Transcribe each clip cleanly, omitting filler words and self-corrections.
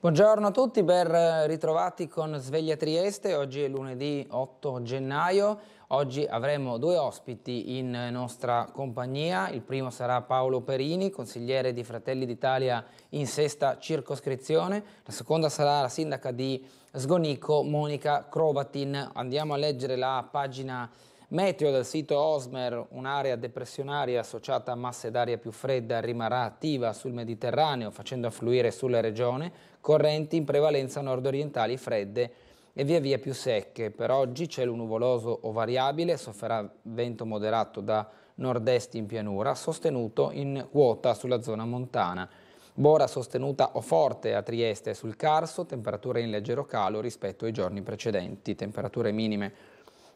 Buongiorno a tutti, ben ritrovati con Sveglia Trieste. Oggi è lunedì 8 gennaio. Oggi avremo due ospiti in nostra compagnia. Il primo sarà Paolo Perini, consigliere di Fratelli d'Italia in sesta circoscrizione. La seconda sarà la sindaca di Sgonico, Monica Crovatin. Andiamo a leggere la pagina meteo del sito Osmer. Un'area depressionaria associata a masse d'aria più fredda rimarrà attiva sul Mediterraneo, facendo affluire sulle regioni correnti in prevalenza nord-orientali fredde e via via più secche. Per oggi cielo nuvoloso o variabile, sofferà vento moderato da nord-est in pianura, sostenuto in quota sulla zona montana. Bora sostenuta o forte a Trieste e sul Carso, temperature in leggero calo rispetto ai giorni precedenti, temperature minime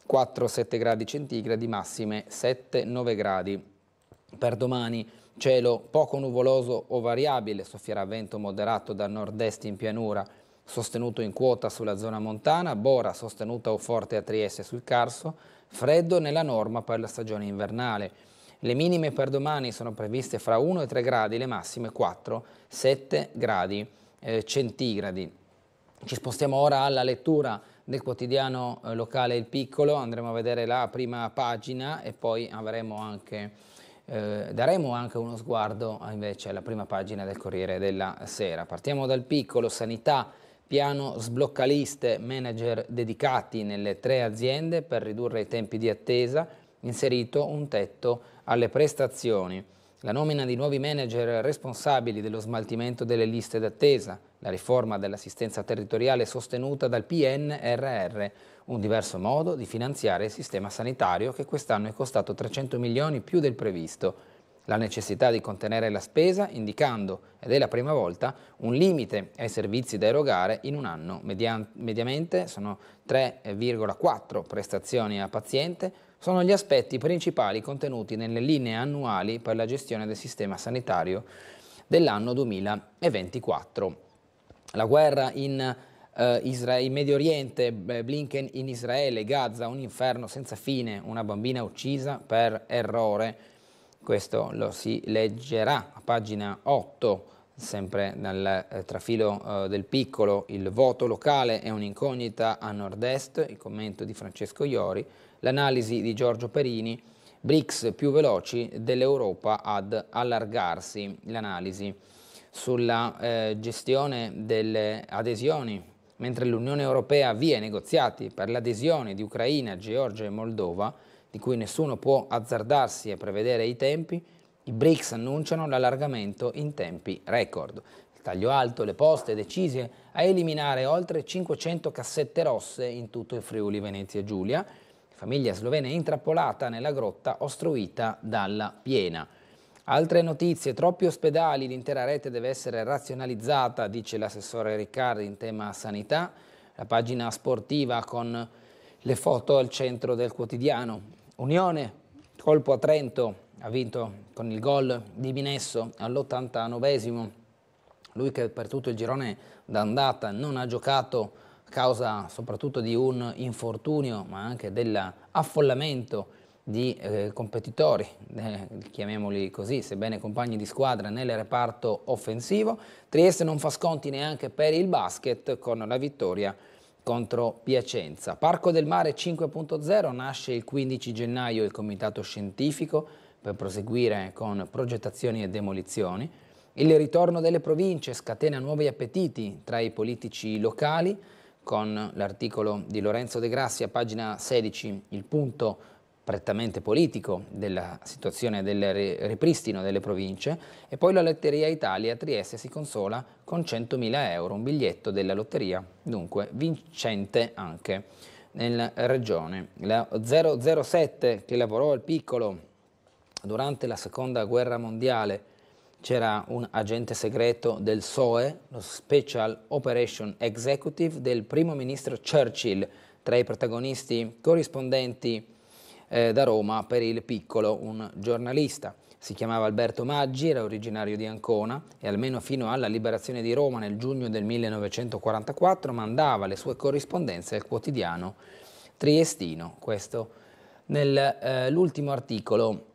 4-7 gradi centigradi, massime 7-9 gradi. Per domani cielo poco nuvoloso o variabile, soffierà vento moderato da nord-est in pianura, sostenuto in quota sulla zona montana, Bora sostenuta o forte a Trieste e sul Carso, freddo nella norma per la stagione invernale. Le minime per domani sono previste fra 1 e 3 gradi, le massime 4-7 gradi centigradi. Ci spostiamo ora alla lettura del quotidiano locale Il Piccolo, andremo a vedere la prima pagina e poi daremo anche uno sguardo invece alla prima pagina del Corriere della Sera. Partiamo dal Piccolo: sanità, piano sbloccaliste, manager dedicati nelle 3 aziende per ridurre i tempi di attesa, inserito un tetto alle prestazioni. La nomina di nuovi manager responsabili dello smaltimento delle liste d'attesa, la riforma dell'assistenza territoriale sostenuta dal PNRR, un diverso modo di finanziare il sistema sanitario che quest'anno è costato 300 milioni più del previsto. La necessità di contenere la spesa, indicando, ed è la prima volta, un limite ai servizi da erogare in un anno. Mediamente sono 3,4 prestazioni a paziente, sono gli aspetti principali contenuti nelle linee annuali per la gestione del sistema sanitario dell'anno 2024. La guerra in Medio Oriente, Blinken in Israele, Gaza, un inferno senza fine, una bambina uccisa per errore. Questo lo si leggerà a pagina 8, sempre nel trafilo del Piccolo. Il voto locale è un'incognita a nord-est, il commento di Francesco Iori, l'analisi di Giorgio Perini, BRICS più veloci dell'Europa ad allargarsi, l'analisi sulla gestione delle adesioni. Mentre l'Unione Europea avvia i negoziati per l'adesione di Ucraina, Georgia e Moldova, di cui nessuno può azzardarsi a prevedere i tempi, i BRICS annunciano l'allargamento in tempi record. Il taglio alto, le poste decise a eliminare oltre 500 cassette rosse in tutto il Friuli Venezia Giulia. Famiglia slovena intrappolata nella grotta ostruita dalla piena. Altre notizie: troppi ospedali, l'intera rete deve essere razionalizzata, dice l'assessore Riccardi in tema sanità. La pagina sportiva con le foto al centro del quotidiano. Unione, colpo a Trento, ha vinto con il gol di Minesso all'89esimo. Lui che per tutto il girone d'andata non ha giocato a causa soprattutto di un infortunio, ma anche dell'affollamento di competitori, chiamiamoli così, sebbene compagni di squadra nel reparto offensivo. Trieste non fa sconti neanche per il basket con la vittoria contro Piacenza. Parco del Mare 5.0, nasce il 15 gennaio il comitato scientifico per proseguire con progettazioni e demolizioni. Il ritorno delle province scatena nuovi appetiti tra i politici locali, con l'articolo di Lorenzo De Grassi a pagina 16, il punto prettamente politico della situazione del ripristino delle province, e poi la Lotteria Italia. Trieste si consola con 100.000 euro, un biglietto della lotteria, dunque vincente anche nella regione. La 007 che lavorò al Piccolo durante la seconda guerra mondiale, c'era un agente segreto del SOE, lo Special Operation Executive del primo ministro Churchill, tra i protagonisti corrispondenti da Roma per il Piccolo, un giornalista. Si chiamava Alberto Maggi, era originario di Ancona e almeno fino alla liberazione di Roma nel giugno del 1944 mandava le sue corrispondenze al quotidiano triestino. Questo nell'ultimo articolo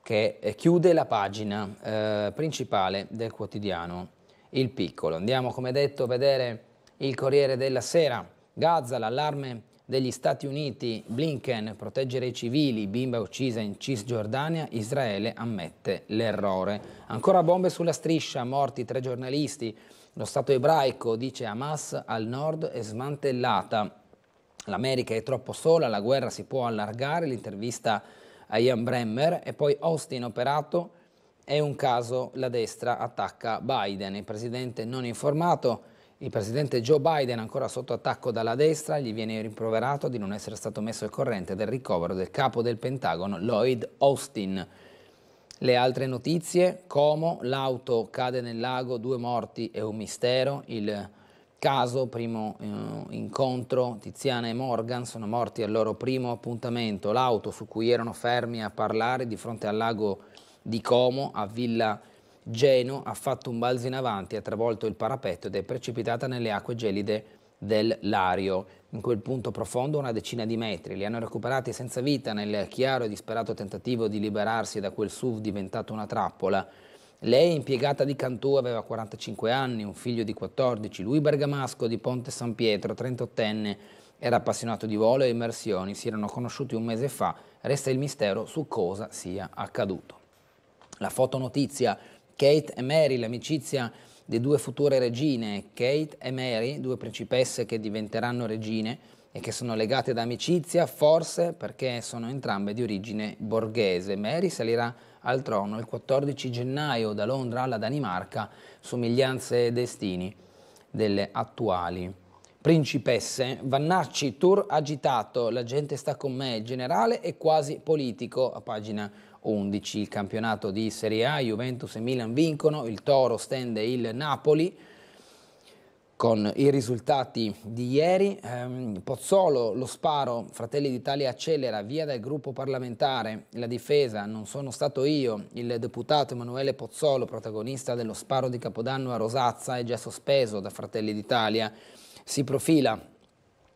che chiude la pagina principale del quotidiano Il Piccolo. Andiamo, come detto, a vedere il Corriere della Sera. Gaza, l'allarme degli Stati Uniti, Blinken, proteggere i civili, bimba uccisa in Cisgiordania, Israele ammette l'errore. Ancora bombe sulla striscia, morti 3 giornalisti, lo Stato ebraico, dice Hamas, al nord è smantellata. L'America è troppo sola, la guerra si può allargare, l'intervista a Ian Bremmer, e poi Austin operato, è un caso, la destra attacca Biden, il presidente non informato. Il presidente Joe Biden, ancora sotto attacco dalla destra, gli viene rimproverato di non essere stato messo al corrente del ricovero del capo del Pentagono, Lloyd Austin. Le altre notizie: Como, l'auto cade nel lago, 2 morti e un mistero. Il caso, primo incontro, Tiziana e Morgan sono morti al loro primo appuntamento. L'auto su cui erano fermi a parlare di fronte al lago di Como, a Villa Geno, ha fatto un balzo in avanti, ha travolto il parapetto ed è precipitata nelle acque gelide del Lario. In quel punto profondo, una decina di metri. Li hanno recuperati senza vita nel chiaro e disperato tentativo di liberarsi da quel SUV diventato una trappola. Lei, impiegata di Cantù, aveva 45 anni, un figlio di 14. Lui, bergamasco di Ponte San Pietro, 38enne, era appassionato di volo e immersioni. Si erano conosciuti un mese fa. Resta il mistero su cosa sia accaduto. La fotonotizia: Kate e Mary, l'amicizia di 2 future regine. Kate e Mary, 2 principesse che diventeranno regine e che sono legate da amicizia, forse perché sono entrambe di origine borghese. Mary salirà al trono il 14 gennaio da Londra alla Danimarca, somiglianze e destini delle attuali principesse. Vannacci, tour agitato, la gente sta con me, il generale è quasi politico, a pagina 11. Il campionato di Serie A, Juventus e Milan vincono, il Toro stende il Napoli con i risultati di ieri. Pozzolo, lo sparo, Fratelli d'Italia accelera, via dal gruppo parlamentare, la difesa, non sono stato io, il deputato Emanuele Pozzolo, protagonista dello sparo di Capodanno a Rosazza, è già sospeso da Fratelli d'Italia. Si profila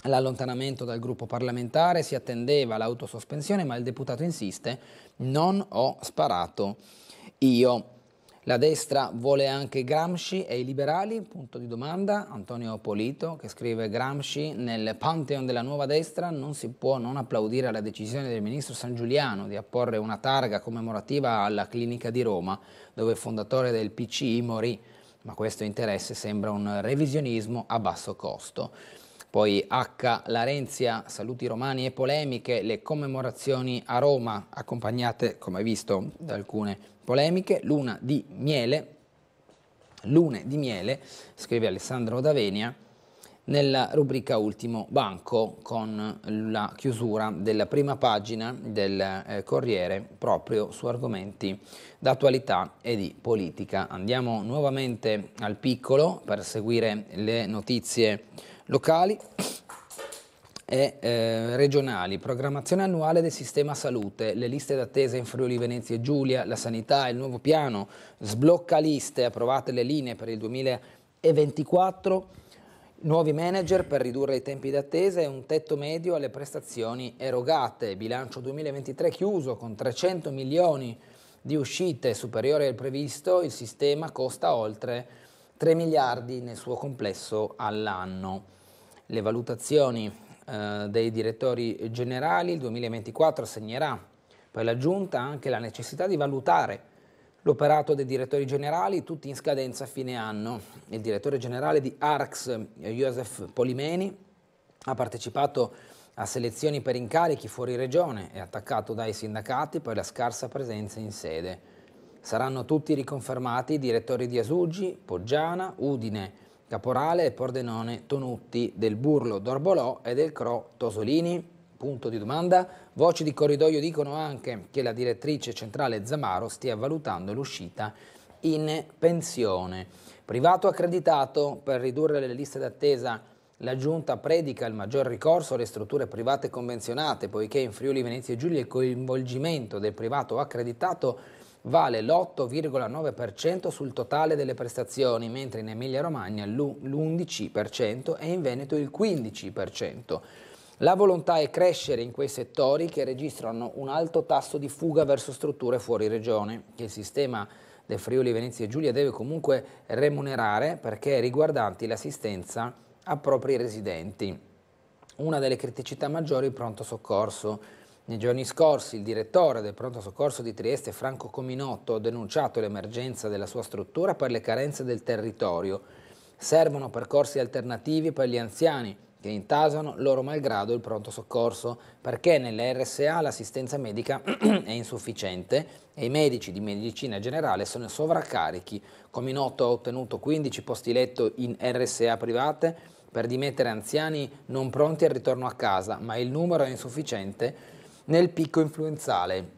l'allontanamento dal gruppo parlamentare, si attendeva l'autosospensione, ma il deputato insiste: non ho sparato io. La destra vuole anche Gramsci e i liberali? Punto di domanda. Antonio Polito, che scrive: Gramsci nel pantheon della nuova destra, non si può non applaudire alla decisione del ministro Sangiuliano di apporre una targa commemorativa alla clinica di Roma, dove il fondatore del PCI morì, ma questo interesse sembra un revisionismo a basso costo. Poi H. Larenzia, saluti romani e polemiche, le commemorazioni a Roma accompagnate, come visto, da alcune polemiche. Lune di miele, scrive Alessandro D'Avenia, nella rubrica Ultimo Banco, con la chiusura della prima pagina del Corriere proprio su argomenti d'attualità e di politica. Andiamo nuovamente al Piccolo per seguire le notizie locali e regionali. Programmazione annuale del sistema salute, le liste d'attesa in Friuli Venezia e Giulia, la sanità, il nuovo piano sblocca liste, approvate le linee per il 2024, nuovi manager per ridurre i tempi d'attesa e un tetto medio alle prestazioni erogate. Bilancio 2023 chiuso con 300 milioni di uscite, superiore al previsto. Il sistema costa oltre 3 miliardi nel suo complesso all'anno. Le valutazioni dei direttori generali, il 2024 segnerà per la Giunta anche la necessità di valutare l'operato dei direttori generali, tutti in scadenza a fine anno. Il direttore generale di Arx, Josef Polimeni, ha partecipato a selezioni per incarichi fuori regione, è attaccato dai sindacati per la scarsa presenza in sede. Saranno tutti riconfermati i direttori di Asuggi, Poggiana, Udine, Caporale e Pordenone, Tonutti, del Burlo d'Orbolò e del Cro Tosolini? Punto di domanda. Voci di corridoio dicono anche che la direttrice centrale Zamaro stia valutando l'uscita in pensione. Privato accreditato, per ridurre le liste d'attesa la Giunta predica il maggior ricorso alle strutture private convenzionate, poiché in Friuli Venezia Giulia il coinvolgimento del privato accreditato vale l'8,9% sul totale delle prestazioni, mentre in Emilia-Romagna l'11% e in Veneto il 15%. La volontà è crescere in quei settori che registrano un alto tasso di fuga verso strutture fuori regione, che il sistema del Friuli Venezia Giulia deve comunque remunerare perché riguardanti l'assistenza a propri residenti. Una delle criticità maggiori è il pronto soccorso. Nei giorni scorsi il direttore del pronto soccorso di Trieste, Franco Cominotto, ha denunciato l'emergenza della sua struttura per le carenze del territorio. Servono percorsi alternativi per gli anziani che intasano loro malgrado il pronto soccorso, perché nelle RSA l'assistenza medica è insufficiente e i medici di medicina generale sono sovraccarichi. Cominotto ha ottenuto 15 posti letto in RSA private per dimettere anziani non pronti al ritorno a casa, ma il numero è insufficiente nel picco influenzale.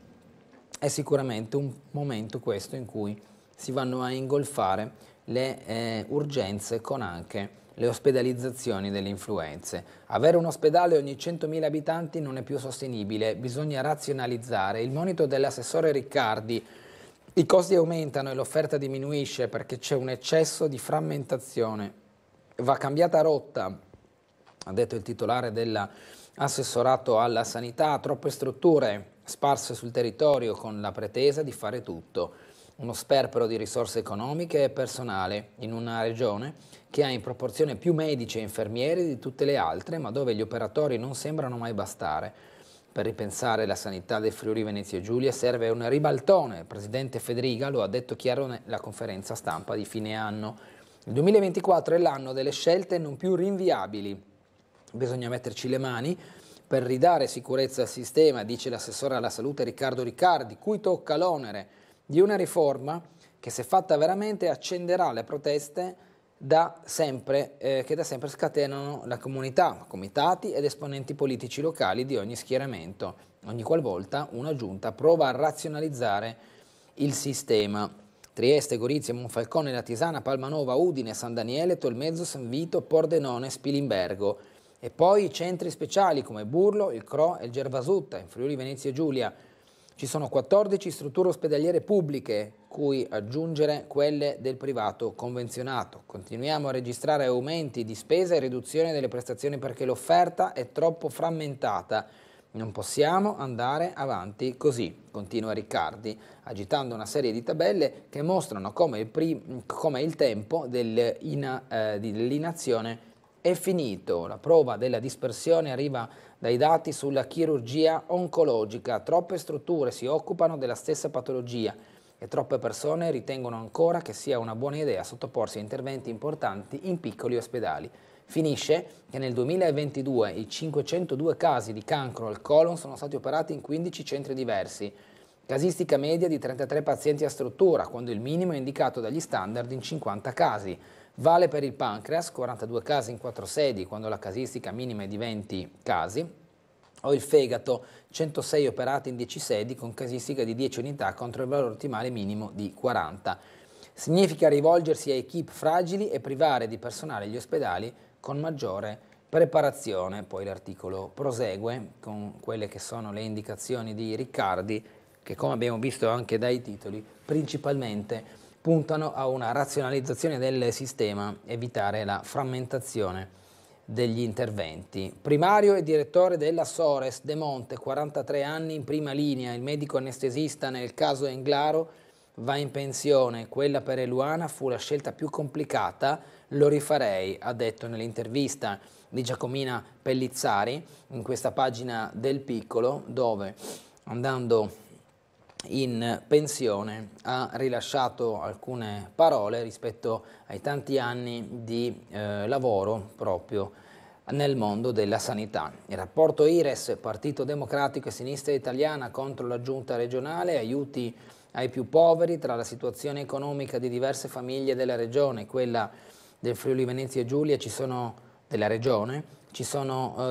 È sicuramente un momento questo in cui si vanno a ingolfare le urgenze con anche le ospedalizzazioni delle influenze. Avere un ospedale ogni 100.000 abitanti non è più sostenibile, bisogna razionalizzare. Il monito dell'assessore Riccardi: i costi aumentano e l'offerta diminuisce perché c'è un eccesso di frammentazione. Va cambiata rotta, ha detto il titolare dell'assessorato alla sanità, troppe strutture sparse sul territorio con la pretesa di fare tutto. Uno sperpero di risorse economiche e personale in una regione che ha in proporzione più medici e infermieri di tutte le altre, ma dove gli operatori non sembrano mai bastare. Per ripensare la sanità del Friuli Venezia Giulia serve un ribaltone. Il presidente Federiga lo ha detto chiaro nella conferenza stampa di fine anno. Il 2024 è l'anno delle scelte non più rinviabili. Bisogna metterci le mani per ridare sicurezza al sistema, dice l'assessore alla salute Riccardo Riccardi, cui tocca l'onere di una riforma che, se fatta veramente, accenderà le proteste che da sempre scatenano la comunità, comitati ed esponenti politici locali di ogni schieramento, ogni qualvolta una giunta prova a razionalizzare il sistema. Trieste, Gorizia, Monfalcone, Latisana, Palmanova, Udine, San Daniele, Tolmezzo, San Vito, Pordenone, Spilimbergo. E poi i centri speciali come Burlo, il Cro e il Gervasutta. In Friuli Venezia Giulia ci sono 14 strutture ospedaliere pubbliche, cui aggiungere quelle del privato convenzionato. Continuiamo a registrare aumenti di spesa e riduzione delle prestazioni perché l'offerta è troppo frammentata. Non possiamo andare avanti così, continua Riccardi, agitando una serie di tabelle che mostrano come il tempo dell'inazione è finito. La prova della dispersione arriva dai dati sulla chirurgia oncologica. Troppe strutture si occupano della stessa patologia e troppe persone ritengono ancora che sia una buona idea sottoporsi a interventi importanti in piccoli ospedali. Finisce che nel 2022 i 502 casi di cancro al colon sono stati operati in 15 centri diversi. Casistica media di 33 pazienti a struttura, quando il minimo è indicato dagli standard in 50 casi. Vale per il pancreas, 42 casi in 4 sedi, quando la casistica minima è di 20 casi, o il fegato, 106 operati in 10 sedi con casistica di 10 unità contro il valore ottimale minimo di 40. Significa rivolgersi a equip fragili e privare di personale gli ospedali con maggiore preparazione. Poi l'articolo prosegue con quelle che sono le indicazioni di Riccardi, che, come abbiamo visto anche dai titoli, principalmente puntano a una razionalizzazione del sistema, evitare la frammentazione degli interventi. Primario e direttore della Sores, De Monte, 43 anni, in prima linea. Il medico anestesista nel caso Englaro va in pensione. Quella per Eluana fu la scelta più complicata, lo rifarei, ha detto nell'intervista di Giacomina Pellizzari in questa pagina del Piccolo, dove, andando in pensione, ha rilasciato alcune parole rispetto ai tanti anni di lavoro proprio nel mondo della sanità. Il rapporto IRES, Partito Democratico e Sinistra Italiana contro la giunta regionale, aiuti ai più poveri. Tra la situazione economica di diverse famiglie della regione e quella del Friuli Venezia Giulia ci sono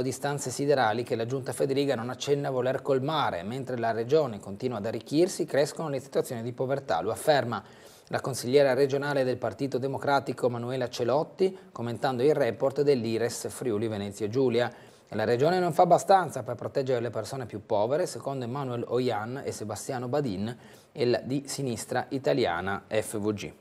distanze siderali che la giunta Federiga non accenna a voler colmare. Mentre la regione continua ad arricchirsi, crescono le situazioni di povertà. Lo afferma la consigliera regionale del Partito Democratico Manuela Celotti, commentando il report dell'IRES Friuli Venezia Giulia. La regione non fa abbastanza per proteggere le persone più povere, secondo Emmanuel Oyan e Sebastiano Badin, di Sinistra Italiana FVG.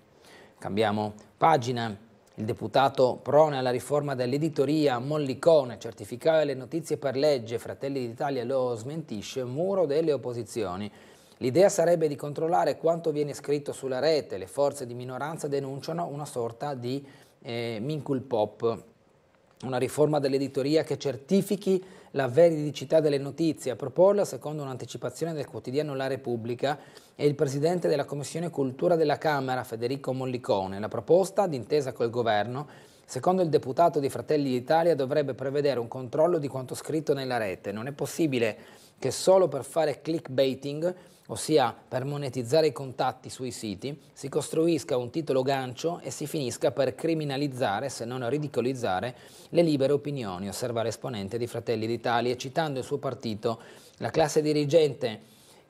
Cambiamo pagina. Il deputato prone alla riforma dell'editoria, Mollicone, certificare le notizie per legge, Fratelli d'Italia lo smentisce, muro delle opposizioni. L'idea sarebbe di controllare quanto viene scritto sulla rete. Le forze di minoranza denunciano una sorta di Minculpop, una riforma dell'editoria che certifichi la veridicità delle notizie. A proporla, secondo un'anticipazione del quotidiano La Repubblica, è il presidente della Commissione Cultura della Camera, Federico Mollicone. La proposta, d'intesa col governo, secondo il deputato di Fratelli d'Italia, dovrebbe prevedere un controllo di quanto scritto nella rete. Non è possibile che solo per fare clickbaiting, ossia per monetizzare i contatti sui siti, si costruisca un titolo gancio e si finisca per criminalizzare, se non ridicolizzare, le libere opinioni, osserva l'esponente di Fratelli d'Italia, citando il suo partito. La classe dirigente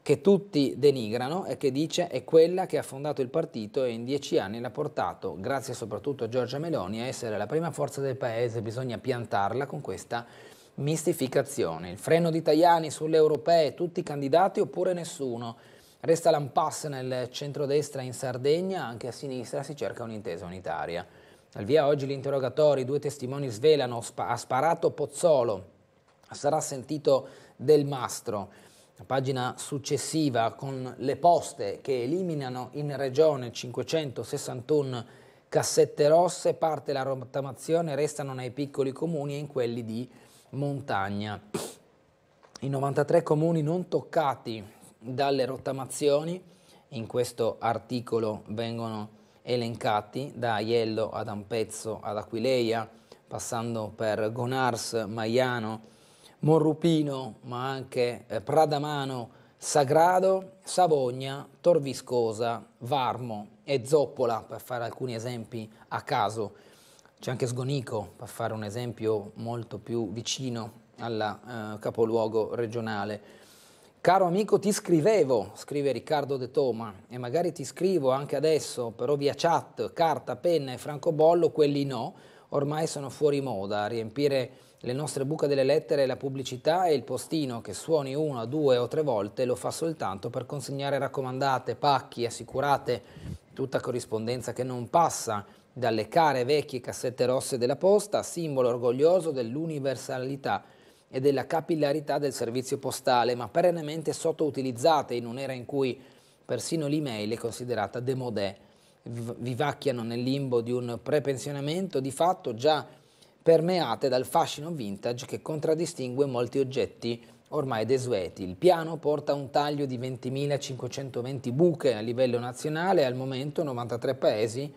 che tutti denigrano e che dice è quella che ha fondato il partito e in 10 anni l'ha portato, grazie soprattutto a Giorgia Meloni, a essere la prima forza del paese. Bisogna piantarla con questa mistificazione. Il freno di Tajani sulle europee, tutti candidati oppure nessuno. Resta l'impasse nel centrodestra in Sardegna, anche a sinistra si cerca un'intesa unitaria. Al via oggi gli interrogatori, 2 testimoni svelano, ha sparato Pozzolo, sarà sentito Del Mastro. La pagina successiva con le poste che eliminano in regione 561 cassette rosse, parte la rottamazione, restano nei piccoli comuni e in quelli di montagna. I 93 comuni non toccati dalle rottamazioni in questo articolo vengono elencati da Aiello ad Ampezzo ad Aquileia, passando per Gonars, Maiano, Morrupino, ma anche Pradamano, Sagrado, Savogna, Tor Viscosa, Varmo e Zoppola, per fare alcuni esempi a caso. C'è anche Sgonico, per fare un esempio molto più vicino al capoluogo regionale. Caro amico, ti scrivevo, scrive Riccardo De Toma, e magari ti scrivo anche adesso, però via chat, carta, penna e francobollo, quelli no, ormai sono fuori moda. A riempire le nostre buche delle lettere la pubblicità e il postino che suoni 1, 2 o 3 volte lo fa soltanto per consegnare raccomandate, pacchi, assicurate, tutta corrispondenza che non passa dalle care vecchie cassette rosse della posta, simbolo orgoglioso dell'universalità e della capillarità del servizio postale, ma perennemente sottoutilizzate in un'era in cui persino l'email è considerata démodé. Vivacchiano nel limbo di un prepensionamento di fatto già permeate dal fascino vintage che contraddistingue molti oggetti ormai desueti. Il piano porta un taglio di 20.520 buche a livello nazionale, al momento 93 paesi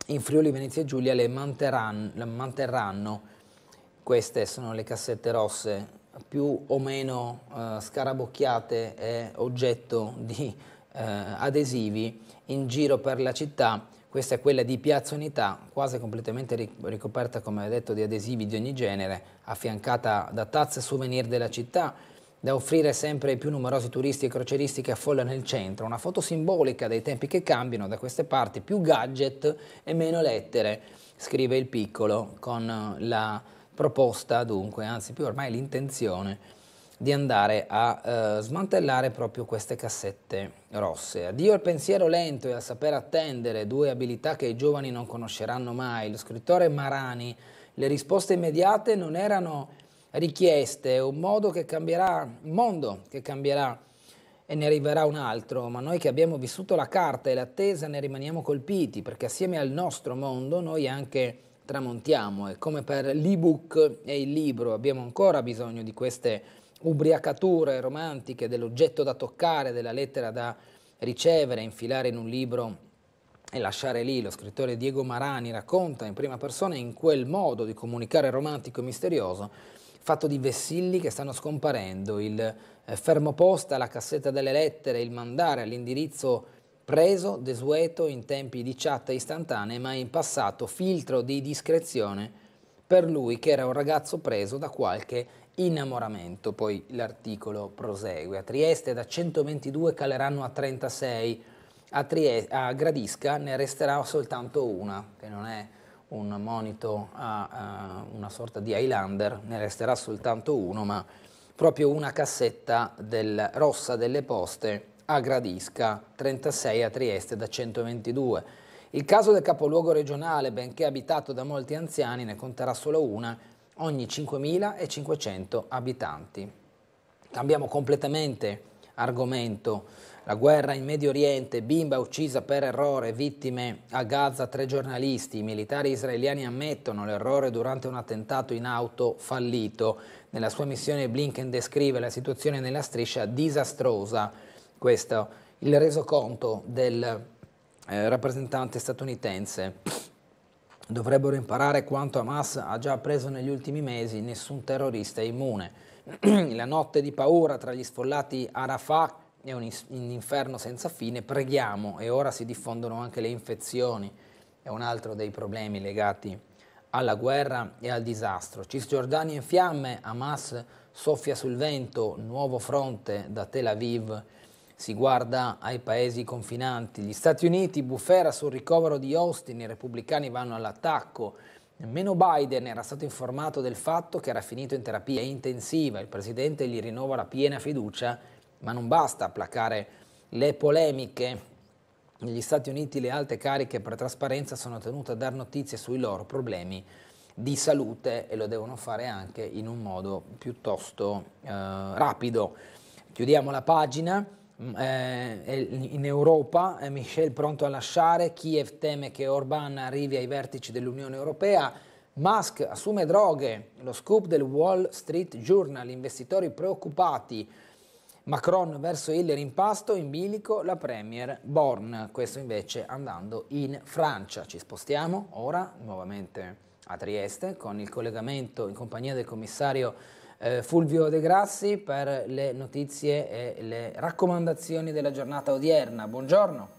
in Friuli Venezia Giulia le manterranno. Queste sono le cassette rosse più o meno scarabocchiate e oggetto di adesivi in giro per la città. Questa è quella di Piazza Unità, quasi completamente ricoperta, come detto, di adesivi di ogni genere, affiancata da tazze souvenir della città, da offrire sempre ai più numerosi turisti e croceristi che affollano il centro. Una foto simbolica dei tempi che cambiano da queste parti, più gadget e meno lettere, scrive il Piccolo, con la proposta dunque, anzi più ormai l'intenzione, di andare a smantellare proprio queste cassette rosse. Addio al pensiero lento e al saper attendere, 2 abilità che i giovani non conosceranno mai. Lo scrittore Marani, le risposte immediate non erano richieste, è un mondo che cambierà e ne arriverà un altro, ma noi che abbiamo vissuto la carta e l'attesa ne rimaniamo colpiti, perché assieme al nostro mondo noi anche tramontiamo, e come per l'ebook e il libro abbiamo ancora bisogno di queste ubriacature romantiche dell'oggetto da toccare, della lettera da ricevere, infilare in un libro e lasciare lì. Lo scrittore Diego Marani racconta in prima persona in quel modo di comunicare romantico e misterioso, fatto di vessilli che stanno scomparendo, il fermoposta, la cassetta delle lettere, il mandare all'indirizzo preso, desueto in tempi di chat istantanee, ma in passato filtro di discrezione per lui che era un ragazzo preso da qualche innamoramento. Poi l'articolo prosegue. A Trieste da 122 caleranno a 36, a Gradisca ne resterà soltanto una, che non è un monito a una sorta di Highlander, ne resterà soltanto uno, ma proprio una cassetta rossa delle poste a Gradisca, 36 a Trieste da 122. Il caso del capoluogo regionale, benché abitato da molti anziani, ne conterà solo una ogni 5.500 abitanti. Cambiamo completamente argomento. La guerra in Medio Oriente, bimba uccisa per errore, vittime a Gaza 3 giornalisti, i militari israeliani ammettono l'errore durante un attentato in auto fallito. Nella sua missione Blinken descrive la situazione nella striscia disastrosa. Questo il resoconto del rappresentante statunitense. Dovrebbero imparare quanto Hamas ha già appreso negli ultimi mesi, nessun terrorista è immune. La notte di paura tra gli sfollati a Rafah è un inferno senza fine, preghiamo, e ora si diffondono anche le infezioni, è un altro dei problemi legati alla guerra e al disastro. Cisgiordania in fiamme, Hamas soffia sul vento, nuovo fronte da Tel Aviv, si guarda ai paesi confinanti. Gli Stati Uniti, bufera sul ricovero di Austin, i repubblicani vanno all'attacco. Nemmeno Biden era stato informato del fatto che era finito in terapia intensiva, il presidente gli rinnova la piena fiducia. Ma non basta placare le polemiche. Negli Stati Uniti le alte cariche per trasparenza sono tenute a dar notizie sui loro problemi di salute e lo devono fare anche in un modo piuttosto rapido. Chiudiamo la pagina. In Europa Michel pronto a lasciare, Kiev teme che Orbán arrivi ai vertici dell'Unione Europea, Musk assume droghe, lo scoop del Wall Street Journal, investitori preoccupati, Macron verso il rimpasto, in bilico la premier Born, questo invece andando in Francia. Ci spostiamo ora nuovamente a Trieste con il collegamento in compagnia del commissario Fulvio De Grassi per le notizie e le raccomandazioni della giornata odierna. Buongiorno.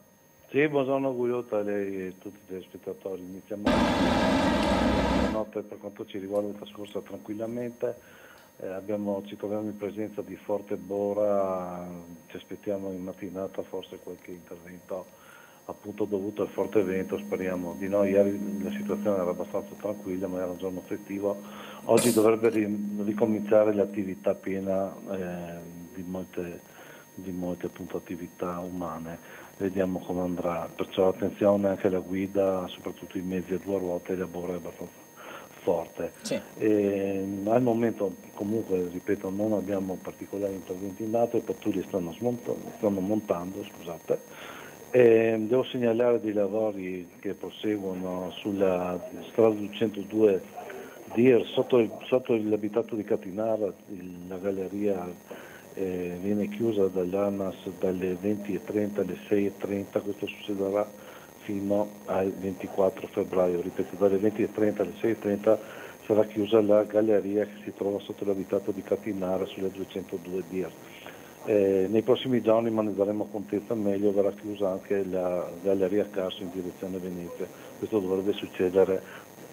Sì, buongiorno Guglielmo, a lei e tutti gli spettatori. Iniziamo la notte per quanto ci riguarda trascorsa tranquillamente. Ci troviamo in presenza di forte bora, ci aspettiamo in mattinata forse qualche intervento appunto dovuto al forte vento, speriamo di no. Ieri la situazione era abbastanza tranquilla, ma era un giorno festivo. Oggi dovrebbe ricominciare l'attività piena di molte appunto attività umane. Vediamo come andrà, perciò attenzione anche alla guida, soprattutto i mezzi a 2 ruote, la bora è abbastanza forte. Sì. Al momento comunque, ripeto, non abbiamo particolari interventi in atto, i pattugli stanno montando, scusate. Devo segnalare dei lavori che proseguono sulla strada 202 Dir, sotto l'abitato di Catinara, la galleria viene chiusa dall'ANAS dalle 20:30 alle 6:30, questo succederà fino al 24 febbraio, ripeto, dalle 20:30 alle 6:30 sarà chiusa la galleria che si trova sotto l'abitato di Catinara sulla 202 Dir. Nei prossimi giorni, ma ne daremo contezza meglio, verrà chiusa anche la galleria Carso in direzione Venezia. Questo dovrebbe succedere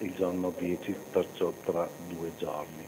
il giorno 10, perciò tra 2 giorni.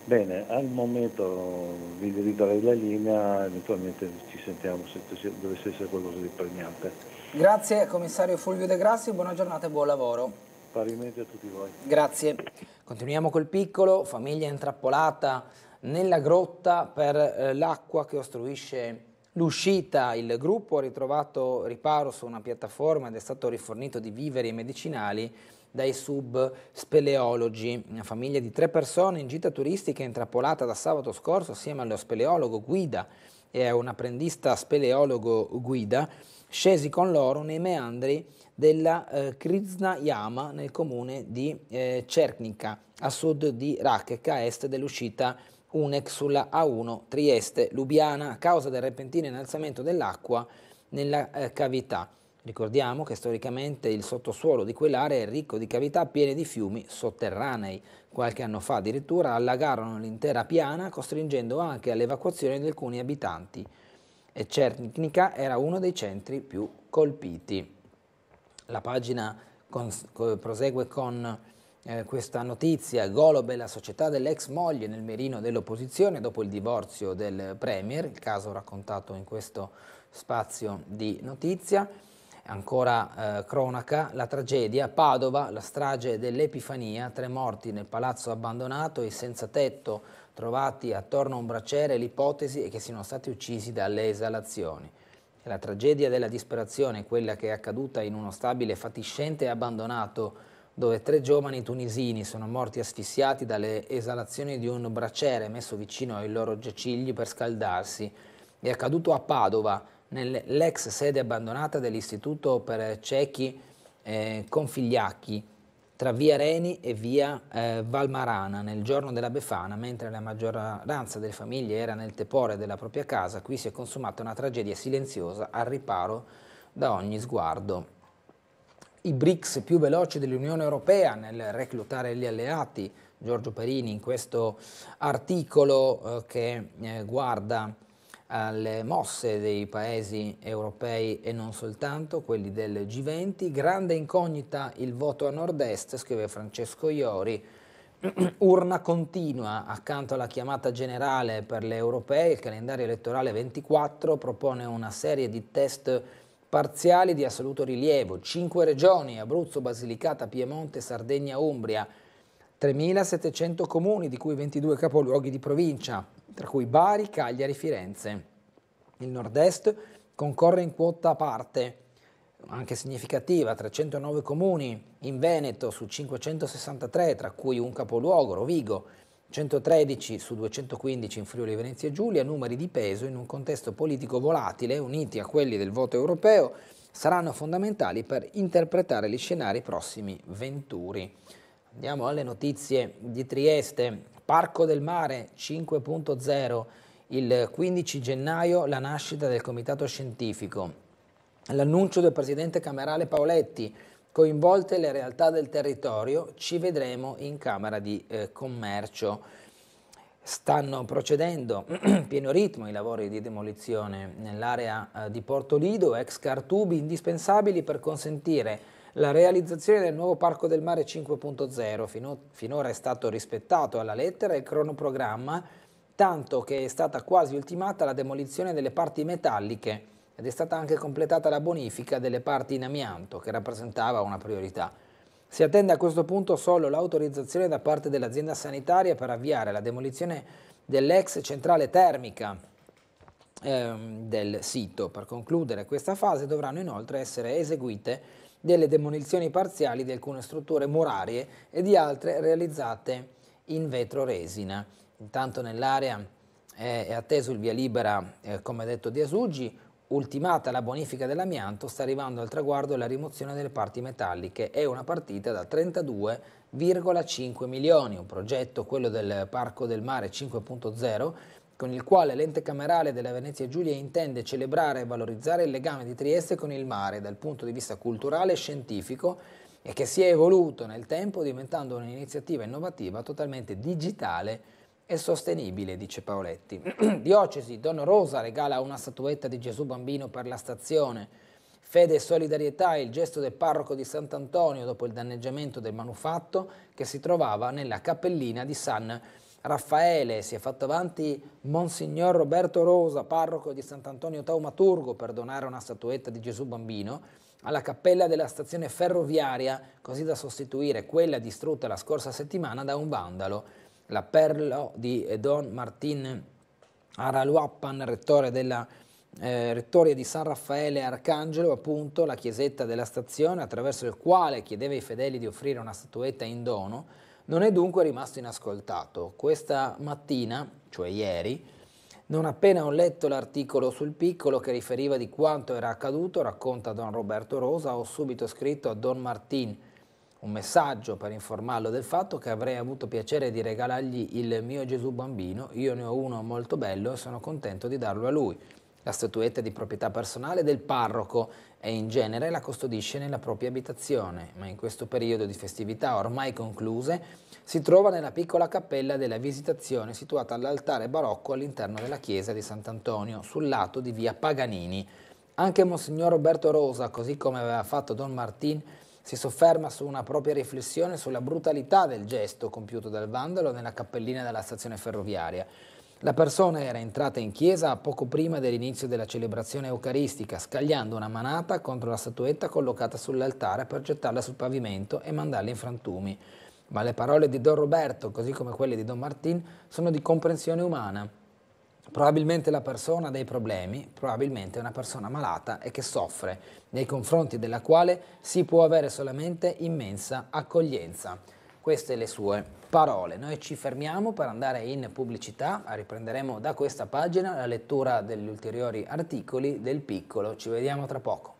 Bene, al momento vi ridarei la linea, eventualmente ci sentiamo se dovesse essere qualcosa di pregnante. Grazie commissario Fulvio De Grassi, buona giornata e buon lavoro. Parimenti a tutti voi. Grazie. Continuiamo col piccolo, famiglia intrappolata nella grotta per l'acqua che ostruisce l'uscita. Il gruppo ha ritrovato riparo su una piattaforma ed è stato rifornito di viveri e medicinali dai subspeleologi. Una famiglia di 3 persone in gita turistica intrappolata da sabato scorso assieme allo speleologo guida e a un apprendista speleologo guida, scesi con loro nei meandri della Krishna Yama nel comune di Cerknica, a sud di Račka, a est dell'uscita UNEC sulla A1 Trieste-Lubiana, a causa del repentino innalzamento dell'acqua nella cavità. Ricordiamo che storicamente il sottosuolo di quell'area è ricco di cavità piene di fiumi sotterranei. Qualche anno fa addirittura allagarono l'intera piana, costringendo anche all'evacuazione di alcuni abitanti. E Cerknica era uno dei centri più colpiti. La pagina prosegue con questa notizia: Golob è la società dell'ex moglie nel mirino dell'opposizione dopo il divorzio del premier, il caso raccontato in questo spazio di notizia. Ancora cronaca, la tragedia, Padova, la strage dell'Epifania, 3 morti nel palazzo abbandonato, i senza tetto trovati attorno a un braciere, l'ipotesi è che siano stati uccisi dalle esalazioni. La tragedia della disperazione è quella che è accaduta in uno stabile fatiscente e abbandonato, dove 3 giovani tunisini sono morti asfissiati dalle esalazioni di un braciere messo vicino ai loro giacigli per scaldarsi. È accaduto a Padova, nell'ex sede abbandonata dell'Istituto per Ciechi Configliacchi, tra via Reni e via Valmarana, nel giorno della Befana, mentre la maggioranza delle famiglie era nel tepore della propria casa. Qui si è consumata una tragedia silenziosa al riparo da ogni sguardo. I BRICS più veloci dell'Unione Europea nel reclutare gli alleati. Giorgio Perini in questo articolo che guarda alle mosse dei paesi europei e non soltanto, quelli del G20. Grande incognita il voto a nord-est, scrive Francesco Iori. Urna continua accanto alla chiamata generale per le europee. Il calendario elettorale 24 propone una serie di test parziali di assoluto rilievo. 5 regioni: Abruzzo, Basilicata, Piemonte, Sardegna, Umbria. 3.700 comuni, di cui 22 capoluoghi di provincia, tra cui Bari, Cagliari, Firenze. Il nord-est concorre in quota a parte, anche significativa, 309 comuni in Veneto su 563, tra cui un capoluogo, Rovigo, 113 su 215 in Friuli Venezia Giulia. Numeri di peso in un contesto politico volatile, uniti a quelli del voto europeo, saranno fondamentali per interpretare gli scenari prossimi venturi. Andiamo alle notizie di Trieste. Parco del Mare 5.0, il 15 gennaio la nascita del comitato scientifico. L'annuncio del presidente camerale Paoletti, coinvolte le realtà del territorio, ci vedremo in Camera di Commercio. Stanno procedendo in pieno ritmo i lavori di demolizione nell'area di Porto Lido, ex Cartubi, indispensabili per consentire la realizzazione del nuovo Parco del Mare 5.0. Finora è stato rispettato alla lettera il cronoprogramma, tanto che è stata quasi ultimata la demolizione delle parti metalliche ed è stata anche completata la bonifica delle parti in amianto, che rappresentava una priorità. Si attende a questo punto solo l'autorizzazione da parte dell'azienda sanitaria per avviare la demolizione dell'ex centrale termica del sito. Per concludere questa fase dovranno inoltre essere eseguite delle demolizioni parziali di alcune strutture murarie e di altre realizzate in vetro resina. Intanto nell'area è atteso il via libera, come detto, di Asuggi. Ultimata la bonifica dell'amianto, sta arrivando al traguardo la rimozione delle parti metalliche. È una partita da 32,5 milioni, un progetto, quello del Parco del Mare 5.0, con il quale l'ente camerale della Venezia Giulia intende celebrare e valorizzare il legame di Trieste con il mare dal punto di vista culturale e scientifico, e che si è evoluto nel tempo diventando un'iniziativa innovativa totalmente digitale e sostenibile, dice Paoletti. Diocesi, Don Rosa regala una statuetta di Gesù Bambino per la stazione. Fede e solidarietà è il gesto del parroco di Sant'Antonio dopo il danneggiamento del manufatto che si trovava nella cappellina di San Raffaele. Si è fatto avanti Monsignor Roberto Rosa, parroco di Sant'Antonio Taumaturgo, per donare una statuetta di Gesù Bambino alla cappella della stazione ferroviaria, così da sostituire quella distrutta la scorsa settimana da un vandalo. L'appello di Don Martin Araluappan, rettore della rettoria di San Raffaele Arcangelo, appunto, la chiesetta della stazione, attraverso il quale chiedeva ai fedeli di offrire una statuetta in dono, non è dunque rimasto inascoltato. Questa mattina, cioè ieri, non appena ho letto l'articolo sul Piccolo che riferiva di quanto era accaduto, racconta Don Roberto Rosa, ho subito scritto a Don Martin un messaggio per informarlo del fatto che avrei avuto piacere di regalargli il mio Gesù Bambino. Io ne ho uno molto bello e sono contento di darlo a lui. La statuetta è di proprietà personale del parroco e in genere la custodisce nella propria abitazione, ma in questo periodo di festività ormai concluse si trova nella piccola cappella della Visitazione situata all'altare barocco all'interno della chiesa di Sant'Antonio, sul lato di via Paganini. Anche Monsignor Roberto Rosa, così come aveva fatto Don Martin, si sofferma su una propria riflessione sulla brutalità del gesto compiuto dal vandalo nella cappellina della stazione ferroviaria. La persona era entrata in chiesa poco prima dell'inizio della celebrazione eucaristica, scagliando una manata contro la statuetta collocata sull'altare per gettarla sul pavimento e mandarla in frantumi. Ma le parole di Don Roberto, così come quelle di Don Martin, sono di comprensione umana. Probabilmente la persona ha dei problemi, probabilmente è una persona malata e che soffre, nei confronti della quale si può avere solamente immensa accoglienza. Queste le sue parole. Noi ci fermiamo per andare in pubblicità, riprenderemo da questa pagina la lettura degli ulteriori articoli del Piccolo. Ci vediamo tra poco.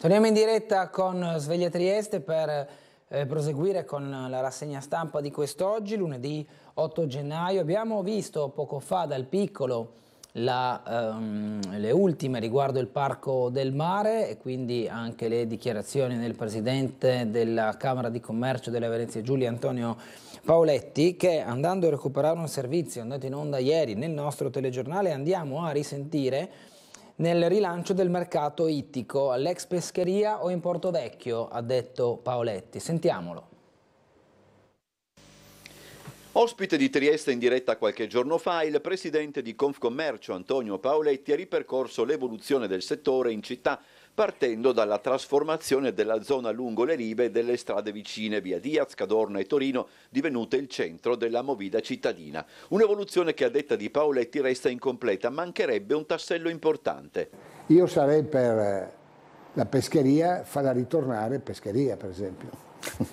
Torniamo in diretta con Sveglia Trieste per proseguire con la rassegna stampa di quest'oggi, lunedì 8 gennaio. Abbiamo visto poco fa dal Piccolo le ultime riguardo il Parco del Mare e quindi anche le dichiarazioni del Presidente della Camera di Commercio delle Venezia Giulia, Antonio Paoletti, che andando a recuperare un servizio andato in onda ieri nel nostro telegiornale andiamo a risentire nel rilancio del mercato ittico. All'ex pescheria o in Porto Vecchio, ha detto Paoletti. Sentiamolo. Ospite di Trieste in diretta qualche giorno fa, il presidente di Confcommercio Antonio Paoletti ha ripercorso l'evoluzione del settore in città, partendo dalla trasformazione della zona lungo le rive delle strade vicine via Diaz, Cadorna e Torino, divenute il centro della movida cittadina. Un'evoluzione che a detta di Paoletti resta incompleta, mancherebbe un tassello importante. Io sarei per la pescheria, farla ritornare pescheria per esempio,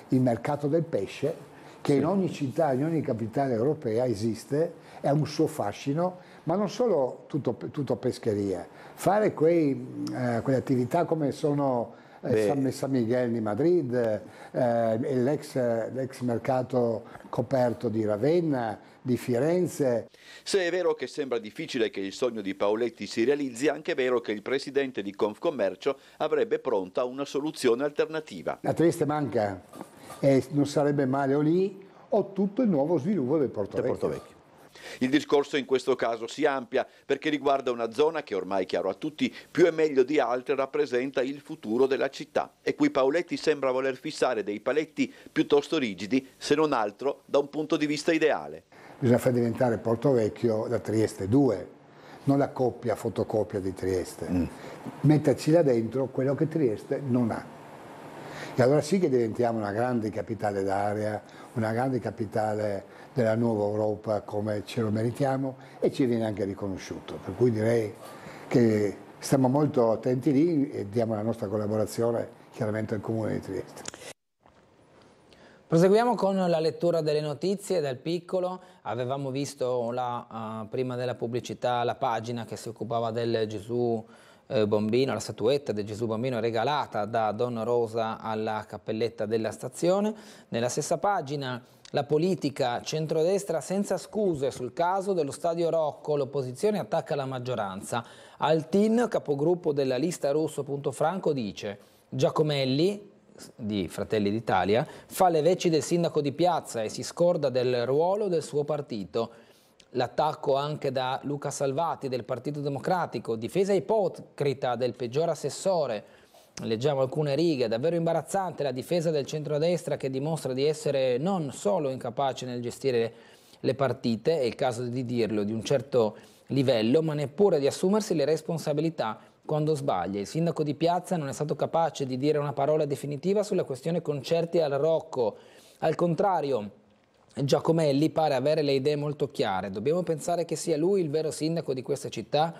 il mercato del pesce che in ogni città, in ogni capitale europea esiste, è un suo fascino, ma non solo tutto pescheria, fare quelle attività come sono San Miguel di Madrid, l'ex mercato coperto di Ravenna, di Firenze. Se è vero che sembra difficile che il sogno di Paoletti si realizzi, è anche vero che il presidente di Confcommercio avrebbe pronta una soluzione alternativa. A Trieste manca, e non sarebbe male o lì o tutto il nuovo sviluppo del Porto Vecchio. Il discorso in questo caso si amplia perché riguarda una zona che ormai è chiaro a tutti più e meglio di altre rappresenta il futuro della città e qui Paoletti sembra voler fissare dei paletti piuttosto rigidi, se non altro da un punto di vista ideale. Bisogna far diventare Porto Vecchio da Trieste 2, non la coppia fotocopia di Trieste, metterci là dentro quello che Trieste non ha. E allora sì che diventiamo una grande capitale d'area, una grande capitale della nuova Europa come ce lo meritiamo e ci viene anche riconosciuto. Per cui direi che stiamo molto attenti lì e diamo la nostra collaborazione chiaramente al Comune di Trieste. Proseguiamo con la lettura delle notizie dal Piccolo. Avevamo visto prima della pubblicità la pagina che si occupava del Gesù Bambino, la statuetta del Gesù Bambino regalata da Donna Rosa alla cappelletta della stazione. Nella stessa pagina la politica centrodestra senza scuse sul caso dello Stadio Rocco, l'opposizione attacca la maggioranza. Altin, capogruppo della lista Russo.Franco, dice: Giacomelli di Fratelli d'Italia fa le veci del sindaco di piazza e si scorda del ruolo del suo partito. L'attacco anche da Luca Salvati del Partito Democratico, difesa ipocrita del peggior assessore. Leggiamo alcune righe: davvero imbarazzante la difesa del centrodestra che dimostra di essere non solo incapace nel gestire le partite, è il caso di dirlo, di un certo livello, ma neppure di assumersi le responsabilità quando sbaglia. Il sindaco di piazza non è stato capace di dire una parola definitiva sulla questione concerti al Rocco. Al contrario, Giacomelli pare avere le idee molto chiare. Dobbiamo pensare che sia lui il vero sindaco di questa città?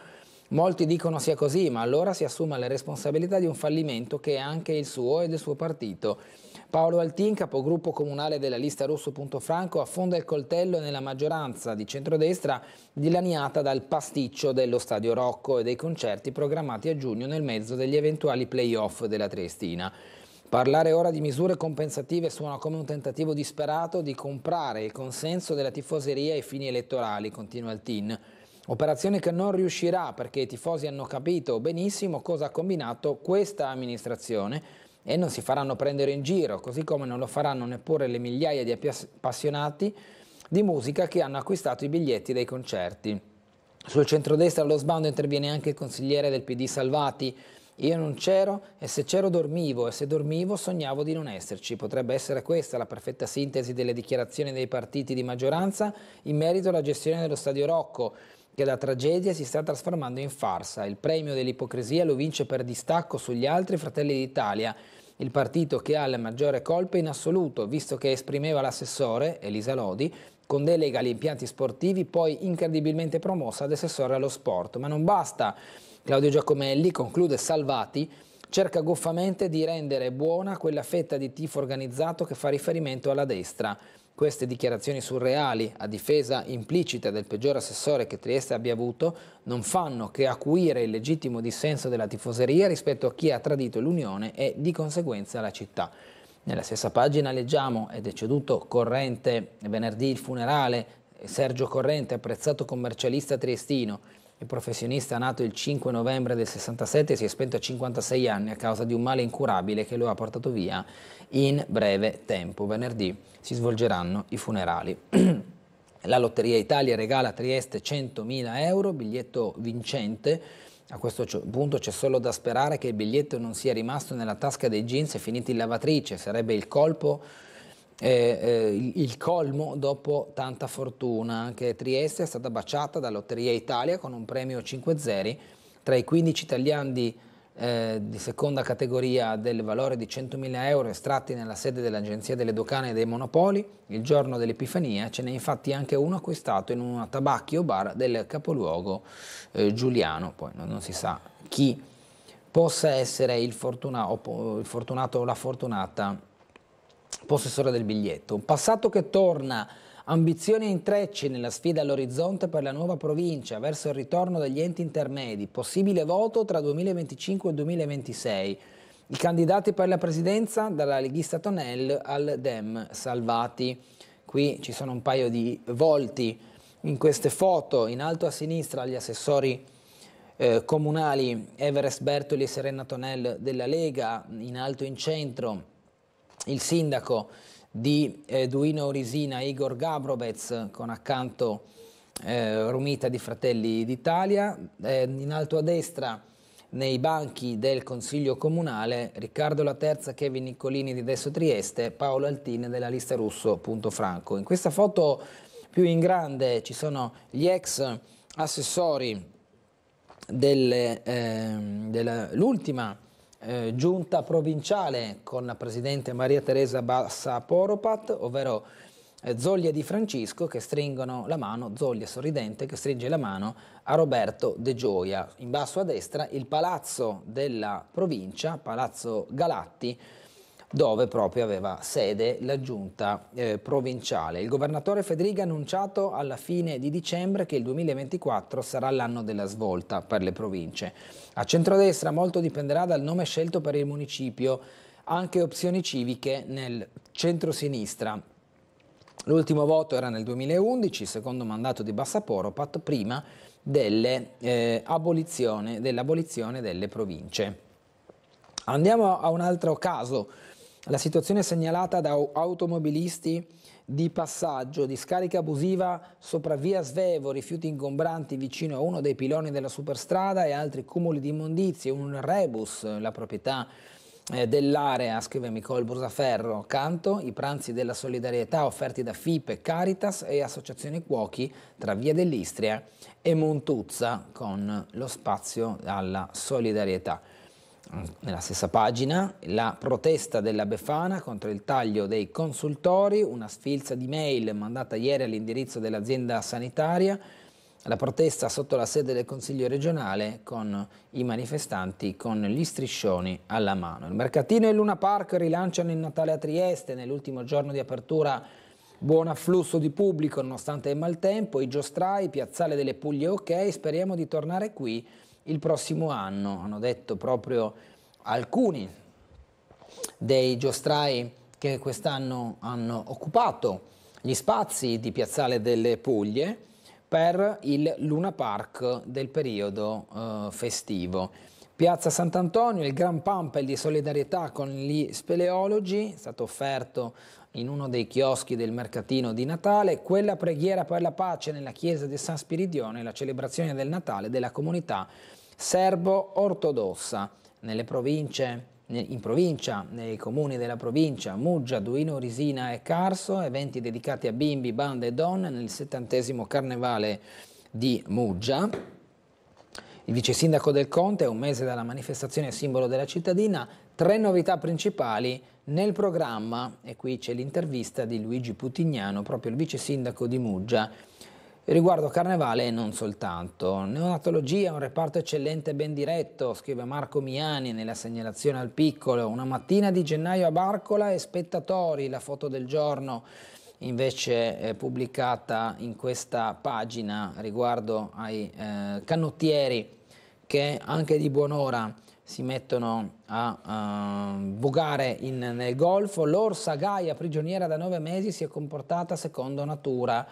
Molti dicono sia così, ma allora si assume le responsabilità di un fallimento che è anche il suo e del suo partito. Paolo Altin, capogruppo comunale della lista Russo.Franco, affonda il coltello nella maggioranza di centrodestra dilaniata dal pasticcio dello Stadio Rocco e dei concerti programmati a giugno nel mezzo degli eventuali play-off della Triestina. Parlare ora di misure compensative suona come un tentativo disperato di comprare il consenso della tifoseria ai fini elettorali, continua Altin. Operazione che non riuscirà perché i tifosi hanno capito benissimo cosa ha combinato questa amministrazione e non si faranno prendere in giro, così come non lo faranno neppure le migliaia di appassionati di musica che hanno acquistato i biglietti dei concerti. Sul centrodestra allo sbando interviene anche il consigliere del PD Salvati. Io non c'ero e se c'ero dormivo e se dormivo sognavo di non esserci. Potrebbe essere questa la perfetta sintesi delle dichiarazioni dei partiti di maggioranza in merito alla gestione dello Stadio Rocco. che da tragedia si sta trasformando in farsa. Il premio dell'ipocrisia lo vince per distacco sugli altri Fratelli d'Italia, il partito che ha le maggiori colpe in assoluto, visto che esprimeva l'assessore, Elisa Lodi, con delega agli impianti sportivi, poi incredibilmente promossa ad assessore allo sport. Ma non basta. Claudio Giacomelli, conclude Salvati, cerca goffamente di rendere buona quella fetta di tifo organizzato che fa riferimento alla destra. Queste dichiarazioni surreali, a difesa implicita del peggior assessore che Trieste abbia avuto, non fanno che acuire il legittimo dissenso della tifoseria rispetto a chi ha tradito l'Unione e di conseguenza la città. Nella stessa pagina leggiamo: è deceduto Corrente, venerdì il funerale, Sergio Corrente, apprezzato commercialista triestino. Il professionista, nato il 5 novembre del 67, si è spento a 56 anni a causa di un male incurabile che lo ha portato via in breve tempo. Venerdì si svolgeranno i funerali. La Lotteria Italia regala a Trieste 100.000 euro, biglietto vincente. A questo punto c'è solo da sperare che il biglietto non sia rimasto nella tasca dei jeans e finito in lavatrice. Sarebbe il colmo dopo tanta fortuna. Anche Trieste è stata baciata da Lotteria Italia con un premio 5-0 tra i 15 italiani di seconda categoria del valore di 100.000 euro estratti nella sede dell'Agenzia delle Dogane e dei Monopoli. Il giorno dell'Epifania ce n'è infatti anche uno acquistato in una tabacchio bar del capoluogo giuliano. Poi non si sa chi possa essere il fortunato o la fortunata possessore del biglietto. Un passato che torna, ambizioni e intrecci nella sfida all'orizzonte per la nuova provincia verso il ritorno degli enti intermedi, possibile voto tra 2025 e 2026. I candidati per la presidenza, dalla leghista Tonel al Dem Salvati. Qui ci sono un paio di volti in queste foto. In alto a sinistra gli assessori comunali Everest Bertoli e Serena Tonel della Lega, in alto in centro il sindaco di Duino Orisina Igor Gabrovec, con accanto Romita di Fratelli d'Italia. In alto a destra, nei banchi del Consiglio Comunale, Riccardo Laterza, Kevin Niccolini di Desso Trieste, Paolo Altini della lista Russo Punto Franco. In questa foto più in grande ci sono gli ex assessori dell'ultima giunta provinciale con la presidente Maria Teresa Bassa Poropat, ovvero Zoglia Di Francisco, che stringono la mano, Zoglia sorridente che stringe la mano a Roberto De Gioia. In basso a destra il palazzo della provincia, Palazzo Galatti, dove proprio aveva sede la giunta provinciale. Il governatore Fedriga ha annunciato alla fine di dicembre che il 2024 sarà l'anno della svolta per le province. A centrodestra molto dipenderà dal nome scelto per il municipio, anche opzioni civiche nel centro-sinistra. L'ultimo voto era nel 2011, secondo mandato di Bassa Poropat, prima dell'abolizione delle province. Andiamo a un altro caso. La situazione segnalata da automobilisti di passaggio, di scarica abusiva sopra via Svevo, rifiuti ingombranti vicino a uno dei piloni della superstrada e altri cumuli di immondizie, un rebus, la proprietà dell'area, scrive Micol Brusaferro. Accanto i pranzi della solidarietà offerti da FIPE, Caritas e Associazione Cuochi tra via dell'Istria e Montuzza, con lo spazio alla solidarietà. Nella stessa pagina la protesta della Befana contro il taglio dei consultori, una sfilza di mail mandata ieri all'indirizzo dell'azienda sanitaria, la protesta sotto la sede del Consiglio regionale con i manifestanti con gli striscioni alla mano. Il mercatino e il Luna Park rilanciano il Natale a Trieste. Nell'ultimo giorno di apertura buon afflusso di pubblico nonostante il maltempo, i giostrai, Piazzale delle Puglie ok, speriamo di tornare qui il prossimo anno, hanno detto proprio alcuni dei giostrai che quest'anno hanno occupato gli spazi di Piazzale delle Puglie per il Luna Park del periodo festivo. Piazza Sant'Antonio, il Gran Pumpel di solidarietà con gli speleologi, è stato offerto in uno dei chioschi del mercatino di Natale, quella preghiera per la pace nella chiesa di San Spiridione, la celebrazione del Natale della comunità serbo-ortodossa in provincia, nei comuni della provincia, Muggia, Duino, Risina e Carso, eventi dedicati a bimbi, bande e donne nel 70° Carnevale di Muggia. Il vice sindaco del Conte, a un mese dalla manifestazione simbolo della cittadina, 3 novità principali nel programma, e qui c'è l'intervista di Luigi Putignano, proprio il vice sindaco di Muggia, riguardo Carnevale e non soltanto. Neonatologia, un reparto eccellente e ben diretto, scrive Marco Miani nella segnalazione al Piccolo. Una mattina di gennaio a Barcola e spettatori, la foto del giorno invece è pubblicata in questa pagina riguardo ai canottieri che anche di buon'ora si mettono a vogare nel golfo. L'orsa Gaia, prigioniera da 9 mesi, si è comportata secondo natura.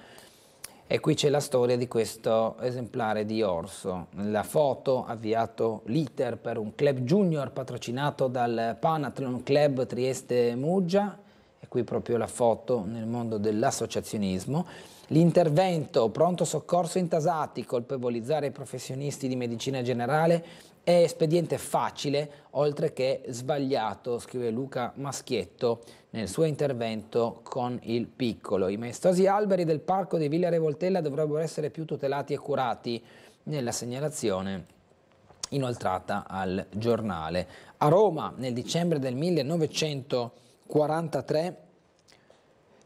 E qui c'è la storia di questo esemplare di orso. La foto ha avviato l'iter per un club junior patrocinato dal Panathlon Club Trieste Muggia, e qui proprio la foto nel mondo dell'associazionismo. L'intervento pronto soccorso intasati, colpevolizzare i professionisti di medicina generale è espediente facile oltre che sbagliato, scrive Luca Maschietto nel suo intervento con il Piccolo. I maestosi alberi del parco di Villa Revoltella dovrebbero essere più tutelati e curati, nella segnalazione inoltrata al giornale. A Roma, nel dicembre del 1943,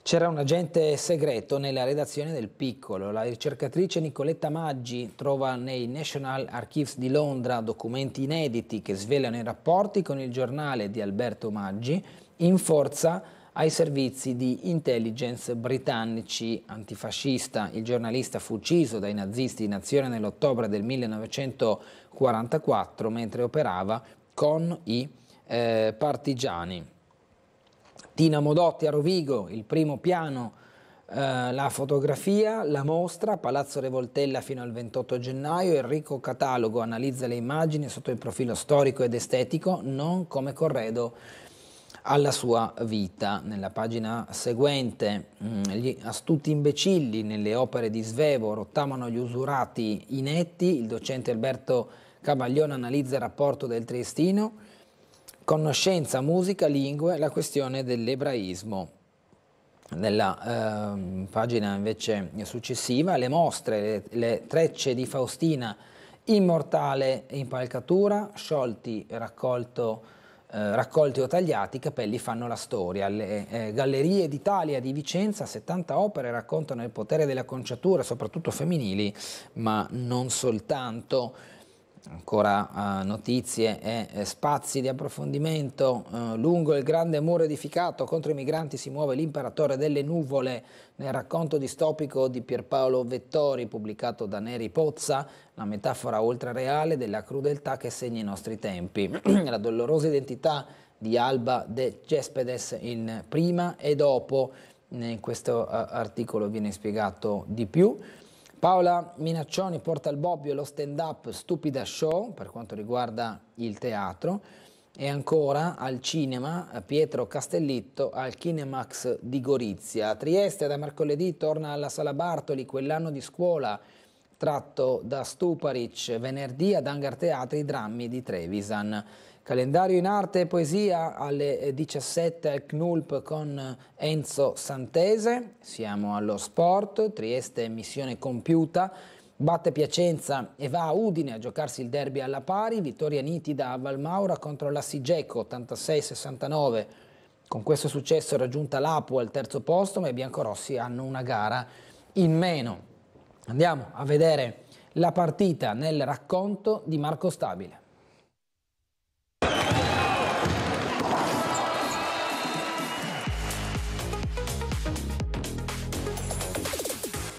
c'era un agente segreto nella redazione del Piccolo. La ricercatrice Nicoletta Maggi trova nei National Archives di Londra documenti inediti che svelano i rapporti con il giornale di Alberto Maggi in forza ai servizi di intelligence britannici. Antifascista, il giornalista fu ucciso dai nazisti in azione nell'ottobre del 1944 mentre operava con i partigiani. Tina Modotti a Rovigo, il primo piano, la fotografia, la mostra, Palazzo Revoltella fino al 28 gennaio, il ricco catalogo analizza le immagini sotto il profilo storico ed estetico, non come corredo alla sua vita. Nella pagina seguente, gli astuti imbecilli nelle opere di Svevo rottamano gli usurati inetti, il docente Alberto Cavaglione analizza il rapporto del triestino, conoscenza, musica, lingue, la questione dell'ebraismo. Nella pagina invece successiva, le mostre, le trecce di Faustina, immortale impalcatura, sciolti, raccolti o tagliati, i capelli fanno la storia. Le Gallerie d'Italia di Vicenza, 70 opere raccontano il potere delle acconciature, soprattutto femminili, ma non soltanto. Ancora notizie e spazi di approfondimento. Lungo il grande muro edificato contro i migranti si muove l'imperatore delle nuvole, nel racconto distopico di Pierpaolo Vettori pubblicato da Neri Pozza, la metafora ultrareale della crudeltà che segna i nostri tempi. La dolorosa identità di Alba de Cespedes in prima e dopo, in questo articolo viene spiegato di più. Paola Minaccioni porta al Bobbio lo stand-up Stupida Show per quanto riguarda il teatro, e ancora al cinema Pietro Castellitto al Kinemax di Gorizia. A Trieste da mercoledì torna alla Sala Bartoli Quell'anno di scuola, tratto da Stuparic, venerdì ad Hangar Teatri i drammi di Trevisan. Calendario in arte e poesia alle 17 al CNULP con Enzo Santese. Siamo allo sport, Trieste missione compiuta, batte Piacenza e va a Udine a giocarsi il derby alla pari, vittoria nitida a Valmaura contro la Sigeco 86-69. Con questo successo è raggiunta l'Apu al terzo posto, ma i biancorossi hanno una gara in meno. Andiamo a vedere la partita nel racconto di Marco Stabile.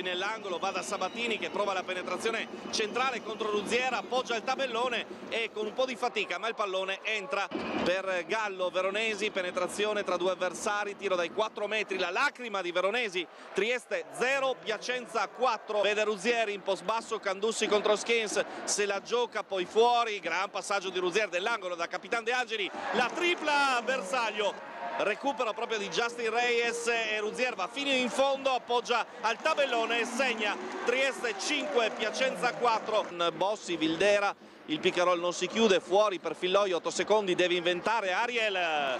Nell'angolo va da Sabatini che prova la penetrazione centrale contro Ruziera, appoggia il tabellone e con un po' di fatica, ma il pallone entra per Gallo. Veronesi, penetrazione tra due avversari, tiro dai 4 metri, la lacrima di Veronesi. Trieste 0, Piacenza 4. Vede Ruzieri in post basso, Candussi contro Skins, se la gioca poi fuori, gran passaggio di Ruzieri dell'angolo da Capitan De Angeli, la tripla Bersaglio. recupero proprio di Justin Reyes e Ruzier va fino in fondo, appoggia al tabellone e segna. Trieste 5, Piacenza 4. Bossi, Vildera, il pick and roll non si chiude, fuori per Filloi, 8 secondi, deve inventare Ariel,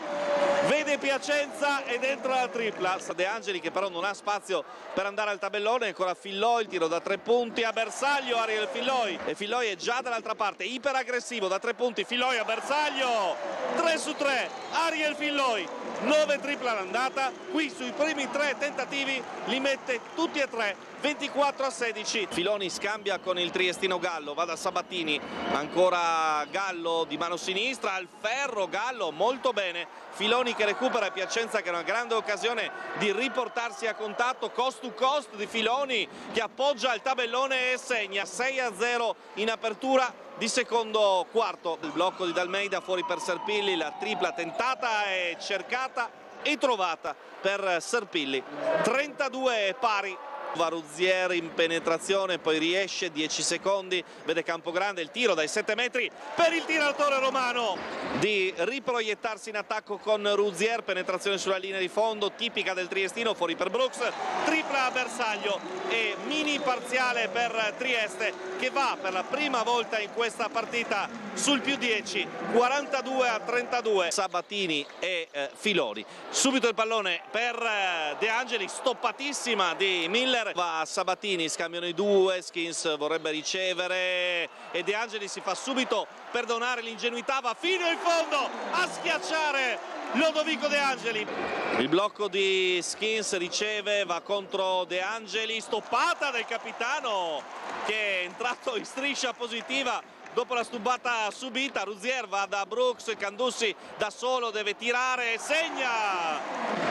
vede Piacenza e dentro la tripla. De Angeli che però non ha spazio per andare al tabellone, ancora Filloi, il tiro da 3 punti a bersaglio, Ariel Filloi, e Filloi è già dall'altra parte, iper aggressivo da 3 punti, Filloi a bersaglio, 3 su 3, Ariel Filloi, 9 tripla all'andata, qui sui primi 3 tentativi li mette tutti e 3, 24-16. Filoni scambia con il triestino Gallo, va da Sabatini, ancora Gallo di mano sinistra, al ferro Gallo, molto bene, Filoni che recupera Piacenza che è una grande occasione di riportarsi a contatto, cost to cost di Filoni che appoggia il tabellone e segna 6-0 in apertura di secondo quarto. Il blocco di Dalmeida fuori per Serpilli, la tripla tentata e cercata e trovata per Serpilli, 32 pari. Ruzier in penetrazione, poi riesce, 10 secondi, vede Campogrande, il tiro dai 7 metri per il tiratore romano di riproiettarsi in attacco con Ruzier, penetrazione sulla linea di fondo tipica del triestino, fuori per Brooks, tripla a bersaglio e mini parziale per Trieste che va per la prima volta in questa partita sul più 10, 42-32. Sabatini e Filoni, subito il pallone per De Angeli, stoppatissima di Miller, va a Sabatini, scambiano i due, Skins vorrebbe ricevere e De Angeli si fa subito perdonare l'ingenuità, va fino in fondo a schiacciare Lodovico De Angeli. Il blocco di Skins riceve, va contro De Angeli, stoppata del capitano che è entrato in striscia positiva dopo la stubata subita. Ruzier va da Brooks, Candussi da solo deve tirare e segna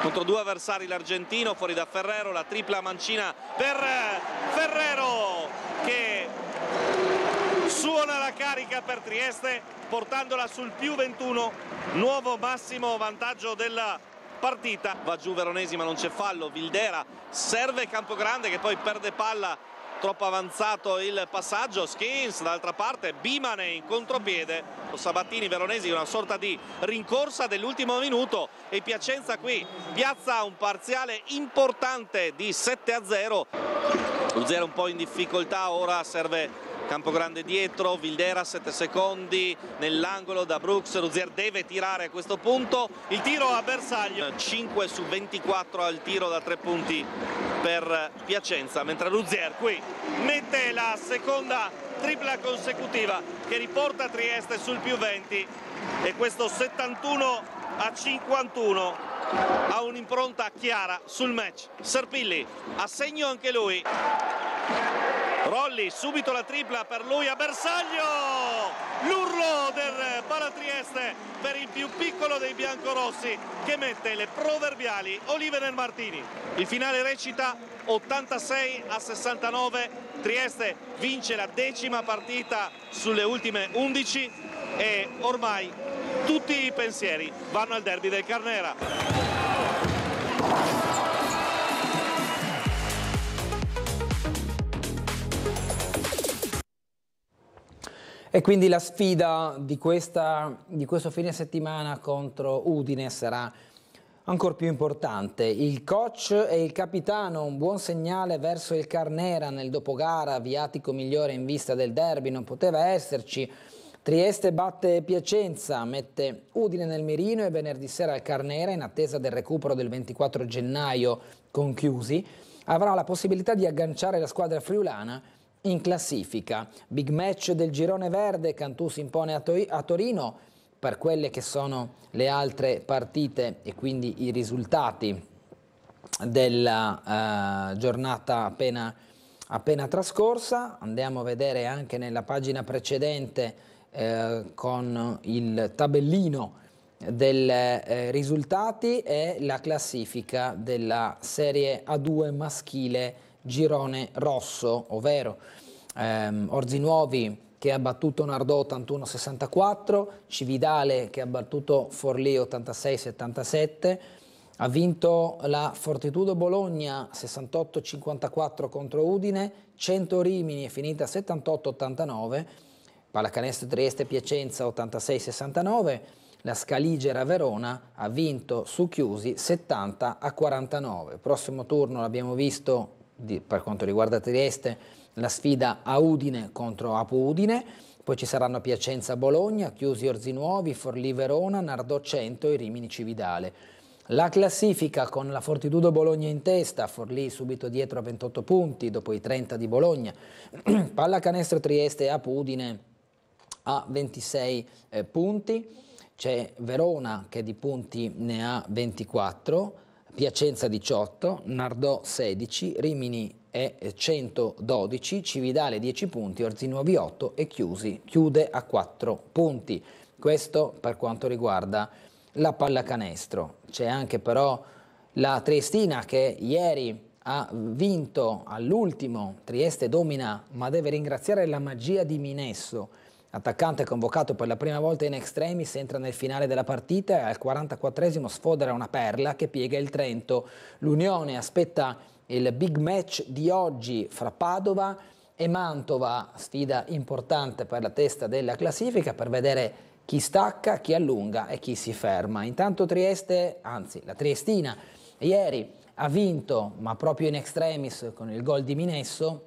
contro 2 avversari l'argentino, fuori da Ferrero, la tripla mancina per Ferrero che suona la carica per Trieste portandola sul più 21, nuovo massimo vantaggio della partita. Va giù Veronesi ma non c'è fallo, Vildera serve Campogrande che poi perde palla, troppo avanzato il passaggio, Skins dall'altra parte, Bimane in contropiede, Sabatini, Veronesi, una sorta di rincorsa dell'ultimo minuto e Piacenza qui piazza un parziale importante di 7-0. Ruzier un po' in difficoltà, ora serve Campogrande dietro, Vildera 7 secondi nell'angolo da Brooks, Ruzier deve tirare a questo punto, il tiro a bersaglio, 5 su 24 al tiro da 3 punti per Piacenza, mentre Ruzier qui mette la seconda tripla consecutiva che riporta Trieste sul più 20 e questo 71-51 ha un'impronta chiara sul match. Serpilli a segno anche lui, Rolli subito la tripla per lui a bersaglio, l'urlo del Palatrieste per il più piccolo dei biancorossi che mette le proverbiali olive nel martini. Il finale recita 86-69, Trieste vince la 10ª partita sulle ultime 11 e ormai tutti i pensieri vanno al derby del Carnera. E quindi la sfida di questo fine settimana contro Udine sarà ancora più importante. Il coach e il capitano, un buon segnale verso il Carnera nel dopogara, viatico migliore in vista del derby, non poteva esserci. Trieste batte Piacenza, mette Udine nel mirino e venerdì sera il Carnera, in attesa del recupero del 24 gennaio con Chiusi, avrà la possibilità di agganciare la squadra friulana in classifica. Big match del girone verde, Cantù si impone a Torino. Per quelle che sono le altre partite e quindi i risultati della giornata appena trascorsa, andiamo a vedere anche nella pagina precedente con il tabellino dei risultati e la classifica della Serie A2 maschile girone rosso, ovvero Orzinuovi che ha battuto Nardò 81-64, Cividale che ha battuto Forlì 86-77, ha vinto la Fortitudo Bologna 68-54 contro Udine, 100 Rimini è finita 78-89, Pallacanestro Trieste Piacenza 86-69, la Scaligera Verona ha vinto su Chiusi 70-49. Prossimo turno l'abbiamo visto, per quanto riguarda Trieste, la sfida a Udine contro Apu Udine, poi ci saranno Piacenza-Bologna, Chiusi Orzinuovi, Forlì-Verona, Nardò Cento e Rimini Cividale. La classifica con la Fortitudo Bologna in testa, Forlì subito dietro a 28 punti dopo i 30 di Bologna, Pallacanestro Trieste e Apu Udine a 26 punti, c'è Verona che di punti ne ha 24, Piacenza 18, Nardò 16, Rimini è 112, Cividale 10 punti, Orzinuovi 8 e Chiusi chiude a 4 punti. Questo per quanto riguarda la pallacanestro. C'è anche però la Triestina che ieri ha vinto all'ultimo, Trieste domina ma deve ringraziare la magia di Minesso, attaccante convocato per la prima volta in extremis, entra nel finale della partita e al 44esimo sfodera una perla che piega il Trento. L'Unione aspetta il big match di oggi fra Padova e Mantova, sfida importante per la testa della classifica per vedere chi stacca, chi allunga e chi si ferma. Intanto Trieste, anzi la Triestina, ieri ha vinto, ma proprio in extremis con il gol di Minesso,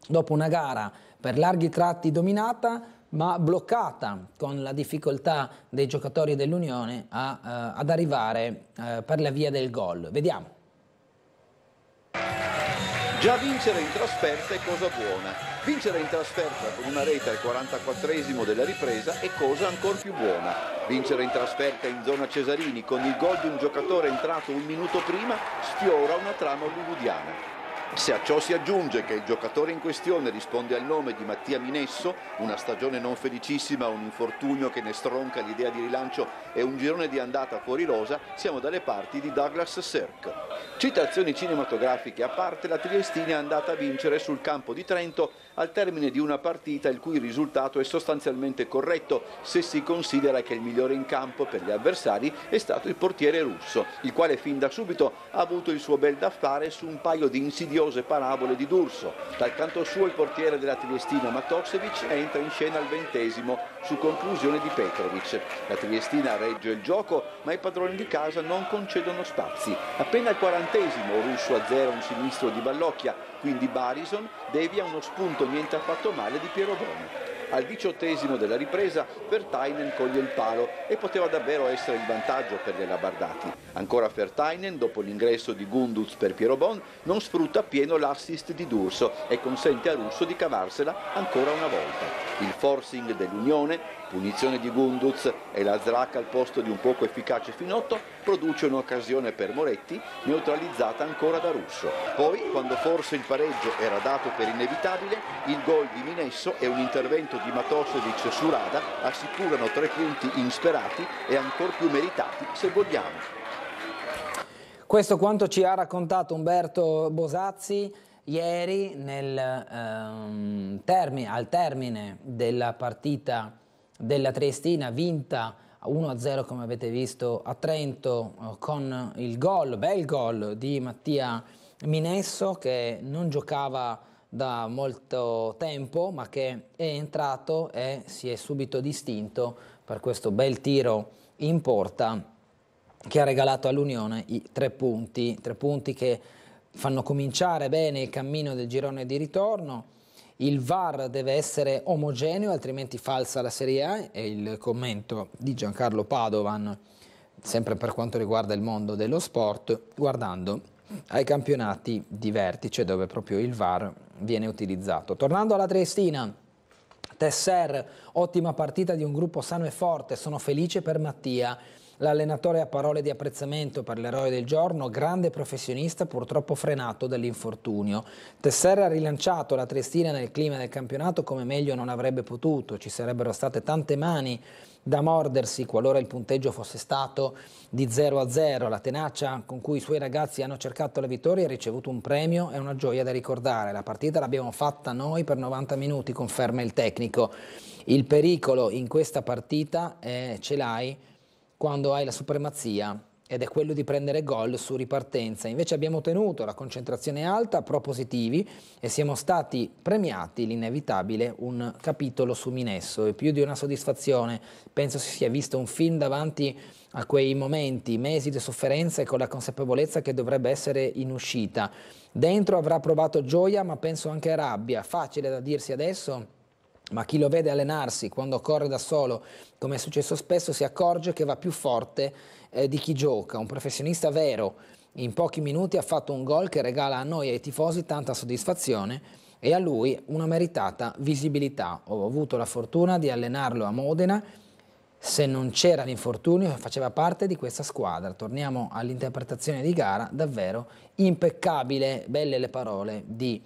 dopo una gara per larghi tratti dominata, ma bloccata con la difficoltà dei giocatori dell'Unione ad arrivare per la via del gol. Vediamo. Già vincere in trasferta è cosa buona. Vincere in trasferta con una rete al 44esimo della ripresa è cosa ancora più buona. Vincere in trasferta in zona Cesarini con il gol di un giocatore entrato un minuto prima sfiora una trama hollywoodiana. Se a ciò si aggiunge che il giocatore in questione risponde al nome di Mattia Minesso, una stagione non felicissima, un infortunio che ne stronca l'idea di rilancio e un girone di andata fuori rosa, siamo dalle parti di Douglas Sirk. Citazioni cinematografiche a parte, la Triestina è andata a vincere sul campo di Trento al termine di una partita il cui risultato è sostanzialmente corretto se si considera che il migliore in campo per gli avversari è stato il portiere russo, il quale fin da subito ha avuto il suo bel da fare su un paio di insidiose parabole di D'Urso. Dal canto suo il portiere della Triestina Matoksevic entra in scena al 20° su conclusione di Petrovic. La Triestina regge il gioco, ma i padroni di casa non concedono spazi. Appena al 40° Russo a 0 un sinistro di Ballocchia, quindi Barison devia uno spunto niente affatto male di Piero Boni. Al 18° della ripresa Vertainen coglie il palo e poteva davvero essere il vantaggio per gli alabardati. Ancora Vertainen, dopo l'ingresso di Gunduz per Piero Bon, non sfrutta appieno l'assist di D'Urso e consente a Russo di cavarsela ancora una volta. Il forcing dell'Unione, punizione di Gunduz e la Zrac al posto di un poco efficace Finotto, produce un'occasione per Moretti, neutralizzata ancora da Russo. Poi, quando forse il pareggio era dato per inevitabile, il gol di Minesso e un intervento di Matosevic su Rada assicurano 3 punti insperati e ancor più meritati se vogliamo. Questo quanto ci ha raccontato Umberto Bosazzi ieri al termine della partita della Triestina vinta 1-0 come avete visto a Trento con il bel gol di Mattia Minesso che non giocava da molto tempo ma che è entrato e si è subito distinto per questo bel tiro in porta che ha regalato all'Unione i 3 punti che fanno cominciare bene il cammino del girone di ritorno. Il VAR deve essere omogeneo, altrimenti falsa la Serie A, è il commento di Giancarlo Padovan, sempre per quanto riguarda il mondo dello sport, guardando ai campionati di vertice dove proprio il VAR viene utilizzato. Tornando alla Triestina, Tesser, ottima partita di un gruppo sano e forte, sono felice per Mattia. L'allenatore ha parole di apprezzamento per l'eroe del giorno, grande professionista purtroppo frenato dall'infortunio. Tesser ha rilanciato la Triestina nel clima del campionato come meglio non avrebbe potuto, ci sarebbero state tante mani da mordersi qualora il punteggio fosse stato di 0-0. La tenacia con cui i suoi ragazzi hanno cercato la vittoria ha ricevuto un premio e una gioia da ricordare. La partita l'abbiamo fatta noi per 90 minuti, conferma il tecnico. Il pericolo in questa partita ce l'hai quando hai la supremazia ed è quello di prendere gol su ripartenza. Invece abbiamo tenuto la concentrazione alta, propositivi, e siamo stati premiati, l'inevitabile, un capitolo su Minesso, e più di una soddisfazione. Penso si sia visto un film davanti a quei momenti, mesi di sofferenza, e con la consapevolezza che dovrebbe essere in uscita. Dentro avrà provato gioia, ma penso anche rabbia. Facile da dirsi adesso, ma chi lo vede allenarsi quando corre da solo, come è successo spesso, si accorge che va più forte di chi gioca. Un professionista vero in pochi minuti ha fatto un gol che regala a noi e ai tifosi tanta soddisfazione e a lui una meritata visibilità. Ho avuto la fortuna di allenarlo a Modena. Se non c'era l'infortunio, faceva parte di questa squadra. Torniamo all'interpretazione di gara, davvero impeccabile, belle le parole di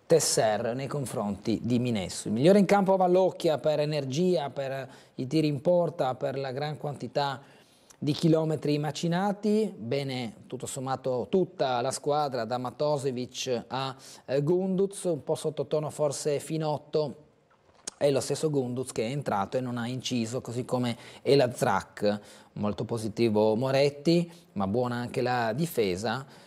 Tesser nei confronti di Minesso. Il migliore in campo Vallocchia per energia, per i tiri in porta, per la gran quantità di chilometri macinati. Bene, tutto sommato tutta la squadra, da Matosevic a Gunduz, un po' sottotono forse Finotto, è lo stesso Gunduz che è entrato e non ha inciso, così come Elazrak. Molto positivo Moretti, ma buona anche la difesa.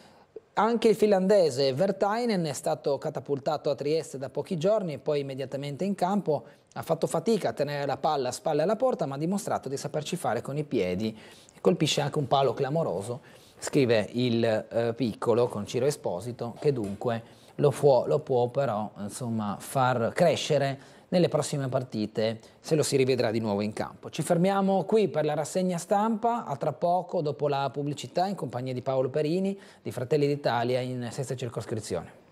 Anche il finlandese Vertainen è stato catapultato a Trieste da pochi giorni e poi immediatamente in campo. Ha fatto fatica a tenere la palla a spalle alla porta, ma ha dimostrato di saperci fare con i piedi. Colpisce anche un palo clamoroso, scrive il Piccolo con Ciro Esposito, che dunque lo può però insomma far crescere nelle prossime partite, se lo si rivedrà di nuovo in campo. Ci fermiamo qui per la rassegna stampa, a tra poco dopo la pubblicità in compagnia di Paolo Perini di Fratelli d'Italia in sesta circoscrizione.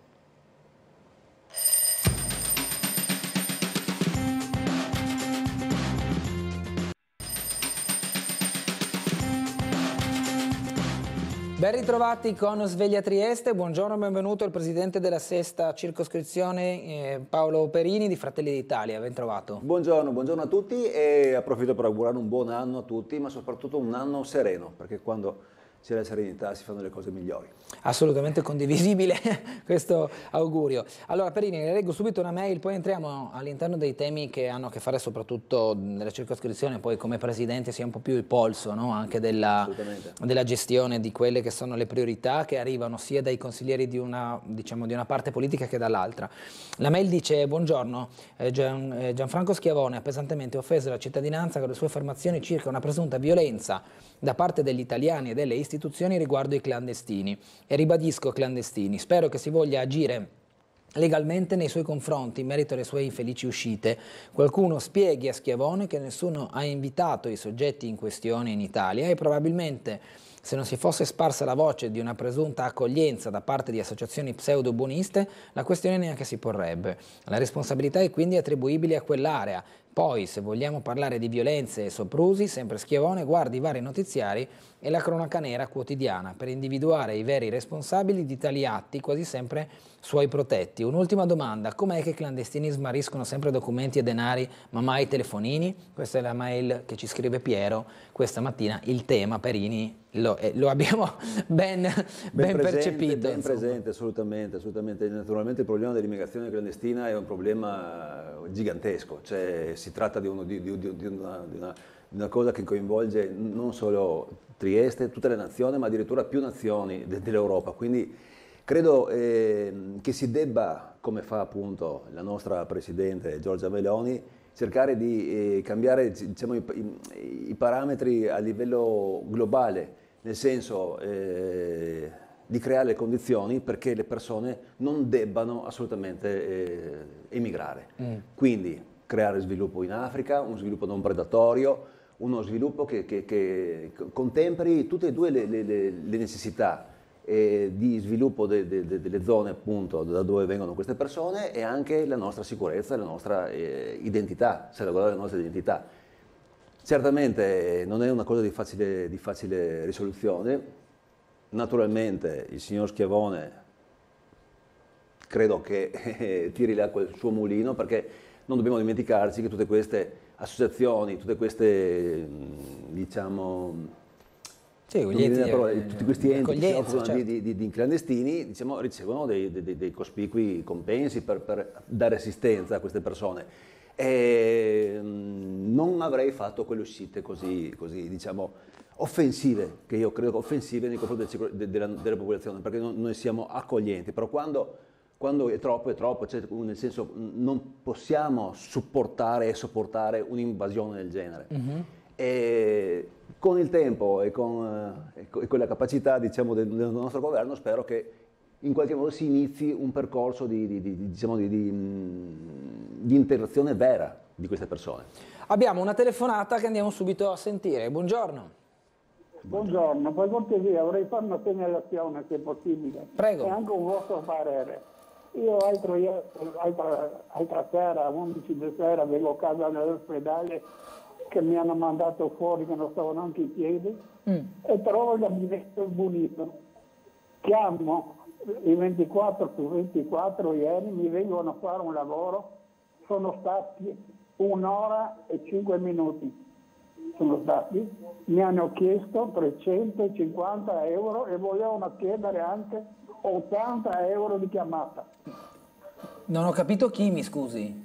Ben ritrovati con Sveglia Trieste, buongiorno e benvenuto il presidente della sesta circoscrizione Paolo Perini di Fratelli d'Italia, ben trovato. Buongiorno a tutti e approfitto per augurare un buon anno a tutti, ma soprattutto un anno sereno, perché quando c'è la serenità si fanno le cose migliori. Assolutamente condivisibile questo augurio. Allora Perini, le leggo subito una mail, poi entriamo all'interno dei temi che hanno a che fare soprattutto nella circoscrizione, poi come presidente sia un po' più il polso, no? Anche della gestione di quelle che sono le priorità che arrivano sia dai consiglieri di una parte politica che dall'altra. La mail dice: buongiorno, Gianfranco Schiavone ha pesantemente offeso la cittadinanza con le sue affermazioni circa una presunta violenza da parte degli italiani e delle istituzioni riguardo i clandestini. E ribadisco clandestini. Spero che si voglia agire legalmente nei suoi confronti in merito alle sue infelici uscite. Qualcuno spieghi a Schiavone che nessuno ha invitato i soggetti in questione in Italia e probabilmente, se non si fosse sparsa la voce di una presunta accoglienza da parte di associazioni pseudo-buoniste, la questione neanche si porrebbe. La responsabilità è quindi attribuibile a quell'area. Poi, se vogliamo parlare di violenze e soprusi, sempre Schiavone guardi i vari notiziari e la cronaca nera quotidiana per individuare i veri responsabili di tali atti, quasi sempre suoi protetti. Un'ultima domanda: com'è che i clandestini smarriscono sempre documenti e denari, ma mai telefonini? Questa è la mail che ci scrive Piero questa mattina. Il tema, Perini, lo abbiamo ben percepito. Ben presente, assolutamente. Naturalmente il problema dell'immigrazione clandestina è un problema gigantesco, cioè si tratta di una cosa che coinvolge non solo Trieste, tutte le nazioni, ma addirittura più nazioni dell'Europa. Quindi credo che si debba, come fa appunto la nostra Presidente Giorgia Meloni, cercare di cambiare i parametri a livello globale, nel senso di creare le condizioni perché le persone non debbano assolutamente emigrare. Quindi creare sviluppo in Africa, un sviluppo non predatorio, uno sviluppo che contemperi tutte e due le necessità di sviluppo delle zone appunto da dove vengono queste persone e anche la nostra sicurezza, la nostra identità, salvaguardare la nostra identità. Certamente non è una cosa di facile risoluzione. Naturalmente il signor Schiavone credo che tiri l'acqua al suo mulino, perché non dobbiamo dimenticarci che tutte queste associazioni, tutte queste tutti questi enti che si occupano di clandestini, ricevono dei cospicui compensi per dare assistenza a queste persone. E non avrei fatto quelle uscite così offensive, che io credo offensive nei confronti della popolazione, perché noi siamo accoglienti, però quando è troppo, cioè, nel senso non possiamo supportare e sopportare un'invasione del genere. E con il tempo e con la capacità, diciamo, del nostro governo, spero che in qualche modo si inizi un percorso di integrazione vera di queste persone. Abbiamo una telefonata che andiamo subito a sentire. Buongiorno. Buongiorno, per cortesia vorrei fare una segnalazione se è possibile. Prego. E anche un vostro parere. Io altra sera, 11 di sera, avevo a casa dall'ospedale che mi hanno mandato fuori, che non stavo neanche in piedi, e trovo il gabinetto sbunito. Chiamo i 24 su 24 ieri, mi vengono a fare un lavoro, sono stati 1 ora e 5 minuti. Sono stati, mi hanno chiesto 350 euro e volevano chiedere anche 80 euro di chiamata. Non ho capito chi, mi scusi.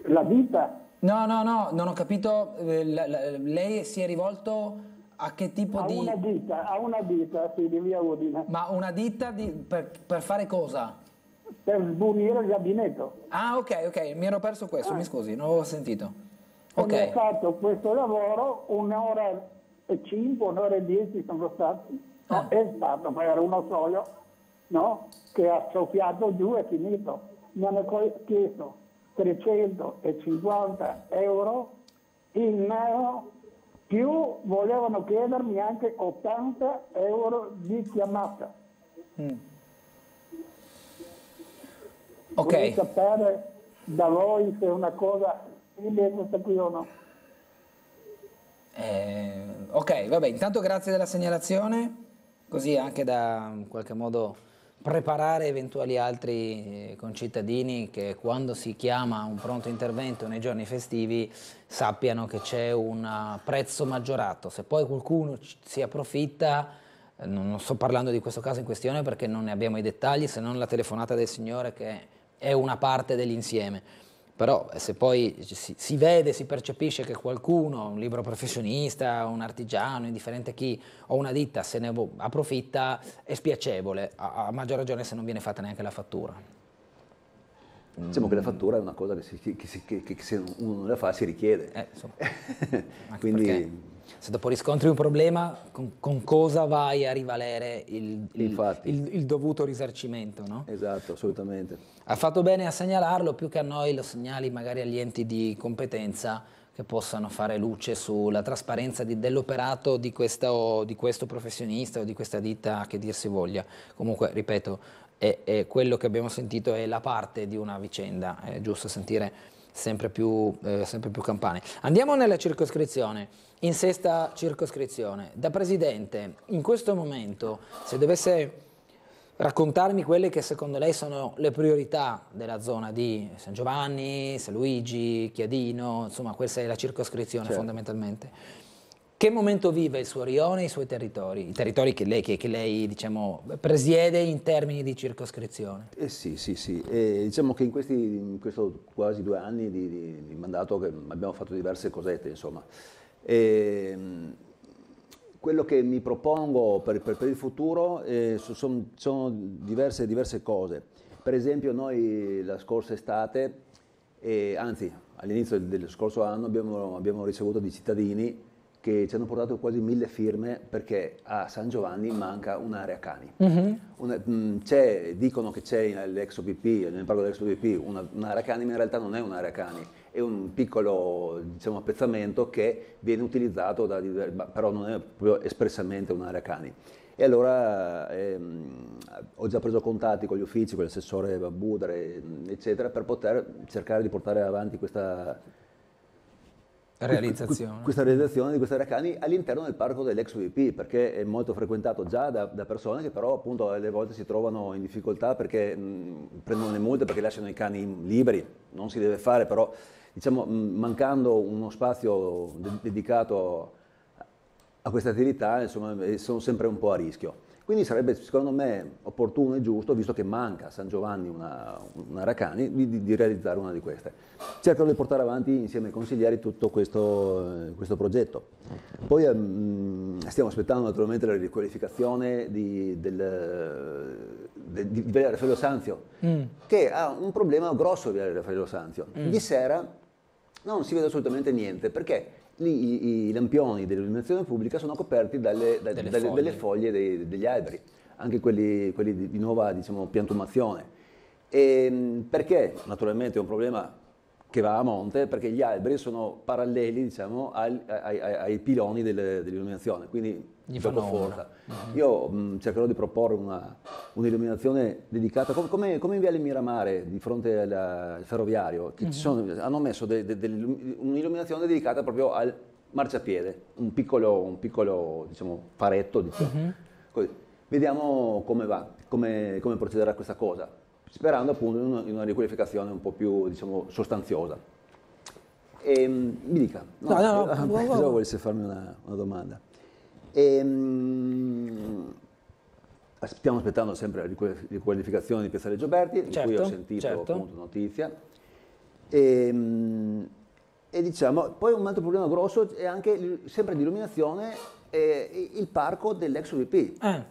La vita? No, non ho capito. Lei si è rivolto a che tipo a di... A una ditta, sì, di via Udine. Ma una ditta per fare cosa? Per sbunire il gabinetto. Ah, ok, mi ero perso questo, mi scusi, non avevo sentito. Ok. Ho fatto questo lavoro 1 ora e 5, 1 ora e 10 sono stati. È stato per uno solo, no? Che ha soffiato giù e finito. Mi hanno chiesto 350 euro in nero, più volevano chiedermi anche 80 euro di chiamata. Ok. Vorrei sapere da voi se è una cosa simile questa qui o no. Ok, vabbè, intanto grazie della segnalazione, così anche da in qualche modo preparare eventuali altri concittadini che quando si chiama un pronto intervento nei giorni festivi sappiano che c'è un prezzo maggiorato. Se poi qualcuno si approfitta, non sto parlando di questo caso in questione perché non ne abbiamo i dettagli, se non la telefonata del signore che è una parte dell'insieme. Però se poi si vede, si percepisce che qualcuno, un libero professionista, un artigiano, indifferente chi, o una ditta se ne approfitta, è spiacevole, a maggior ragione se non viene fatta neanche la fattura. Diciamo che la fattura è una cosa che se uno non la fa si richiede. Quindi se dopo riscontri un problema, con cosa vai a rivalere il dovuto risarcimento, no? Esatto, assolutamente. Ha fatto bene a segnalarlo, più che a noi lo segnali magari agli enti di competenza che possano fare luce sulla trasparenza dell'operato di questo professionista o di questa ditta, che dir si voglia. Comunque, ripeto, è quello che abbiamo sentito è la parte di una vicenda, è giusto sentire sempre più campane. Andiamo nella circoscrizione, in 6ª circoscrizione. Da presidente, in questo momento, se dovesse raccontarmi quelle che secondo lei sono le priorità della zona di San Giovanni, San Luigi, Chiadino, insomma questa è la circoscrizione fondamentalmente. Che momento vive il suo rione e i suoi territori? I territori che lei diciamo, presiede in termini di circoscrizione? Sì. Diciamo che in questo quasi 2 anni di mandato che abbiamo fatto diverse cosette, insomma. Quello che mi propongo per il futuro sono diverse cose. Per esempio noi la scorsa estate, anzi all'inizio del scorso anno, abbiamo ricevuto di cittadini che ci hanno portato quasi 1000 firme perché a San Giovanni manca un'area cani. Dicono che c'è nell'ex OPP, nel parco dell'ex OPP, un'area cani, ma in realtà non è un'area cani, è un piccolo appezzamento che viene utilizzato, però non è proprio espressamente un'area cani. E allora ho già preso contatti con gli uffici, con l'assessore Budere, eccetera, per poter cercare di portare avanti questa realizzazione di queste area cani all'interno del parco dell'ex OPP, perché è molto frequentato già da persone che però appunto alle volte si trovano in difficoltà perché prendono le multe perché lasciano i cani liberi, non si deve fare, però diciamo mancando uno spazio dedicato a queste attività, insomma, sono sempre un po' a rischio. Quindi sarebbe, secondo me, opportuno e giusto, visto che manca a San Giovanni una Racani, di realizzare una di queste. Cercano di portare avanti insieme ai consiglieri tutto questo progetto. Poi stiamo aspettando naturalmente la riqualificazione di Viale Raffaello Sanzio, che ha un problema grosso Viale Raffaello Sanzio. Di sera non si vede assolutamente niente, perché lì i lampioni dell'illuminazione pubblica sono coperti dalle foglie degli alberi, anche quelli di nuova, diciamo, piantumazione. Perché naturalmente è un problema che va a monte, perché gli alberi sono paralleli, diciamo, ai piloni dell'illuminazione, quindi Gli gioco fanno forza. Io cercherò di proporre un'illuminazione dedicata, come in Viale Miramare, di fronte al ferroviario, che hanno messo un'illuminazione dedicata proprio al marciapiede, un piccolo diciamo, paretto. Così. Vediamo come va, come procederà questa cosa, sperando appunto in una riqualificazione un po' più, diciamo, sostanziosa. Mi dica, no, volesse farmi una domanda. Stiamo aspettando sempre la riqualificazione di Piazzale Gioberti, di cui ho sentito appunto notizia. E diciamo, poi un altro problema grosso è anche, sempre di illuminazione, il parco dell'ex UVP.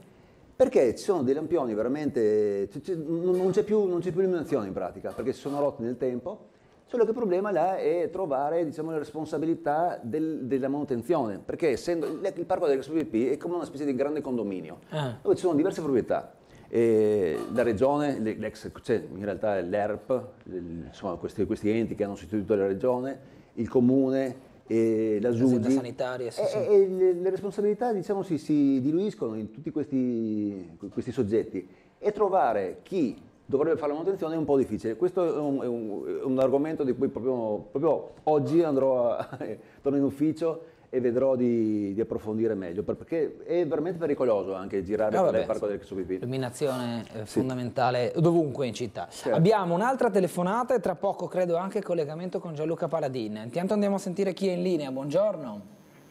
Perché ci sono dei lampioni veramente, non c'è più illuminazione in pratica, perché si sono rotti nel tempo. Solo che il problema là è trovare, diciamo, la responsabilità della manutenzione, perché essendo il parco dell'ex UVP è come una specie di grande condominio, dove ci sono diverse proprietà. La regione, cioè in realtà l'ERP, insomma questi enti che hanno sostituito la regione, il comune, la SUGI, sanitaria, e le responsabilità, diciamo, si diluiscono in tutti questi soggetti, e trovare chi dovrebbe fare la manutenzione è un po' difficile. Questo è un argomento di cui proprio oggi torno in ufficio e vedrò di approfondire meglio, perché è veramente pericoloso anche girare per il parco dell'ex UVP. Illuminazione fondamentale dovunque in città. Certo. Abbiamo un'altra telefonata e tra poco credo anche collegamento con Gianluca Paladin. Intanto andiamo a sentire chi è in linea. Buongiorno.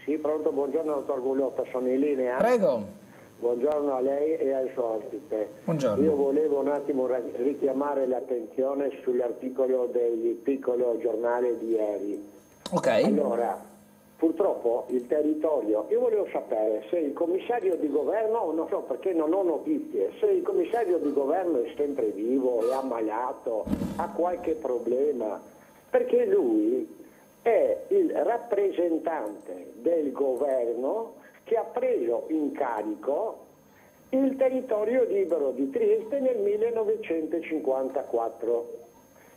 Sì, pronto, buongiorno dottor Gugliotta, sono in linea. Prego. Buongiorno a lei e al suo ospite. Buongiorno. Io volevo un attimo richiamare l'attenzione sull'articolo del piccolo giornale di ieri. Ok. Allora, purtroppo il territorio, io volevo sapere se il commissario di governo, non so perché non ho notizie, se il commissario di governo è sempre vivo, è ammalato, ha qualche problema, perché lui è il rappresentante del governo che ha preso in carico il territorio libero di Trieste nel 1954.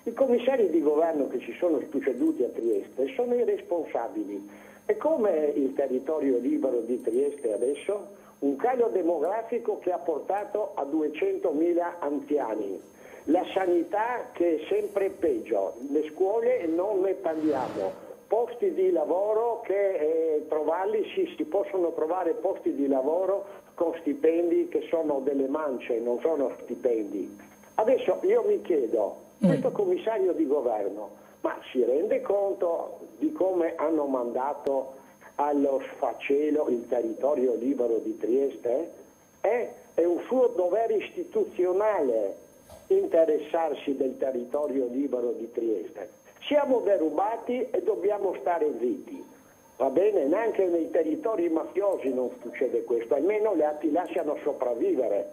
I commissari di governo che si sono succeduti a Trieste sono i responsabili. E com'è il territorio libero di Trieste adesso? Un calo demografico che ha portato a 200.000 anziani, la sanità che è sempre peggio, le scuole non ne parliamo. Posti di lavoro che trovarli, si possono trovare posti di lavoro con stipendi che sono delle mance, non sono stipendi. Adesso io mi chiedo, questo commissario di governo, ma si rende conto di come hanno mandato allo sfacelo il territorio libero di Trieste? È un suo dovere istituzionale interessarsi del territorio libero di Trieste. Siamo derubati e dobbiamo stare zitti, va bene? Neanche nei territori mafiosi non succede questo, almeno ti lasciano sopravvivere.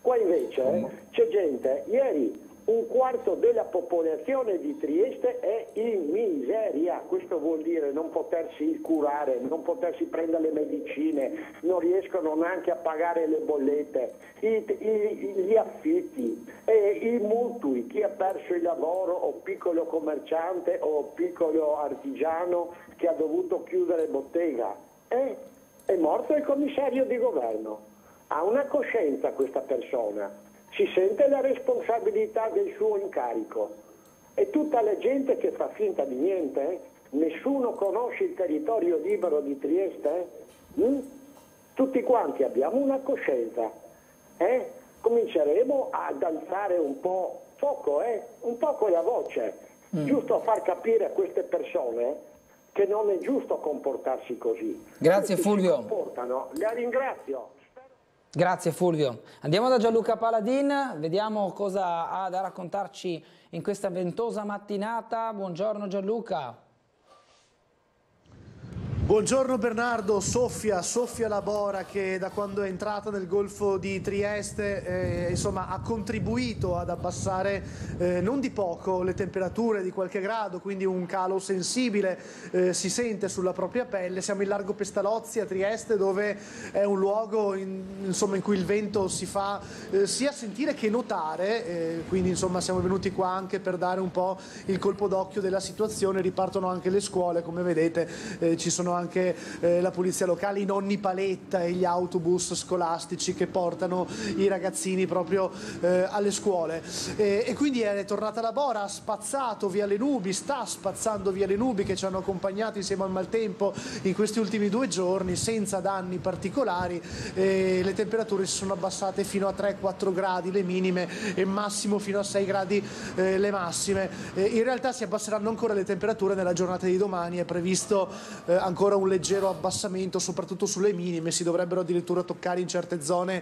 Qua invece c'è gente, ieri un quarto della popolazione di Trieste è in miseria, questo vuol dire non potersi curare, non potersi prendere le medicine, non riescono neanche a pagare le bollette, gli affitti, i mutui, chi ha perso il lavoro o piccolo commerciante o piccolo artigiano che ha dovuto chiudere bottega. È morto il commissario di governo, ha una coscienza questa persona. Si sente la responsabilità del suo incarico e tutta la gente che fa finta di niente, nessuno conosce il territorio libero di Trieste, tutti quanti abbiamo una coscienza, cominceremo ad alzare un poco la voce, giusto a far capire a queste persone che non è giusto comportarsi così. Grazie Fulvio. ascoltano. La ringrazio. Grazie Fulvio. Andiamo da Gianluca Paladin, vediamo cosa ha da raccontarci in questa ventosa mattinata. Buongiorno Gianluca. Buongiorno Bernardo, soffia la bora che da quando è entrata nel Golfo di Trieste insomma, ha contribuito ad abbassare non di poco le temperature, di qualche grado, quindi un calo sensibile si sente sulla propria pelle. Siamo in Largo Pestalozzi a Trieste, dove è un luogo insomma, in cui il vento si fa sia sentire che notare, quindi insomma, siamo venuti qua anche per dare un po' il colpo d'occhio della situazione. Ripartono anche le scuole, come vedete ci sono anche la polizia locale, i nonni paletta e gli autobus scolastici che portano i ragazzini proprio alle scuole, e quindi è tornata la bora, ha spazzato via le nubi, sta spazzando via le nubi che ci hanno accompagnato insieme al maltempo in questi ultimi 2 giorni senza danni particolari. Le temperature si sono abbassate fino a 3-4 gradi le minime e massimo fino a 6 gradi le massime. In realtà si abbasseranno ancora le temperature nella giornata di domani, è previsto ancora un leggero abbassamento soprattutto sulle minime, si dovrebbero addirittura toccare in certe zone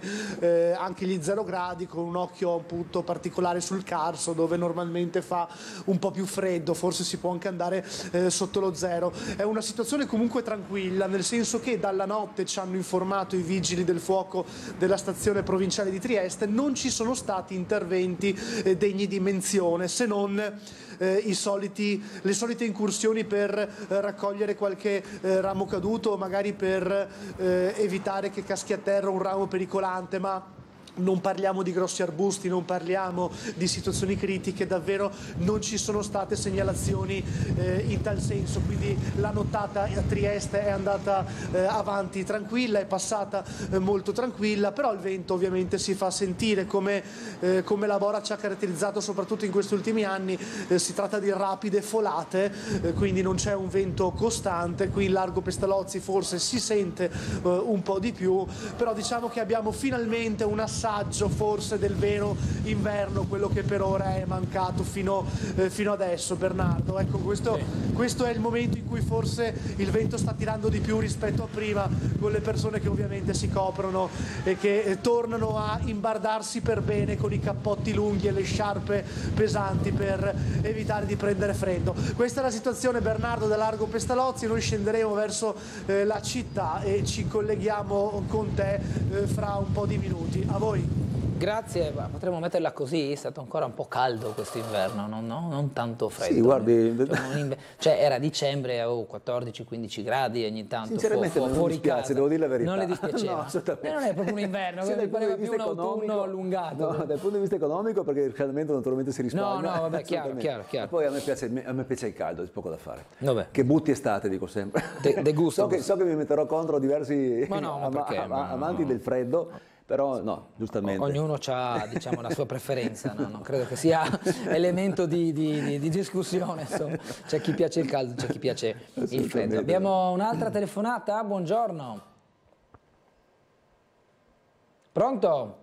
anche gli 0 gradi, con un occhio appunto particolare sul Carso, dove normalmente fa un po' più freddo, forse si può anche andare sotto lo 0. È una situazione comunque tranquilla, nel senso che dalla notte ci hanno informato i vigili del fuoco della stazione provinciale di Trieste, non ci sono stati interventi degni di menzione, se non le solite incursioni per raccogliere qualche ramo caduto, magari per evitare che caschi a terra un ramo pericolante, ma non parliamo di grossi arbusti, non parliamo di situazioni critiche, davvero non ci sono state segnalazioni in tal senso, quindi la nottata a Trieste è andata avanti tranquilla, è passata molto tranquilla, però il vento ovviamente si fa sentire, come la bora ci ha caratterizzato soprattutto in questi ultimi anni. Si tratta di rapide folate, quindi non c'è un vento costante. Qui in Largo Pestalozzi forse si sente un po' di più, però diciamo che abbiamo finalmente un assaggio forse del vero inverno, quello che per ora è mancato fino adesso, Bernardo. Ecco, questo è il momento in cui forse il vento sta tirando di più rispetto a prima, con le persone che ovviamente si coprono e che tornano a imbardarsi per bene con i cappotti lunghi e le sciarpe pesanti per evitare di prendere freddo. Questa è la situazione, Bernardo, da Largo Pestalozzi. Noi scenderemo verso la città e ci colleghiamo con te fra un po' di minuti. A voi. Grazie, potremmo metterla così, è stato ancora un po' caldo questo inverno, non tanto freddo. Sì, guardi, cioè era dicembre, avevo 14-15 gradi ogni tanto. Sinceramente non mi dispiace, devo dire la verità. Non le dispiaceva? No, assolutamente. Non è proprio un inverno, mi pareva più un autunno allungato. No, dal punto di vista economico, perché il riscaldamento naturalmente si risparmia. No, vabbè, chiaro. E poi a me piace il caldo, c'è poco da fare. Vabbè. Che butti estate, dico sempre. De gusto. So che mi metterò contro diversi amanti del freddo. Però no, giustamente. Ognuno ha, diciamo, la sua preferenza, no? Non credo che sia elemento di discussione, insomma. C'è chi piace il caldo, c'è chi piace il freddo. Abbiamo un'altra telefonata? Buongiorno. Pronto?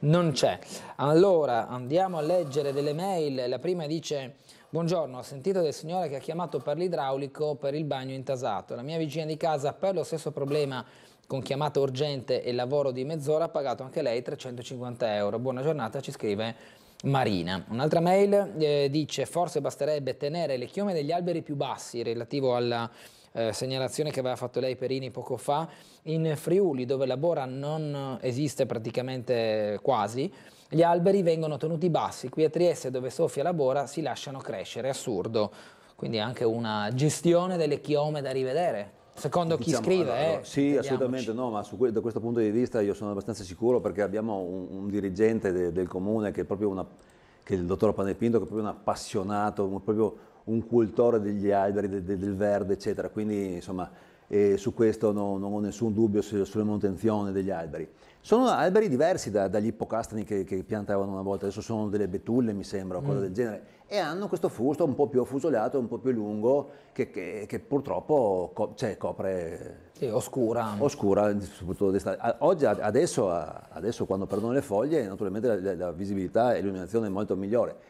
Non c'è. Allora, andiamo a leggere delle mail. La prima dice: buongiorno, ho sentito del signore che ha chiamato per l'idraulico per il bagno intasato. La mia vicina di casa per lo stesso problema, con chiamata urgente e lavoro di mezz'ora, ha pagato anche lei 350 euro. Buona giornata, ci scrive Marina. Un'altra mail dice: forse basterebbe tenere le chiome degli alberi più bassi, relativo alla segnalazione che aveva fatto lei, Perini, poco fa, in Friuli, dove la bora non esiste praticamente quasi. Gli alberi vengono tenuti bassi, qui a Trieste, dove soffia la bora, si lasciano crescere, assurdo. Quindi anche una gestione delle chiome da rivedere. Secondo chi scrive, allora, sì, assolutamente no, ma da questo punto di vista io sono abbastanza sicuro, perché abbiamo un dirigente del comune che è proprio che è il dottor Panepinto, che è proprio un appassionato, proprio un cultore degli alberi, del verde, eccetera. Quindi insomma su questo non ho nessun dubbio sulla manutenzione degli alberi. Sono alberi diversi dagli ippocastani che piantavano una volta, adesso sono delle betulle, mi sembra, o cose del genere, e hanno questo fusto un po' più affusolato, un po' più lungo, che purtroppo copre... Sì, oscura, soprattutto d'estate. Oggi, adesso quando perdono le foglie, naturalmente la visibilità e l'illuminazione è molto migliore.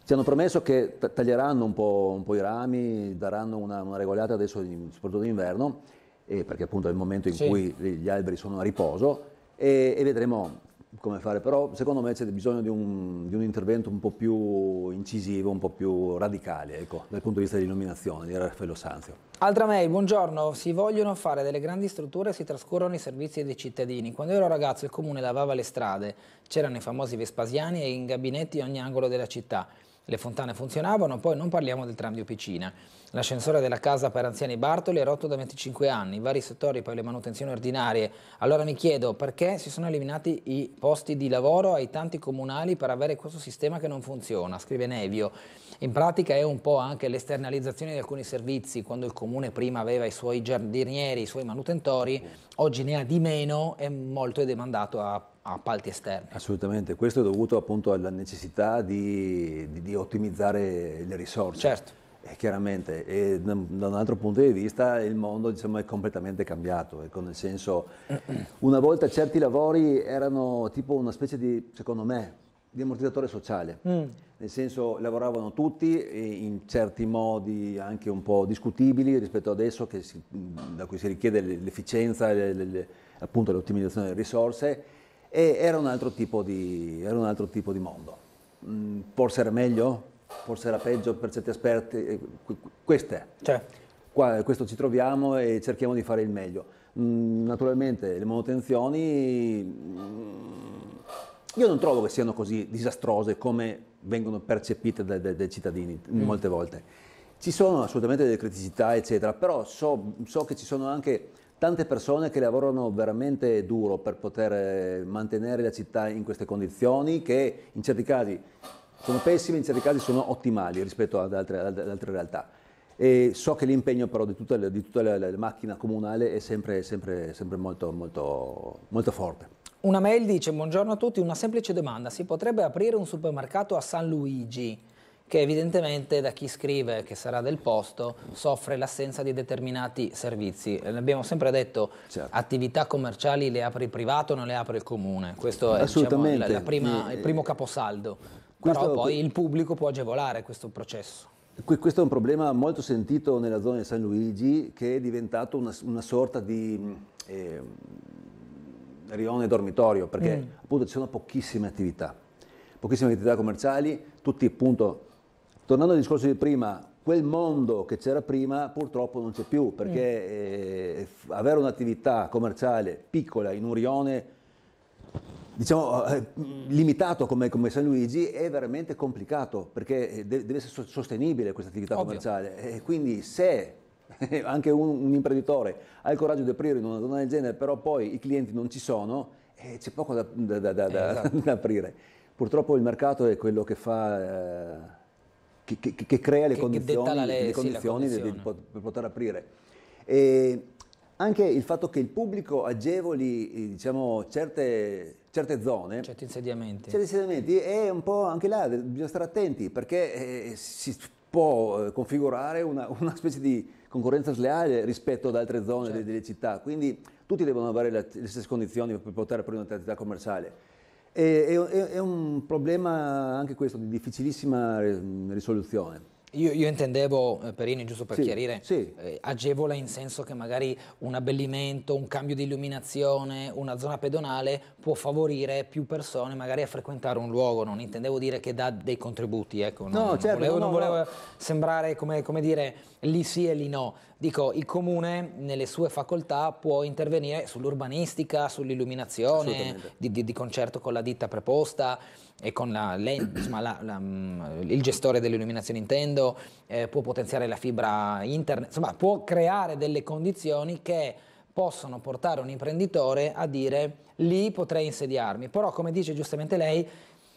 Ci hanno promesso che taglieranno un po' i rami, daranno una regolata adesso, soprattutto d'inverno, perché appunto è il momento in cui gli alberi sono a riposo, e vedremo come fare, però secondo me c'è bisogno di un intervento un po' più incisivo, un po' più radicale, ecco, dal punto di vista dell'illuminazione, di Raffaello Sanzio. Altra mail, buongiorno, si vogliono fare delle grandi strutture e si trascurano i servizi dei cittadini. Quando ero ragazzo il comune lavava le strade, c'erano i famosi Vespasiani e in gabinetti a ogni angolo della città. Le fontane funzionavano, poi non parliamo del tram di Opicina. L'ascensore della casa per anziani Bartoli è rotto da 25 anni, i vari settori poi le manutenzioni ordinarie. Allora mi chiedo perché si sono eliminati i posti di lavoro ai tanti comunali per avere questo sistema che non funziona, scrive Nevio. In pratica è un po' anche l'esternalizzazione di alcuni servizi, quando il comune prima aveva i suoi giardinieri, i suoi manutentori, oggi ne ha di meno e molto è demandato a appalti esterni. Assolutamente, questo è dovuto appunto alla necessità di ottimizzare le risorse. Certo. Chiaramente, e da un altro punto di vista il mondo, diciamo, è completamente cambiato, ecco, nel senso, una volta certi lavori erano tipo una specie di, secondo me, di ammortizzatore sociale, nel senso lavoravano tutti in certi modi anche un po' discutibili rispetto adesso da cui si richiede l'efficienza e appunto l'ottimizzazione delle risorse, e era un altro tipo di mondo. Forse era meglio? Forse era peggio per certi aspetti, questo ci troviamo e cerchiamo di fare il meglio. Naturalmente le manutenzioni io non trovo che siano così disastrose come vengono percepite dai cittadini molte volte. Ci sono assolutamente delle criticità eccetera, però so che ci sono anche tante persone che lavorano veramente duro per poter mantenere la città in queste condizioni, che in certi casi sono pessime, in certi casi sono ottimali rispetto ad altre realtà. E so che l'impegno però di tutta la macchina comunale è sempre molto, molto, molto forte. Una mail dice: buongiorno a tutti, una semplice domanda, si potrebbe aprire un supermercato a San Luigi, che evidentemente da chi scrive che sarà del posto soffre l'assenza di determinati servizi. Abbiamo sempre detto, attività commerciali le apre il privato, non le apre il comune, questo è, diciamo, il primo caposaldo. Però poi il pubblico può agevolare questo processo. Questo è un problema molto sentito nella zona di San Luigi, che è diventato una sorta di rione dormitorio, perché appunto ci sono pochissime attività commerciali, tutti appunto, tornando al discorso di prima, quel mondo che c'era prima purtroppo non c'è più, perché avere un'attività commerciale piccola in un rione, diciamo, limitato come San Luigi è veramente complicato, perché deve essere sostenibile questa attività commerciale, e quindi se anche un imprenditore ha il coraggio di aprire in una zona del genere, però poi i clienti non ci sono, c'è poco da aprire. Purtroppo il mercato è quello che fa, che crea le condizioni per poter aprire. E anche il fatto che il pubblico agevoli, diciamo, certe zone, certi insediamenti, è un po' anche là, bisogna stare attenti, perché si può configurare una specie di concorrenza sleale rispetto ad altre zone delle città, quindi tutti devono avere le stesse condizioni per poter aprire un'attività commerciale. È un problema anche questo di difficilissima risoluzione. Io intendevo, Perini, giusto per chiarire, agevola in senso che magari un abbellimento, un cambio di illuminazione, una zona pedonale può favorire più persone magari a frequentare un luogo, non intendevo dire che dà dei contributi, ecco, non volevo sembrare come dire lì sì e lì no. Dico, il comune nelle sue facoltà può intervenire sull'urbanistica, sull'illuminazione, di concerto con la ditta preposta e con il gestore dell'illuminazione intendo, può potenziare la fibra internet, insomma può creare delle condizioni che possono portare un imprenditore a dire lì potrei insediarmi, però come dice giustamente lei,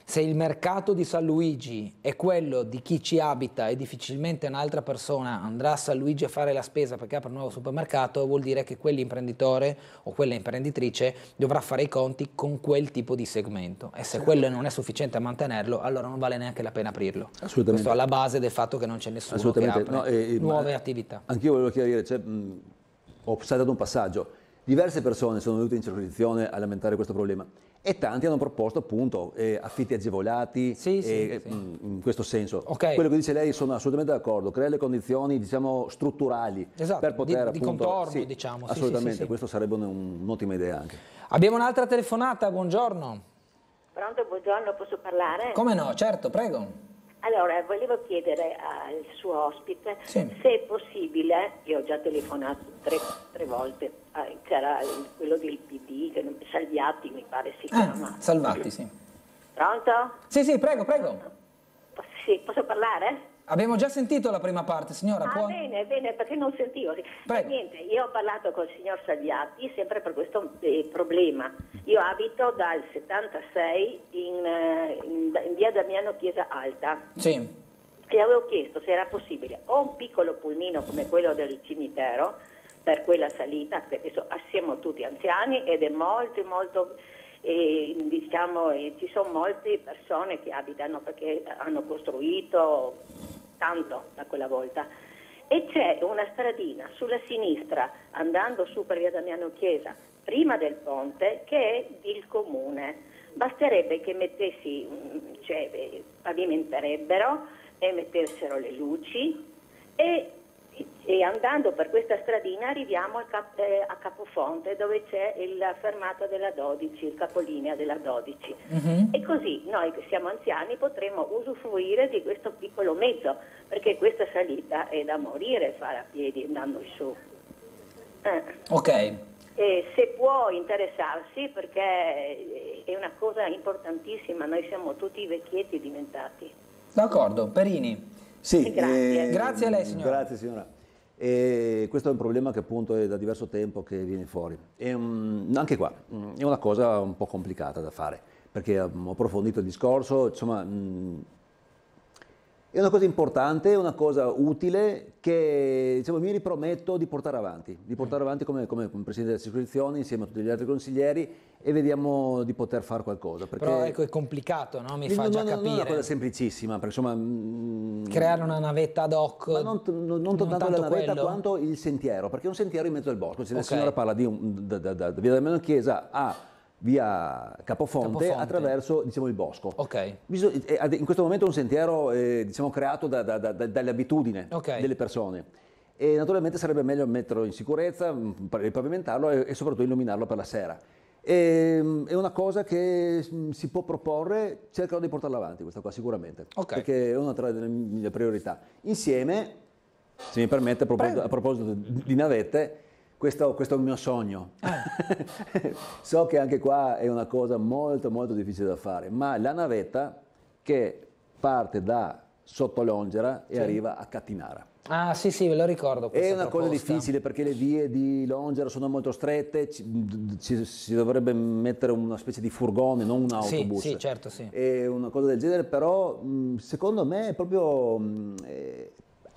se il mercato di San Luigi è quello di chi ci abita e difficilmente un'altra persona andrà a San Luigi a fare la spesa perché apre un nuovo supermercato, vuol dire che quell'imprenditore o quella imprenditrice dovrà fare i conti con quel tipo di segmento, e se quello non è sufficiente a mantenerlo, allora non vale neanche la pena aprirlo. Questo è alla base del fatto che non c'è nessuno che apre nuove attività. Anch'io volevo chiarire, ho saltato un passaggio. Diverse persone sono venute in circoscrizione a lamentare questo problema e tanti hanno proposto appunto affitti agevolati in questo senso. Quello che dice lei sono assolutamente d'accordo, creare le condizioni diciamo strutturali per poter di contorno, diciamo. Assolutamente, questo sarebbe un'ottima idea anche. Abbiamo un'altra telefonata, buongiorno. Pronto, buongiorno, posso parlare? Come no, certo, prego. Allora, volevo chiedere al suo ospite se è possibile, io ho già telefonato tre volte, c'era quello del PD, Salviati mi pare si chiama. Salvati, sì. Pronto? Sì, prego. Sì, posso parlare? Abbiamo già sentito la prima parte, signora. Ah, bene, perché non sentivo. Niente, io ho parlato col signor Salviati sempre per questo problema. Io abito dal 76 in via Damiano Chiesa Alta. Sì. E avevo chiesto se era possibile o un piccolo pulmino come quello del cimitero per quella salita, perché siamo tutti anziani ed è molto diciamo, ci sono molte persone che abitano perché hanno costruito tanto da quella volta, e c'è una stradina sulla sinistra andando su per via Damiano Chiesa prima del ponte che è del comune. Basterebbe che mettessi, pavimenterebbero e mettessero le luci e andando per questa stradina arriviamo a Capofonte dove c'è la fermata della 12, il capolinea della 12. E così noi che siamo anziani potremo usufruire di questo piccolo mezzo, perché questa salita è da morire fare a piedi andando su. Ok. E se può interessarsi, perché è una cosa importantissima, noi siamo tutti vecchietti diventati. D'accordo, Perini. Sì, grazie a lei, signora. Grazie, signora. Questo è un problema che appunto è da diverso tempo che viene fuori. Anche qua è una cosa un po' complicata da fare, perché ho approfondito il discorso, insomma, è una cosa importante, è una cosa utile che diciamo, mi riprometto di portare avanti come Presidente della circoscrizione insieme a tutti gli altri consiglieri e vediamo di poter fare qualcosa. Perché però ecco, è complicato, no? Mi fa già capire. Non è una cosa semplicissima, perché insomma... creare una navetta ad hoc. Ma non tanto la navetta quanto il sentiero, perché è un sentiero in mezzo al bosco. Se la signora parla di da via Damiano Chiesa a via Capofonte attraverso diciamo, il bosco. In questo momento è un sentiero diciamo, creato dall'abitudine delle persone e naturalmente sarebbe meglio metterlo in sicurezza, ripavimentarlo e soprattutto illuminarlo per la sera. È una cosa che si può proporre, cercherò di portarla avanti questa qua sicuramente, perché è una tra le mie priorità. Insieme, se mi permette, a proposito di navette, questo è un mio sogno. So che anche qua è una cosa molto difficile da fare, ma la navetta che parte da sotto Longera e arriva a Cattinara. Ah sì, ve lo ricordo. È una cosa difficile perché le vie di Longera sono molto strette, si dovrebbe mettere una specie di furgone, non un autobus. Sì, certo, sì. È una cosa del genere, però secondo me è proprio...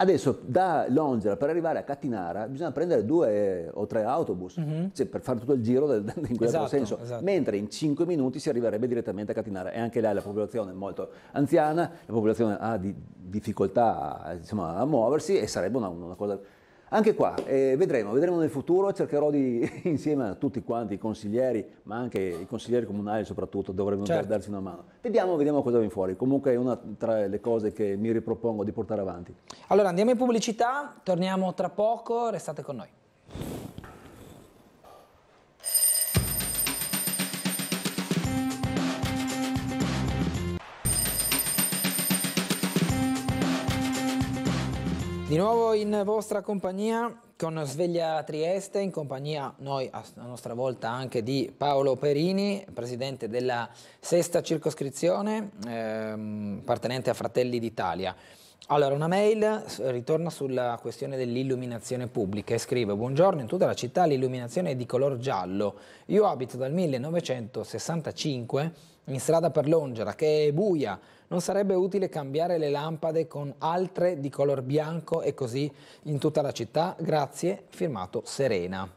Adesso da Longera per arrivare a Cattinara bisogna prendere 2 o 3 autobus per fare tutto il giro in questo senso, mentre in 5 minuti si arriverebbe direttamente a Cattinara e anche là la popolazione è molto anziana, la popolazione ha difficoltà insomma, a muoversi e sarebbe una cosa... Anche qua vedremo nel futuro, cercherò insieme a tutti quanti i consiglieri, ma anche i consiglieri comunali soprattutto, dovrebbero darsi una mano. Vediamo cosa viene fuori, comunque è una tra le cose che mi ripropongo di portare avanti. Allora andiamo in pubblicità, torniamo tra poco, restate con noi. Di nuovo in vostra compagnia con Sveglia Trieste, in compagnia noi a nostra volta anche di Paolo Perini, presidente della 6ª circoscrizione, appartenente a Fratelli d'Italia. Allora, una mail ritorna sulla questione dell'illuminazione pubblica e scrive: buongiorno, in tutta la città l'illuminazione è di color giallo. Io abito dal 1965 in strada per Longera, che è buia. Non sarebbe utile cambiare le lampade con altre di color bianco e così in tutta la città? Grazie, firmato Serena.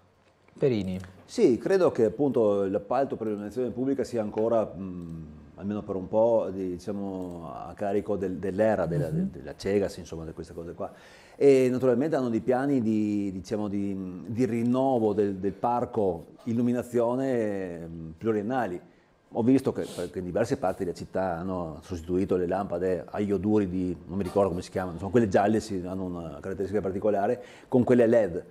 Perini. Sì, credo che appunto l'appalto per l'illuminazione pubblica sia ancora almeno per un po', diciamo, a carico dell'ERA, della Cegas, insomma, di queste cose qua. E naturalmente hanno dei piani diciamo, di rinnovo del parco illuminazione pluriennali. Ho visto che in diverse parti della città hanno sostituito le lampade a ioduri non mi ricordo come si chiamano, sono quelle gialle, hanno una caratteristica particolare, con quelle LED,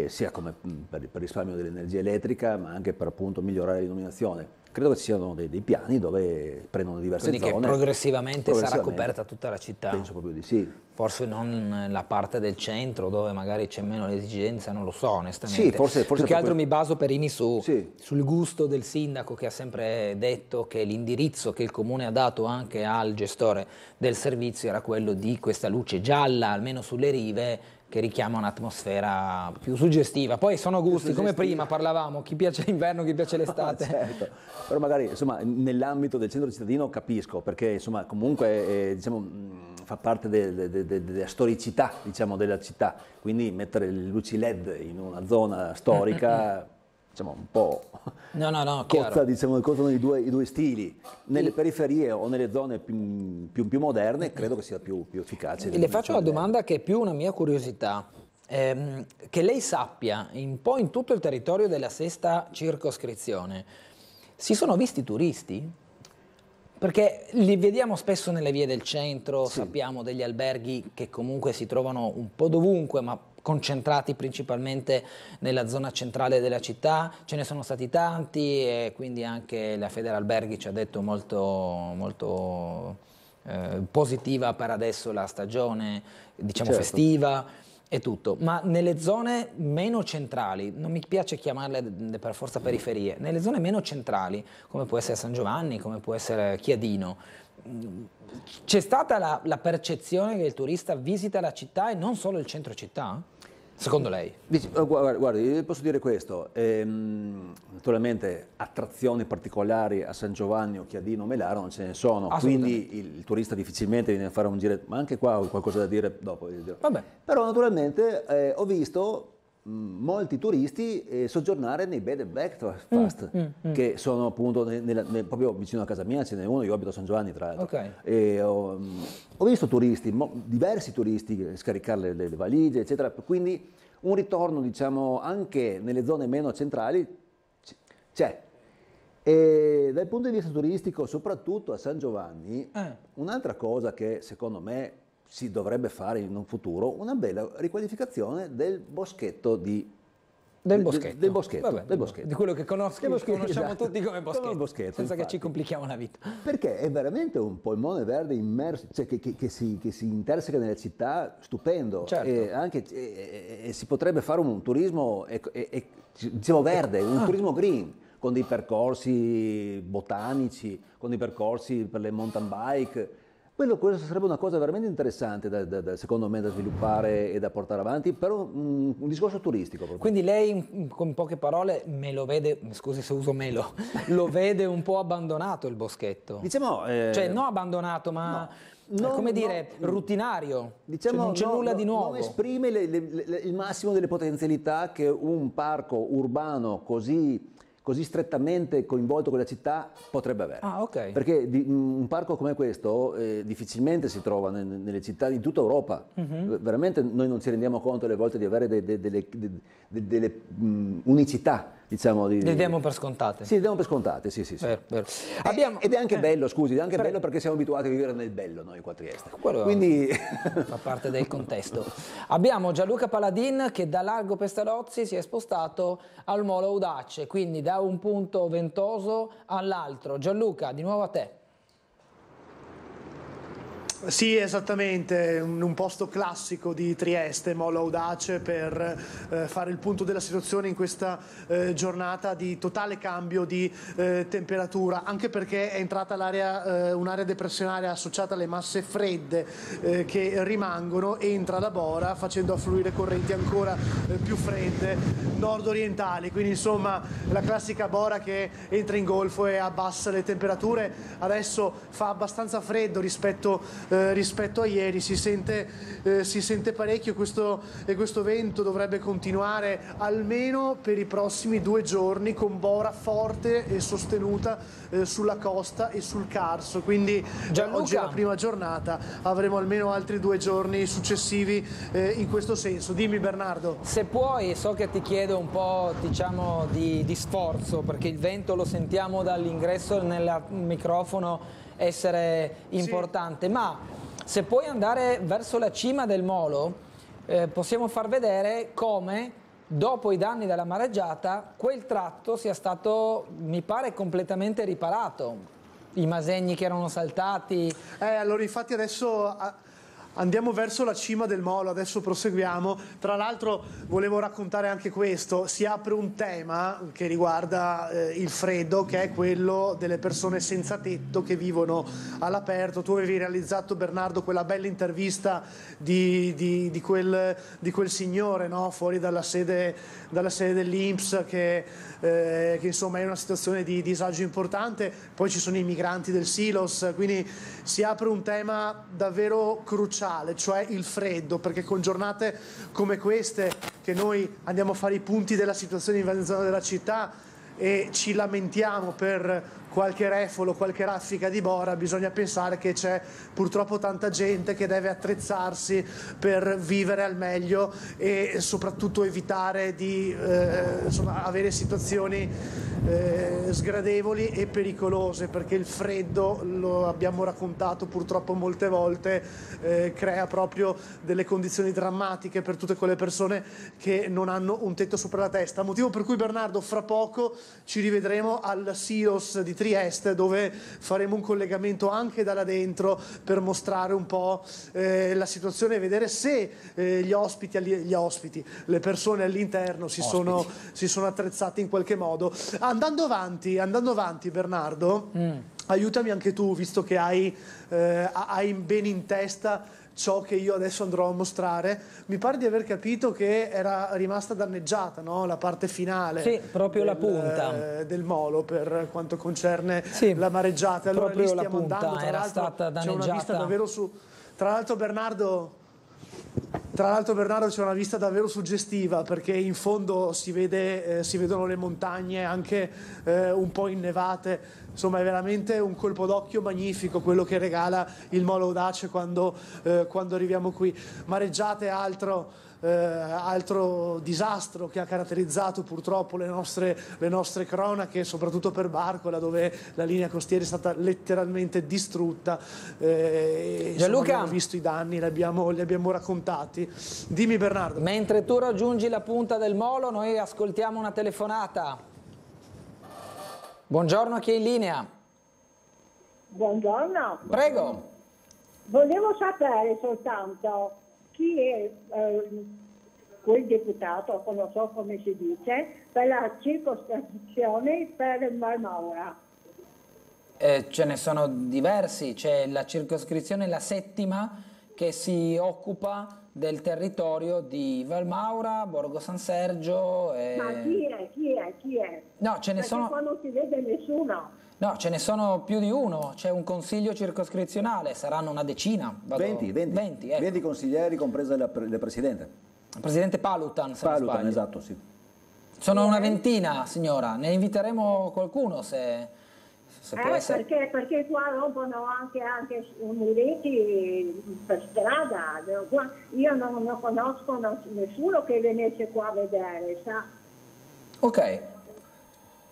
sia come per risparmio dell'energia elettrica, ma anche per appunto migliorare l'illuminazione. Credo che ci siano dei piani dove prendono diverse zone. Quindi che progressivamente sarà coperta tutta la città. Penso proprio di sì. Forse non la parte del centro dove magari c'è meno l'esigenza, non lo so onestamente. Sì, forse più che altro proprio... mi baso Perini sul gusto del sindaco, che ha sempre detto che l'indirizzo che il comune ha dato anche al gestore del servizio era quello di questa luce gialla, almeno sulle rive, che richiama un'atmosfera più suggestiva. Poi sono gusti, come prima parlavamo, chi piace l'inverno, chi piace l'estate. Certo, però magari insomma nell'ambito del centro cittadino capisco, perché insomma comunque diciamo, fa parte della storicità, diciamo, della città, quindi mettere le luci LED in una zona storica diciamo un po' cozza, diciamo, cozzano i due stili. Nelle periferie o nelle zone più moderne credo che sia più efficace. Le faccio una domanda che è più una mia curiosità. Che lei sappia, un po' in tutto il territorio della sesta circoscrizione, si sono visti turisti? Perché li vediamo spesso nelle vie del centro, sappiamo degli alberghi che comunque si trovano un po' dovunque, ma concentrati principalmente nella zona centrale della città, ce ne sono stati tanti e quindi anche la Federalberghi ci ha detto molto positiva per adesso la stagione, diciamo, festiva e tutto, ma nelle zone meno centrali, non mi piace chiamarle per forza periferie, nelle zone meno centrali, come può essere San Giovanni, come può essere Chiadino, c'è stata la percezione che il turista visita la città e non solo il centro città? Secondo lei? Guardi, posso dire questo, naturalmente attrazioni particolari a San Giovanni o Chiadino, Melaro non ce ne sono, quindi il turista difficilmente viene a fare un giro, ma anche qua ho qualcosa da dire dopo. Vabbè. Però naturalmente ho visto molti turisti soggiornare nei bed and breakfast, che sono appunto proprio vicino a casa mia, ce n'è uno, io abito a San Giovanni tra l'altro. E ho visto turisti, diversi turisti scaricare le valigie, eccetera, quindi un ritorno, diciamo, anche nelle zone meno centrali c'è. E dal punto di vista turistico, soprattutto a San Giovanni, un'altra cosa che secondo me si dovrebbe fare in un futuro, una bella riqualificazione del boschetto del boschetto. Di quello che conosciamo tutti come boschetto, senza infatti, che ci complichiamo la vita. Perché è veramente un polmone verde immerso, cioè che si interseca nelle città, stupendo. Certo. E si potrebbe fare un turismo diciamo verde, un turismo green, con dei percorsi botanici, con dei percorsi per le mountain bike. Quello sarebbe una cosa veramente interessante secondo me da sviluppare e da portare avanti, però un discorso turistico. Proprio. Quindi lei, con poche parole, me lo vede, scusi se uso melo, lo vede un po' abbandonato il boschetto? Diciamo... cioè non abbandonato, ma... come dire, rutinario, diciamo, cioè non c'è nulla di nuovo. Non esprime il massimo delle potenzialità che un parco urbano così strettamente coinvolto con la città potrebbe avere. Perché un parco come questo difficilmente si trova nelle città di tutta Europa. Veramente noi non ci rendiamo conto alle volte di avere delle unicità, diciamo. Le diamo per scontate. Sì, le diamo per scontate, sì. Vero. Ed è anche bello, scusi, è anche bello perché siamo abituati a vivere nel bello noi qua a Trieste. Quindi fa parte del contesto. Abbiamo Gianluca Paladin che da Largo Pestalozzi si è spostato al Molo Audace, quindi da un punto ventoso all'altro. Gianluca, di nuovo a te. Sì, esattamente, un posto classico di Trieste, Molo Audace, per fare il punto della situazione in questa giornata di totale cambio di temperatura, anche perché è entrata un'area depressionaria associata alle masse fredde che rimangono, entra da Bora facendo affluire correnti ancora più fredde nord-orientali, quindi insomma la classica bora che entra in golfo e abbassa le temperature. Adesso fa abbastanza freddo rispetto a ieri, si sente parecchio, e questo vento dovrebbe continuare almeno per i prossimi 2 giorni con bora forte e sostenuta sulla costa e sul Carso, quindi oggi è la prima giornata, avremo almeno altri 2 giorni successivi in questo senso. Dimmi Bernardo. Se puoi, so che ti chiedo un po', diciamo, di sforzo, perché il vento lo sentiamo dall'ingresso nel microfono essere importante, sì. Ma se puoi andare verso la cima del molo, possiamo far vedere come dopo i danni della mareggiata quel tratto sia stato, mi pare, completamente riparato. I masegni che erano saltati. Allora infatti adesso andiamo verso la cima del molo, adesso proseguiamo. Tra l'altro volevo raccontare anche questo, si apre un tema che riguarda il freddo, che è quello delle persone senza tetto che vivono all'aperto. Tu avevi realizzato, Bernardo, quella bella intervista di quel signore, no? Fuori dalla sede dell'INPS che insomma è una situazione di disagio importante. Poi ci sono i migranti del Silos, quindi si apre un tema davvero cruciale, cioè il freddo, perché con giornate come queste, che noi andiamo a fare i punti della situazione in varie zone della città e ci lamentiamo per qualche refolo, qualche raffica di bora, bisogna pensare che c'è purtroppo tanta gente che deve attrezzarsi per vivere al meglio e soprattutto evitare di avere situazioni sgradevoli e pericolose, perché il freddo, lo abbiamo raccontato purtroppo molte volte, crea proprio delle condizioni drammatiche per tutte quelle persone che non hanno un tetto sopra la testa, motivo per cui, Bernardo, fra poco ci rivedremo al Silos di Trieste, dove faremo un collegamento anche da là dentro per mostrare un po' la situazione e vedere se le persone all'interno si sono attrezzate in qualche modo. Andando avanti Bernardo, aiutami anche tu, visto che hai ben in testa ciò che io adesso andrò a mostrare. Mi pare di aver capito che era rimasta danneggiata, no? La parte finale, sì, proprio la punta del molo, per quanto concerne la mareggiata. Allora lì stiamo andando, tra l'altro c'è una vista davvero su... Tra l'altro Bernardo c'è una vista davvero suggestiva, perché in fondo si vedono le montagne anche un po' innevate. Insomma, è veramente un colpo d'occhio magnifico quello che regala il Molo Audace quando arriviamo qui. Mareggiate, altro disastro che ha caratterizzato purtroppo le nostre cronache, soprattutto per Barcola, dove la linea costiera è stata letteralmente distrutta. Gianluca, abbiamo visto i danni, li abbiamo raccontati. Dimmi Bernardo. Mentre tu raggiungi la punta del molo, noi ascoltiamo una telefonata. Buongiorno, a chi è in linea? Buongiorno. Prego. Volevo sapere soltanto chi è quel deputato, non so come si dice, per la circoscrizione per il Valmaura. Ce ne sono diversi, c'è la circoscrizione, la 7ª, che si occupa del territorio di Valmaura, Borgo San Sergio. Ma chi è? No, ce ne sono... Perché qua non si vede nessuno. No, ce ne sono più di uno, c'è un consiglio circoscrizionale, saranno una decina. 20 consiglieri, compresa il presidente. Il presidente Palutan, se non sbaglio. Esatto, sì. Sono una ventina, signora, ne inviteremo qualcuno se può essere. Perché qua rompono anche muretti per strada. Io non conosco nessuno che venisse qua a vedere, sa? Ok.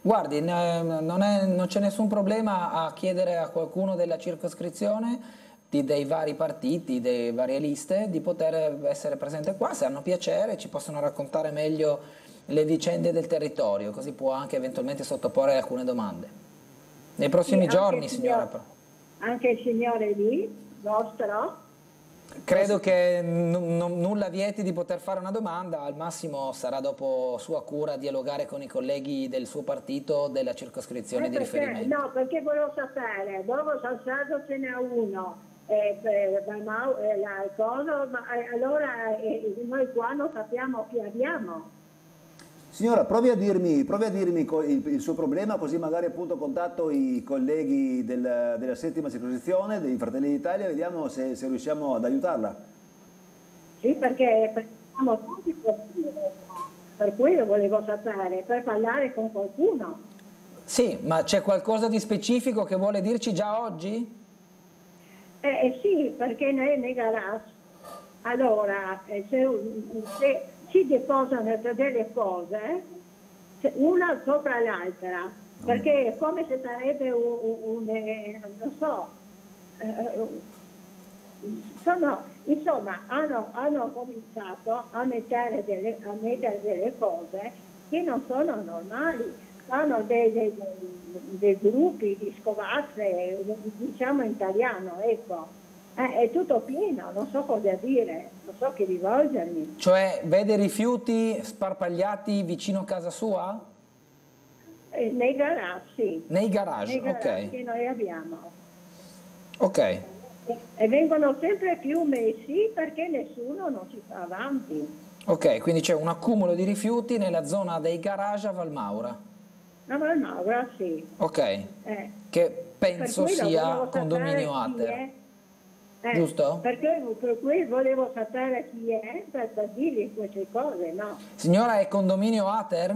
Guardi, non c'è nessun problema a chiedere a qualcuno della circoscrizione, dei vari partiti, delle varie liste, di poter essere presente qua. Se hanno piacere ci possono raccontare meglio le vicende del territorio, così può anche eventualmente sottoporre alcune domande. Nei prossimi giorni, signora. Anche il signore lì, vostro? Credo che nulla vieti di poter fare una domanda, al massimo sarà dopo sua cura dialogare con i colleghi del suo partito della circoscrizione di riferimento. No, perché volevo sapere, dopo San Sergio ce n'è uno, allora noi qua non sappiamo chi abbiamo. Signora, provi a dirmi il suo problema, così magari appunto contatto i colleghi della 7ª circoscrizione, dei Fratelli d'Italia, vediamo se riusciamo ad aiutarla. Sì, perché siamo tutti per cui lo volevo sapere, per parlare con qualcuno. Sì, ma c'è qualcosa di specifico che vuole dirci già oggi? Sì, perché nei garage, allora, se si deposano delle cose, una sopra l'altra, perché è come se sarebbe non so, insomma, hanno cominciato a mettere delle cose che non sono normali, hanno dei gruppi di scovazze, diciamo in italiano, ecco. È tutto pieno, non so cosa dire, non so che rivolgermi. Cioè, vede rifiuti sparpagliati vicino a casa sua? Nei garage, sì. Nei garage, ok. Che noi abbiamo. Ok. E vengono sempre più messi perché nessuno non si fa avanti. Ok, quindi c'è un accumulo di rifiuti nella zona dei garage a Valmaura. A Valmaura, sì. Ok. Che penso sia condominio Ater. Giusto? Perché per cui volevo sapere chi è per dirgli queste cose, no? Signora, è condominio Ater?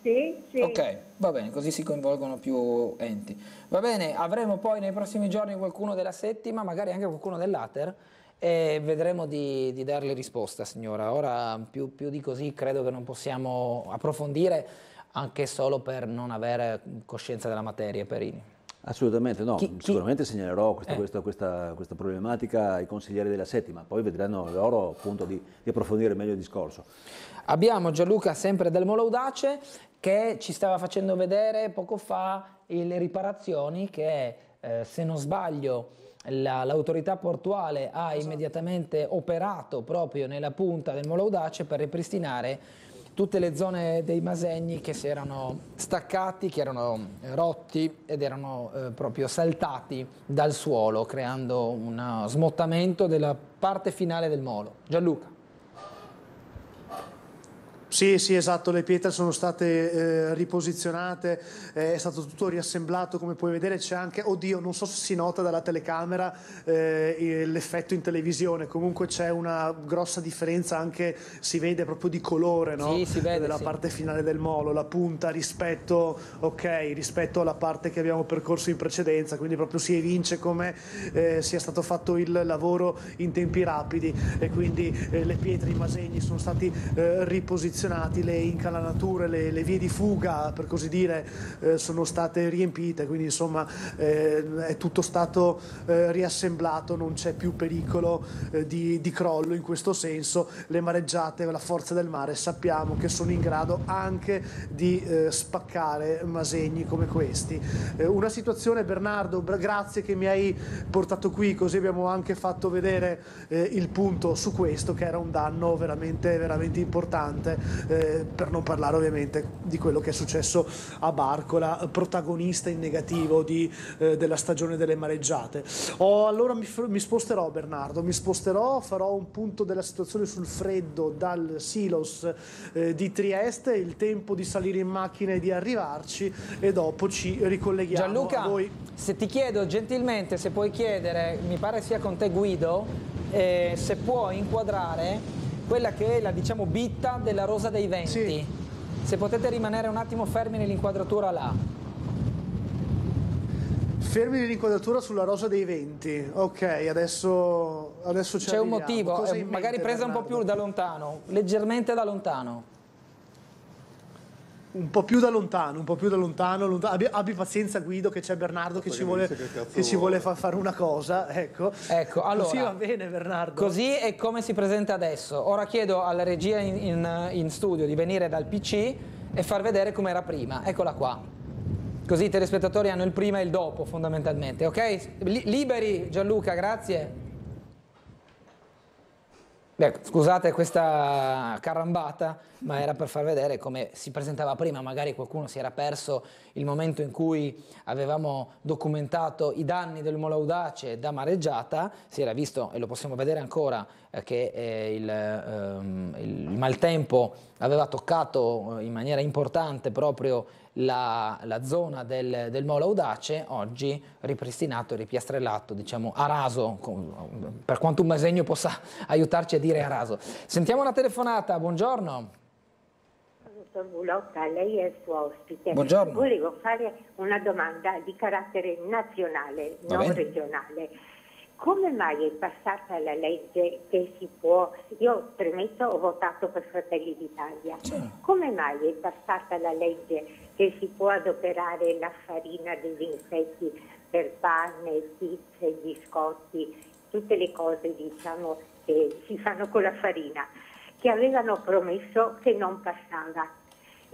Sì, sì. Ok, va bene, così si coinvolgono più enti. Va bene, avremo poi nei prossimi giorni qualcuno della 7ª, magari anche qualcuno dell'Ater, e vedremo di darle risposta, signora. Ora più di così credo che non possiamo approfondire, anche solo per non avere coscienza della materia, Perini. Assolutamente no, sicuramente segnalerò questa problematica ai consiglieri della 7ª, poi vedranno loro appunto di approfondire meglio il discorso. Abbiamo Gianluca sempre del Molo Audace che ci stava facendo vedere poco fa le riparazioni che se non sbaglio l'autorità portuale ha immediatamente operato proprio nella punta del Molo Audace per ripristinare tutte le zone dei Masegni che si erano staccati, che erano rotti ed erano proprio saltati dal suolo, creando uno smottamento della parte finale del molo. Gianluca. Sì, sì, esatto, le pietre sono state riposizionate, è stato tutto riassemblato, come puoi vedere c'è anche, oddio, non so se si nota dalla telecamera l'effetto in televisione, comunque c'è una grossa differenza anche, si vede proprio di colore, no? Sì, si vede, della sì. parte finale del molo, la punta rispetto alla parte che abbiamo percorso in precedenza, quindi proprio si evince come sia stato fatto il lavoro in tempi rapidi e quindi le pietre, i Masegni sono stati riposizionati, le incalanature, le vie di fuga per così dire sono state riempite, quindi insomma è tutto stato riassemblato, non c'è più pericolo di crollo in questo senso. Le mareggiate, la forza del mare sappiamo che sono in grado anche di spaccare Masegni come questi. Una situazione, Bernardo, grazie che mi hai portato qui, così abbiamo anche fatto vedere il punto su questo che era un danno veramente, veramente importante. Per non parlare ovviamente di quello che è successo a Barcola, protagonista in negativo della stagione delle mareggiate. Allora mi sposterò, Bernardo, farò un punto della situazione sul freddo dal Silos di Trieste, il tempo di salire in macchina e di arrivarci e dopo ci ricolleghiamo. Gianluca, a voi. se ti chiedo gentilmente, se puoi chiedere, mi pare sia con te Guido, se puoi inquadrare quella che è la, diciamo, bitta della Rosa dei Venti. Sì. Se potete rimanere un attimo fermi nell'inquadratura là. Fermi nell'inquadratura sulla Rosa dei Venti. Ok, adesso ci c'è un arriviamo. motivo, Cosa hai in magari mente, presa un po' Bernardo? più da lontano, leggermente da lontano. Un po' più da lontano. Abbi pazienza, Guido, che c'è Bernardo che ci vuole fare una cosa. Ecco, allora, così va bene, Bernardo. Così è come si presenta adesso. Ora chiedo alla regia in studio di venire dal PC e far vedere com'era prima. Eccola qua. Così i telespettatori hanno il prima e il dopo, fondamentalmente. Ok? Liberi, Gianluca, grazie. Beh, scusate questa carambata, ma era per far vedere come si presentava prima. Magari qualcuno si era perso il momento in cui avevamo documentato i danni del Molo Audace da mareggiata. Si era visto, e lo possiamo vedere ancora, che il maltempo aveva toccato in maniera importante proprio la zona del Molo Audace. Oggi ripristinato, ripiastrellato, diciamo a raso, per quanto un Masegno possa aiutarci a dire a raso. Sentiamo una telefonata, buongiorno. Dottor Bulotta, lei è il suo ospite. Buongiorno. Volevo fare una domanda di carattere nazionale, non regionale. Come mai è passata la legge che si può, io premesso ho votato per Fratelli d'Italia, come mai è passata la legge che si può adoperare la farina degli insetti per pane, pizze, biscotti, tutte le cose diciamo che si fanno con la farina, che avevano promesso che non passava?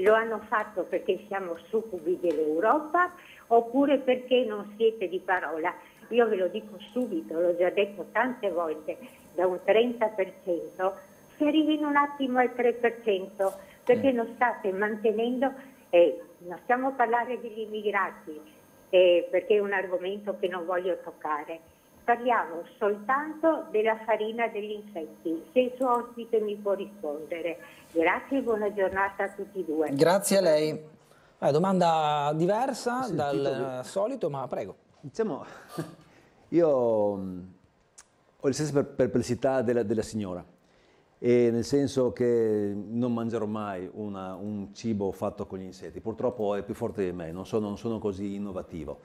Lo hanno fatto perché siamo succubi dell'Europa oppure perché non siete di parola? Io ve lo dico subito, l'ho già detto tante volte, da un 30% si arrivi in un attimo al 3%, perché non state mantenendo, non stiamo a parlare degli immigrati, perché è un argomento che non voglio toccare, parliamo soltanto della farina degli insetti, se il suo ospite mi può rispondere. Grazie e buona giornata a tutti e due. Grazie a lei. Domanda diversa dal solito, ma prego. Diciamo, io ho le stesse perplessità della signora, e nel senso che non mangerò mai un cibo fatto con gli insetti, purtroppo è più forte di me, non sono così innovativo.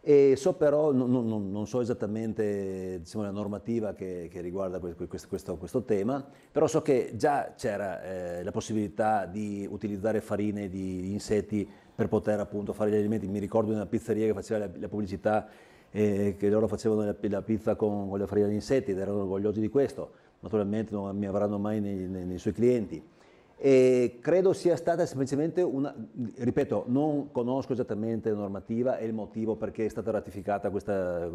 E so però, non so esattamente diciamo, la normativa che riguarda questo tema, però so che già c'era la possibilità di utilizzare farine di insetti per poter appunto fare gli alimenti. Mi ricordo di una pizzeria che faceva la pubblicità che loro facevano la pizza con la farina di insetti ed erano orgogliosi di questo. Naturalmente non mi avranno mai nei suoi clienti. E credo sia stata semplicemente ripeto, non conosco esattamente la normativa e il motivo perché è stata ratificata questa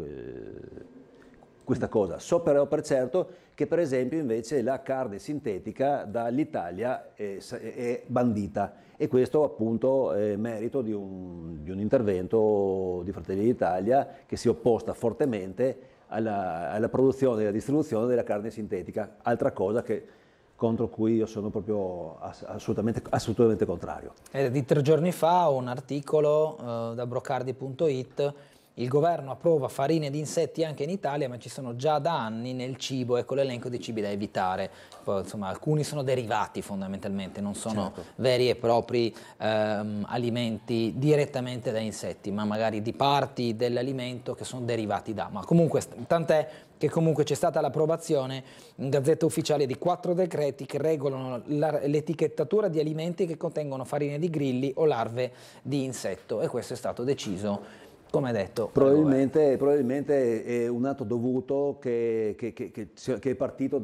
cosa. So però per certo che per esempio invece la carne sintetica dall'Italia è bandita, e questo appunto è merito di un intervento di Fratelli d'Italia che si è opposta fortemente alla produzione e alla distribuzione della carne sintetica, altra cosa contro cui io sono proprio assolutamente contrario. Di 3 giorni fa un articolo da brocardi.it: il governo approva farine di insetti anche in Italia, ma ci sono già da anni nel cibo, ecco l'elenco di cibi da evitare. Poi, insomma, alcuni sono derivati fondamentalmente, non sono veri e propri alimenti direttamente da insetti, ma magari di parti dell'alimento che sono derivati da. Ma comunque, tant'è che comunque c'è stata l'approvazione in Gazzetta Ufficiale di 4 decreti che regolano l'etichettatura di alimenti che contengono farine di grilli o larve di insetto, e questo è stato deciso, come detto. Probabilmente è un atto dovuto che è partito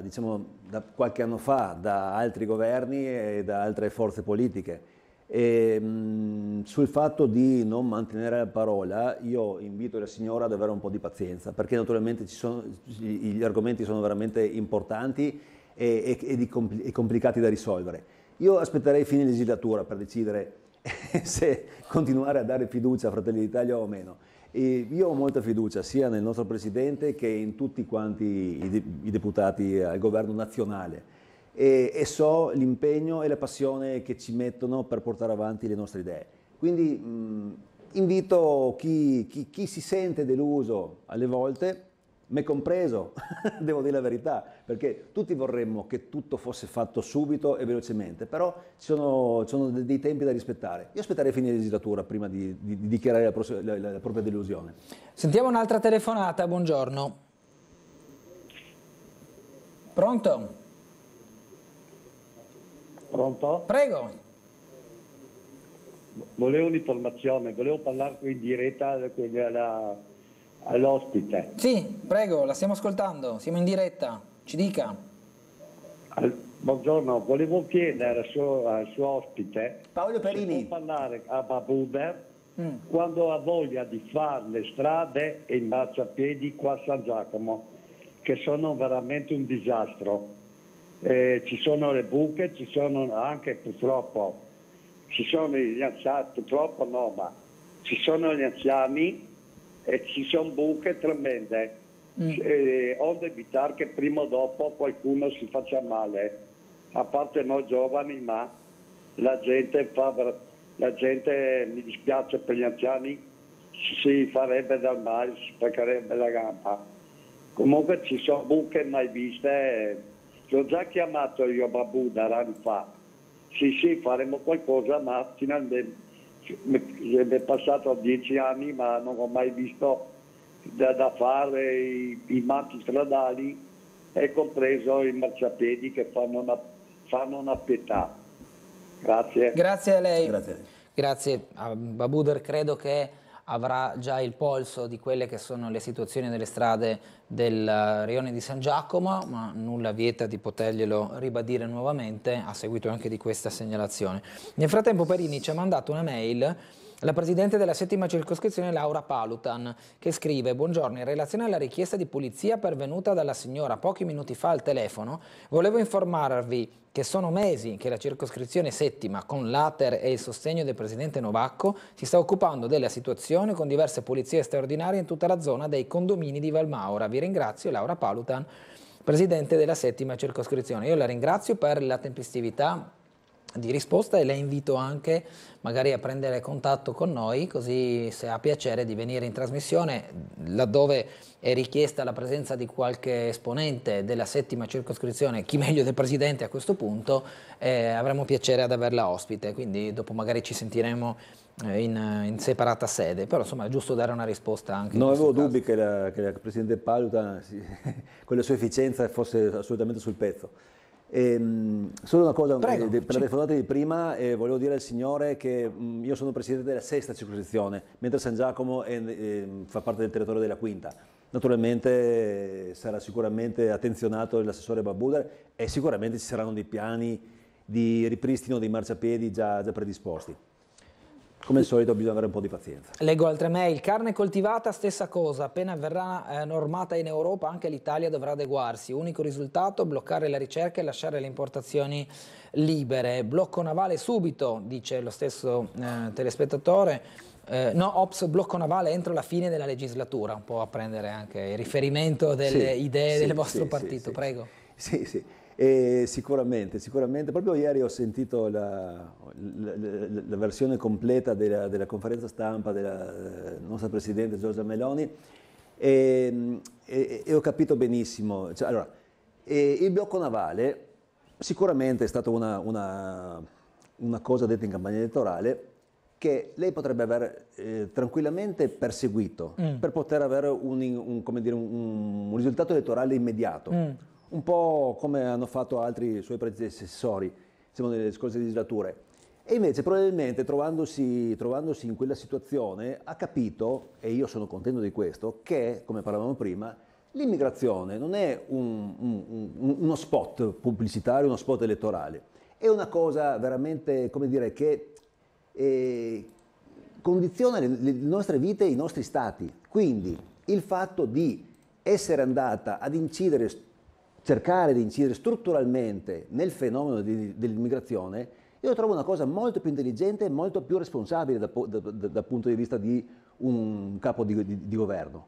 diciamo, da qualche anno fa, da altri governi e da altre forze politiche. E, sul fatto di non mantenere la parola, io invito la signora ad avere un po' di pazienza, perché naturalmente gli argomenti sono veramente importanti e complicati da risolvere. Io aspetterei fine legislatura per decidere se continuare a dare fiducia a Fratelli d'Italia o meno. E io ho molta fiducia sia nel nostro Presidente che in tutti quanti i deputati al governo nazionale, e so l'impegno e la passione che ci mettono per portare avanti le nostre idee. Quindi invito chi si sente deluso alle volte, me compreso, devo dire la verità, perché tutti vorremmo che tutto fosse fatto subito e velocemente, però ci sono dei tempi da rispettare. Io aspetterei fine legislatura prima di dichiarare la propria delusione. Sentiamo un'altra telefonata, buongiorno. Pronto? Pronto? Prego. Volevo un'informazione, volevo parlare qui in diretta all'ospite. Sì, prego, la stiamo ascoltando, siamo in diretta, ci dica. Buongiorno, volevo chiedere al suo ospite Paolo Perini se può parlare a Babuber quando ha voglia di fare le strade e i marciapiedi qua a San Giacomo, che sono veramente un disastro. Ci sono le buche, ci sono anche purtroppo, ci sono gli anziani, purtroppo no, ma ci sono gli anziani e ci sono buche tremende, onde evitare che prima o dopo qualcuno si faccia male, a parte noi giovani, ma la gente, mi dispiace per gli anziani, si farebbe dal male, si spaccherebbe la gamba. Comunque ci sono buche mai viste, l'ho già chiamato io a Babuda anni fa, sì faremo qualcosa, ma finalmente è passato 10 anni ma non ho mai visto da fare i manti stradali e compreso i marciapiedi che fanno una pietà. Grazie. Grazie a lei. Grazie. Grazie a Babuder, credo che avrà già il polso di quelle che sono le situazioni delle strade del Rione di San Giacomo, ma nulla vieta di poterglielo ribadire nuovamente a seguito anche di questa segnalazione. Nel frattempo Perini ci ha mandato una mail la Presidente della 7ª circoscrizione Laura Palutan, che scrive: buongiorno, in relazione alla richiesta di pulizia pervenuta dalla signora pochi minuti fa al telefono, volevo informarvi che sono mesi che la circoscrizione 7ª, con l'ATER e il sostegno del Presidente Novacco, si sta occupando della situazione con diverse pulizie straordinarie in tutta la zona dei condomini di Valmaura. Vi ringrazio, Laura Palutan, Presidente della 7ª circoscrizione. Io la ringrazio per la tempestività di risposta e la invito anche magari a prendere contatto con noi, così se ha piacere di venire in trasmissione laddove è richiesta la presenza di qualche esponente della 7ª circoscrizione, chi meglio del Presidente a questo punto, avremo piacere ad averla ospite, quindi dopo magari ci sentiremo in separata sede, però insomma è giusto dare una risposta anche non avevo caso. dubbi che la Presidente Palutan con la sua efficienza fosse assolutamente sul pezzo. Solo una cosa, per la telefonata di prima, volevo dire al signore che io sono presidente della 6ª circoscrizione, mentre San Giacomo fa parte del territorio della 5ª. Naturalmente sarà sicuramente attenzionato l'assessore Babuder e sicuramente ci saranno dei piani di ripristino dei marciapiedi già predisposti. Come al solito bisogna avere un po' di pazienza. Leggo altre mail. Carne coltivata, stessa cosa. Appena verrà normata in Europa, anche l'Italia dovrà adeguarsi. Unico risultato, bloccare la ricerca e lasciare le importazioni libere. Blocco navale subito, dice lo stesso telespettatore. No, ops, blocco navale entro la fine della legislatura. Un po' a prendere anche il riferimento delle idee del vostro partito. Prego. Sì. Sicuramente. Proprio ieri ho sentito la versione completa della conferenza stampa della nostra Presidente Giorgia Meloni e ho capito benissimo. Cioè, allora, il blocco navale sicuramente è stata una cosa detta in campagna elettorale che lei potrebbe aver tranquillamente perseguito per poter avere un risultato elettorale immediato. Un po' come hanno fatto altri suoi predecessori, diciamo, nelle scorse legislature. E invece probabilmente trovandosi in quella situazione ha capito, e io sono contento di questo, che, come parlavamo prima, l'immigrazione non è uno spot pubblicitario, uno spot elettorale, è una cosa veramente, come dire, che condiziona le nostre vite e i nostri stati. Quindi il fatto di essere andata ad cercare di incidere strutturalmente nel fenomeno dell'immigrazione, io lo trovo una cosa molto più intelligente e molto più responsabile dal punto di vista di un capo di governo.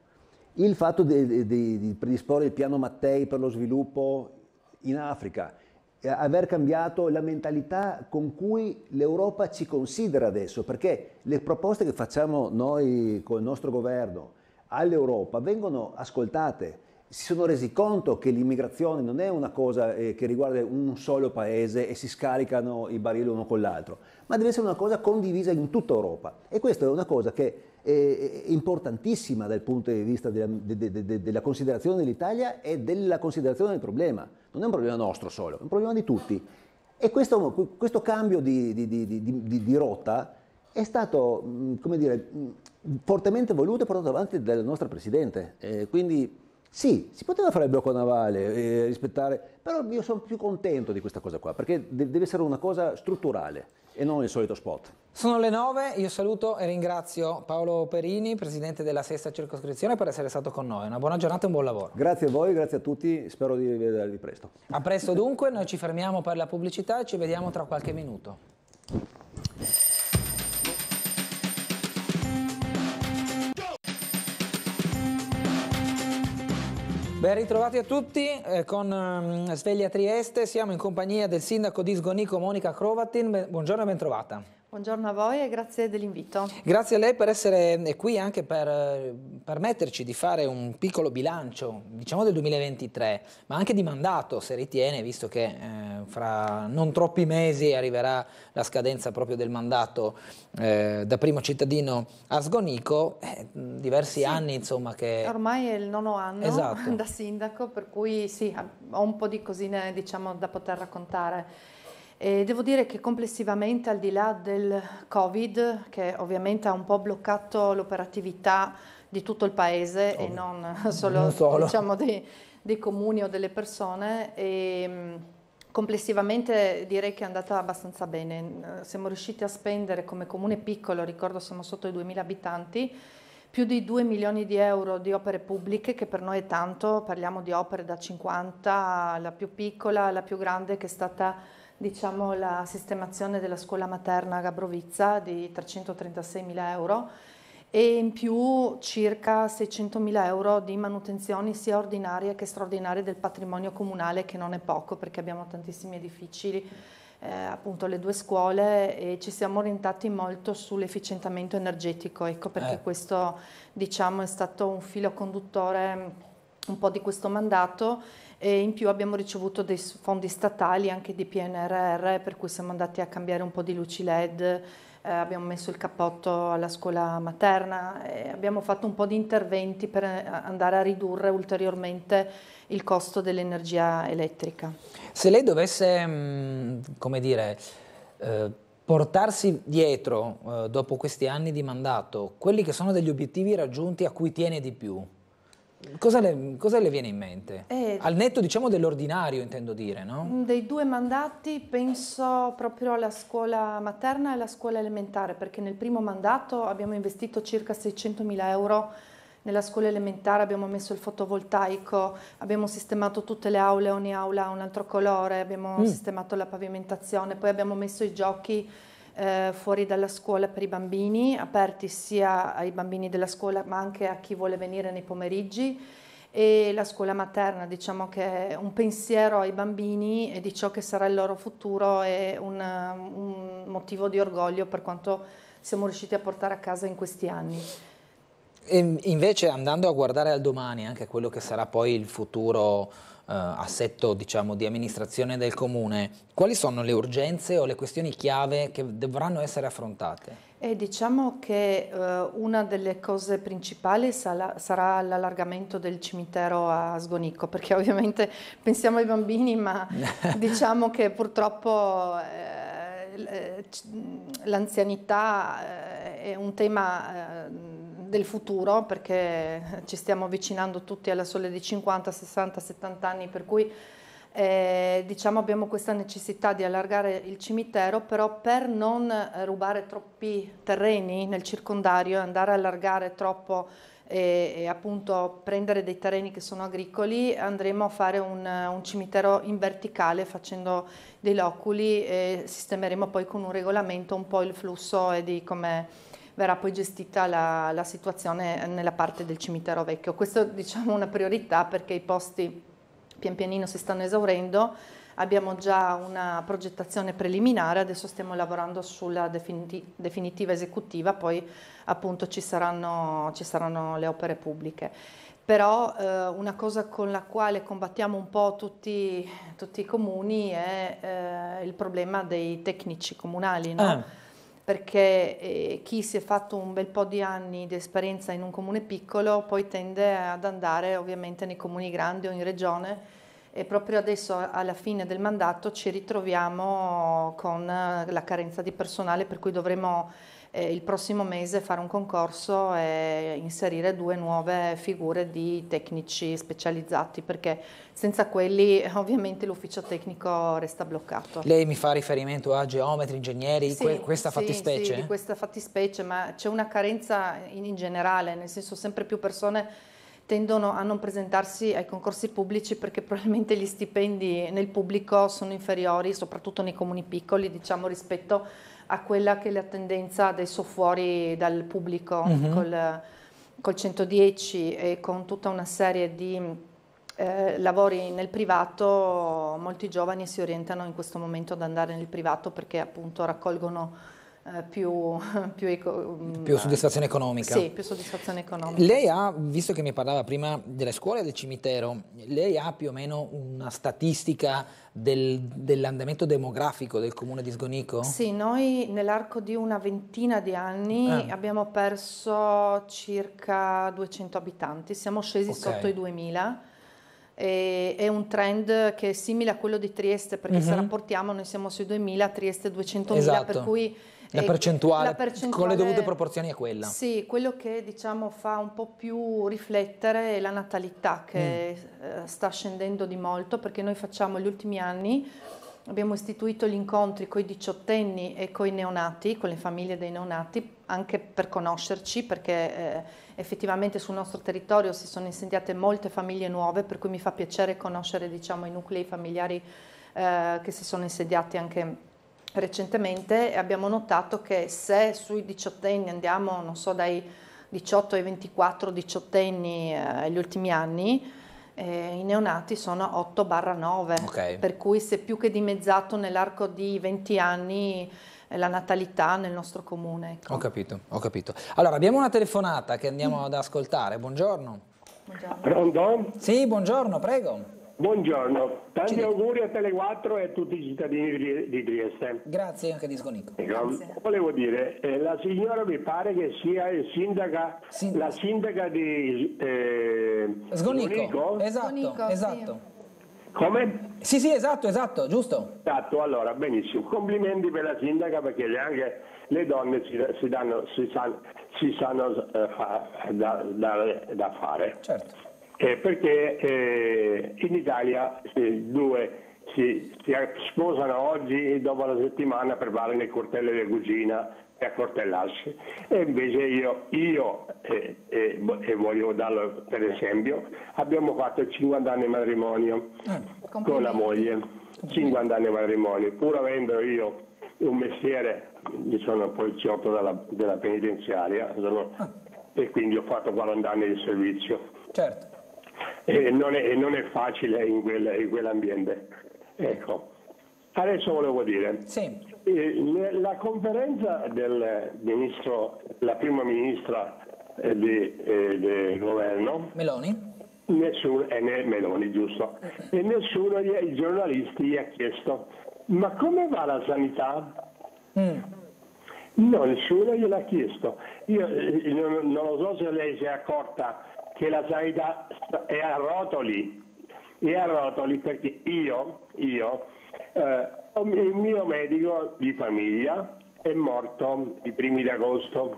Il fatto di predisporre il piano Mattei per lo sviluppo in Africa, aver cambiato la mentalità con cui l'Europa ci considera adesso, perché le proposte che facciamo noi con il nostro governo all'Europa vengono ascoltate. Si sono resi conto che l'immigrazione non è una cosa che riguarda un solo paese e si scaricano i barili uno con l'altro, ma deve essere una cosa condivisa in tutta Europa. E questa è una cosa che è importantissima dal punto di vista della considerazione dell'Italia e della considerazione del problema. Non è un problema nostro solo, è un problema di tutti. E questo cambio di rotta è stato, come dire, fortemente voluto e portato avanti dalla nostra Presidente. Quindi Sì, si poteva fare il blocco navale, rispettare, però io sono più contento di questa cosa qua, perché deve essere una cosa strutturale e non il solito spot. Sono le 9, io saluto e ringrazio Paolo Perini, presidente della 6ª circoscrizione, per essere stato con noi. Una buona giornata e un buon lavoro. Grazie a voi, grazie a tutti, spero di vedervi presto. A presto dunque, noi ci fermiamo per la pubblicità e ci vediamo tra qualche minuto. Ben ritrovati a tutti con Sveglia Trieste, siamo in compagnia del sindaco di Sgonico Monica Crovatin. Buongiorno e ben trovata. Buongiorno a voi e grazie dell'invito. Grazie a lei per essere qui anche per permetterci di fare un piccolo bilancio, diciamo del 2023, ma anche di mandato, se ritiene, visto che fra non troppi mesi arriverà la scadenza proprio del mandato da primo cittadino a Sgonico, diversi anni insomma che... Ormai è il 9º anno esatto. Da sindaco, per cui sì, ho un po' di cosine diciamo da poter raccontare. E devo dire che complessivamente, al di là del Covid, che ovviamente ha un po' bloccato l'operatività di tutto il paese e non solo. Diciamo, dei comuni o delle persone, complessivamente direi che è andata abbastanza bene. Siamo riusciti a spendere come comune piccolo, ricordo siamo sotto i 2000 abitanti, più di 2 milioni di euro di opere pubbliche, che per noi è tanto. Parliamo di opere da 50, la più piccola alla più grande, che è stata diciamo la sistemazione della scuola materna a Gabrovizza di 336.000 euro e in più circa 600.000 euro di manutenzioni sia ordinarie che straordinarie del patrimonio comunale, che non è poco perché abbiamo tantissimi edifici, appunto le 2 scuole, e ci siamo orientati molto sull'efficientamento energetico, ecco perché questo diciamo è stato un filo conduttore un po' di questo mandato. E in più abbiamo ricevuto dei fondi statali anche di PNRR, per cui siamo andati a cambiare un po' di luci LED, abbiamo messo il cappotto alla scuola materna, abbiamo fatto un po' di interventi per andare a ridurre ulteriormente il costo dell'energia elettrica. Se lei dovesse, come dire, portarsi dietro dopo questi anni di mandato quelli che sono degli obiettivi raggiunti a cui tiene di più, cosa le viene in mente? Al netto diciamo dell'ordinario, intendo dire, no? Dei 2 mandati penso proprio alla scuola materna e alla scuola elementare, perché nel primo mandato abbiamo investito circa 600.000 euro nella scuola elementare, abbiamo messo il fotovoltaico, abbiamo sistemato tutte le aule, ogni aula ha un altro colore, abbiamo sistemato la pavimentazione, poi abbiamo messo i giochi fuori dalla scuola per i bambini, aperti sia ai bambini della scuola ma anche a chi vuole venire nei pomeriggi, e la scuola materna diciamo che è un pensiero ai bambini e di ciò che sarà il loro futuro, è un motivo di orgoglio per quanto siamo riusciti a portare a casa in questi anni. E invece, andando a guardare al domani, anche quello che sarà poi il futuro assetto diciamo di amministrazione del comune, quali sono le urgenze o le questioni chiave che dovranno essere affrontate? Diciamo che una delle cose principali sarà l'allargamento del cimitero a Sgonico, perché ovviamente pensiamo ai bambini, ma diciamo che purtroppo l'anzianità è un tema del futuro, perché ci stiamo avvicinando tutti alla soglia di 50, 60, 70 anni, per cui diciamo abbiamo questa necessità di allargare il cimitero, però per non rubare troppi terreni nel circondario e andare a allargare troppo e appunto prendere dei terreni che sono agricoli, andremo a fare un cimitero in verticale facendo dei loculi, e sistemeremo poi con un regolamento un po' il flusso e di come verrà poi gestita la situazione nella parte del cimitero vecchio. Questo è diciamo una priorità, perché i posti pian pianino si stanno esaurendo, abbiamo già una progettazione preliminare, adesso stiamo lavorando sulla definitiva esecutiva, poi appunto ci saranno le opere pubbliche. Però una cosa con la quale combattiamo un po' tutti i comuni è il problema dei tecnici comunali, no? Perché chi si è fatto un bel po' di anni di esperienza in un comune piccolo poi tende ad andare ovviamente nei comuni grandi o in regione, e proprio adesso alla fine del mandato ci ritroviamo con la carenza di personale, per cui dovremo il prossimo mese fare un concorso e inserire 2 nuove figure di tecnici specializzati, perché senza quelli ovviamente l'ufficio tecnico resta bloccato. Lei mi fa riferimento a geometri, ingegneri, Sì, questa fattispecie? Sì, di questa fattispecie, ma c'è una carenza in generale, nel senso sempre più persone tendono a non presentarsi ai concorsi pubblici perché probabilmente gli stipendi nel pubblico sono inferiori, soprattutto nei comuni piccoli, diciamo, rispetto a quella che è la tendenza adesso fuori dal pubblico, col 110 e con tutta una serie di lavori nel privato. Molti giovani si orientano in questo momento ad andare nel privato perché appunto raccolgono più soddisfazione economica. Sì, più soddisfazione economica. Lei ha, visto che mi parlava prima delle scuole e del cimitero, lei ha più o meno una statistica dell'andamento demografico del comune di Sgonico? Sì, noi nell'arco di una ventina di anni abbiamo perso circa 200 abitanti, siamo scesi sotto i 2000. È un trend che è simile a quello di Trieste, perché se rapportiamo noi siamo sui 2000, Trieste 200.000, esatto. Per cui la percentuale con le dovute proporzioni è quella. Sì, quello che diciamo fa un po' più riflettere è la natalità che sta scendendo di molto, perché noi facciamo gli ultimi anni, abbiamo istituito gli incontri con i diciottenni e con i neonati, con le famiglie dei neonati, anche per conoscerci, perché effettivamente sul nostro territorio si sono insediate molte famiglie nuove, per cui mi fa piacere conoscere, diciamo, i nuclei familiari che si sono insediati anche recentemente, e abbiamo notato che se sui diciottenni andiamo, non so, dai 18 ai 24 diciottenni negli ultimi anni, i neonati sono 8/9, per cui si è più che dimezzato nell'arco di 20 anni la natalità nel nostro comune. Ecco. Ho capito. Allora, abbiamo una telefonata che andiamo ad ascoltare. Buongiorno. Pronto? Sì, buongiorno, prego. Buongiorno, tanti auguri a Tele4 e a tutti i cittadini di Trieste. Grazie anche di Sgonico. Volevo dire, la signora mi pare che sia la sindaca di Sgonico. Esatto, Sgonico, esatto. Sì. Come? Sì, esatto, giusto. Esatto, allora, benissimo. Complimenti per la sindaca, perché anche le donne si sanno da fare. Certo. Perché in Italia due si sposano oggi e dopo una settimana preparano il coltello di cucina e accoltellarsi. E invece io voglio darlo per esempio, abbiamo fatto 50 anni di matrimonio con la moglie, 50 anni di matrimonio, pur avendo io un mestiere, io sono poliziotto della penitenziaria, e quindi ho fatto 40 anni di servizio. Certo. E non è facile in quell'ambiente. Ecco. Adesso volevo dire, la conferenza del ministro, la prima ministra del governo Meloni, Meloni, giusto, e nessuno dei giornalisti gli ha chiesto: ma come va la sanità? No, nessuno gliel'ha chiesto. Io non lo so se lei si è accorta che la sanità è a rotoli, perché io il mio medico di famiglia è morto i primi di agosto.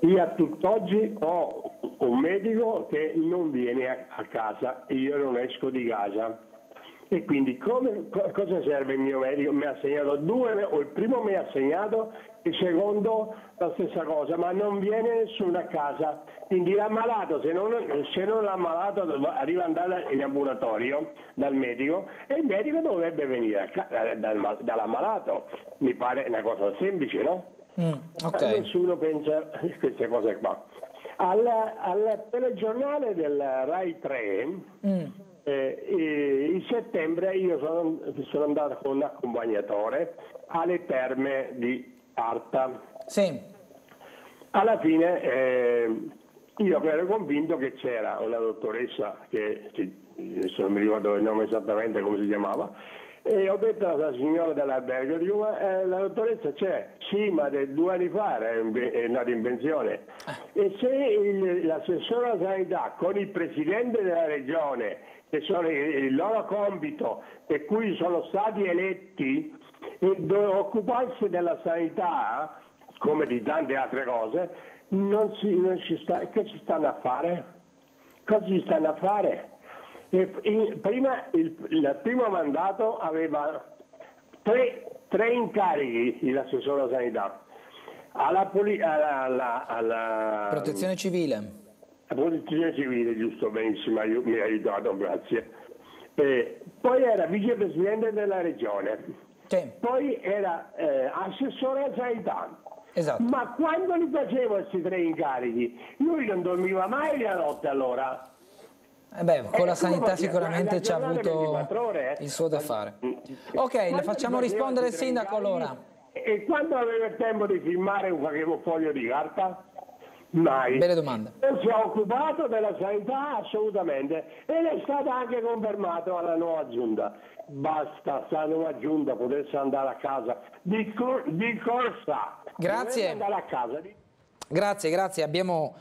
Io a tutt'oggi ho un medico che non viene a casa, io non esco di casa. E quindi cosa serve il mio medico? Mi ha assegnato 2, o il primo mi ha assegnato, il secondo la stessa cosa, ma non viene nessuno a casa. Quindi l'ammalato, se non l'ammalato arriva ad andare in ambulatorio dal medico, e il medico dovrebbe venire dall'ammalato. Mi pare una cosa semplice, no? Nessuno pensa a queste cose qua. Al telegiornale del Rai 3 in settembre io sono andato con un accompagnatore alle terme di Arta. Sì. Alla fine io ero convinto che c'era una dottoressa che adesso non mi ricordo il nome esattamente come si chiamava, e ho detto alla signora dell'albergo, dico, ma la dottoressa c'è? Sì, ma 2 anni fa è andata in pensione. E se l'assessore alla sanità con il presidente della regione, che sono il loro compito, per cui sono stati eletti, e occuparsi della sanità, come di tante altre cose, non ci sta, che ci stanno a fare? Cosa ci stanno a fare? Prima il primo mandato aveva tre incarichi l'assessore alla sanità, alla protezione civile. La protezione civile, giusto, benissimo, mi ha aiutato, grazie. Poi era vicepresidente della regione, poi era assessore alla sanità. Esatto. Ma quando li facevo questi tre incarichi? Lui non dormiva mai la notte allora. Con la sanità sicuramente ci ha avuto il suo da fare. Ok, le facciamo rispondere il sindaco allora. E quando aveva il tempo di firmare un foglio di carta? Mai. Belle domande. Non si è occupato della sanità assolutamente ed è stato anche confermato alla nuova giunta. Basta, sta nuova giunta potesse andare a casa di corsa. Grazie. Andare a casa. Grazie. Abbiamo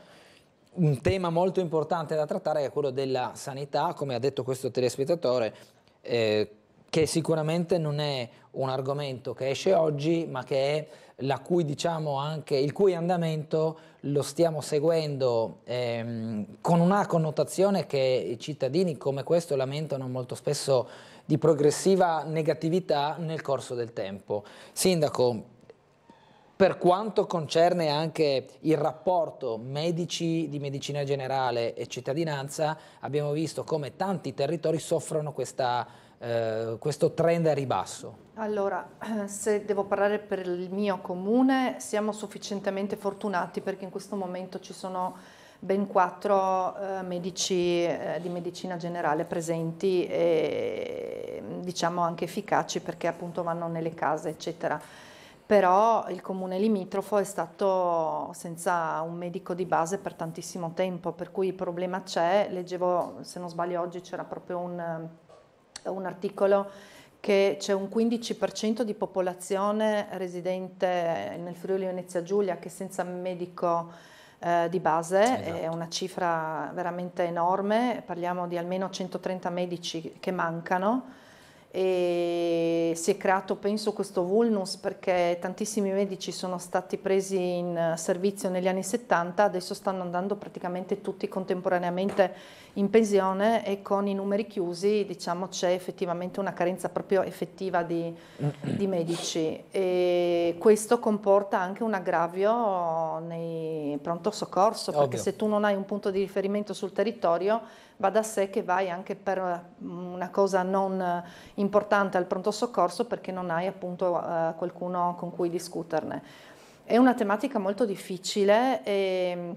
un tema molto importante da trattare, che è quello della sanità, come ha detto questo telespettatore, che sicuramente non è un argomento che esce oggi, ma che è il cui andamento lo stiamo seguendo con una connotazione che i cittadini come questo lamentano molto spesso di progressiva negatività nel corso del tempo. Sindaco, per quanto concerne anche il rapporto medici di medicina generale e cittadinanza, abbiamo visto come tanti territori soffrono questo trend a ribasso. Allora, se devo parlare per il mio comune, siamo sufficientemente fortunati perché in questo momento ci sono ben 4 medici di medicina generale presenti e diciamo anche efficaci perché appunto vanno nelle case, eccetera. Però il comune limitrofo è stato senza un medico di base per tantissimo tempo, per cui il problema c'è. Leggevo, se non sbaglio oggi c'era proprio un articolo che c'è un 15% di popolazione residente nel Friuli Venezia Giulia che è senza medico di base, esatto. È una cifra veramente enorme, parliamo di almeno 130 medici che mancano. E si è creato, penso, questo vulnus perché tantissimi medici sono stati presi in servizio negli anni 70, adesso stanno andando praticamente tutti contemporaneamente in pensione e con i numeri chiusi diciamo c'è effettivamente una carenza proprio effettiva di medici e questo comporta anche un aggravio nei pronto soccorso. Ovvio. Perché se tu non hai un punto di riferimento sul territorio va da sé che vai anche per una cosa non importante al pronto soccorso perché non hai appunto qualcuno con cui discuterne. È una tematica molto difficile e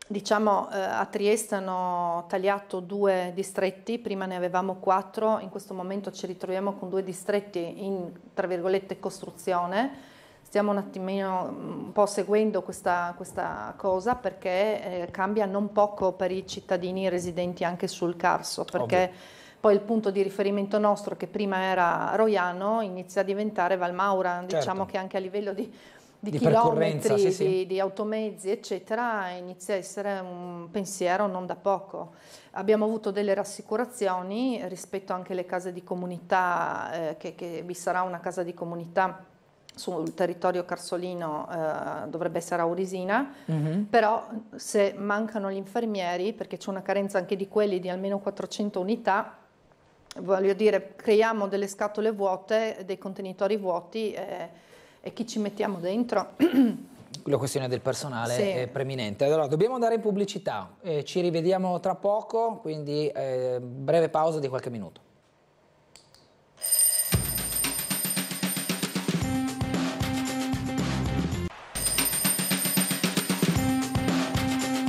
diciamo a Trieste hanno tagliato 2 distretti, prima ne avevamo 4, in questo momento ci ritroviamo con 2 distretti in tra virgolette costruzione. Stiamo un po' seguendo questa cosa perché cambia non poco per i cittadini residenti anche sul Carso, perché ovvio. Poi il punto di riferimento nostro che prima era Roiano inizia a diventare Valmaura, certo. Diciamo che anche a livello di chilometri, sì. Di automezzi eccetera inizia a essere un pensiero non da poco. Abbiamo avuto delle rassicurazioni rispetto anche alle case di comunità, che vi sarà una casa di comunità sul territorio carsolino, dovrebbe essere a Aurisina, però se mancano gli infermieri, perché c'è una carenza anche di quelli di almeno 400 unità, voglio dire, creiamo delle scatole vuote, dei contenitori vuoti e chi ci mettiamo dentro? La questione del personale sì. È preminente. Allora, dobbiamo andare in pubblicità, ci rivediamo tra poco, quindi breve pausa di qualche minuto.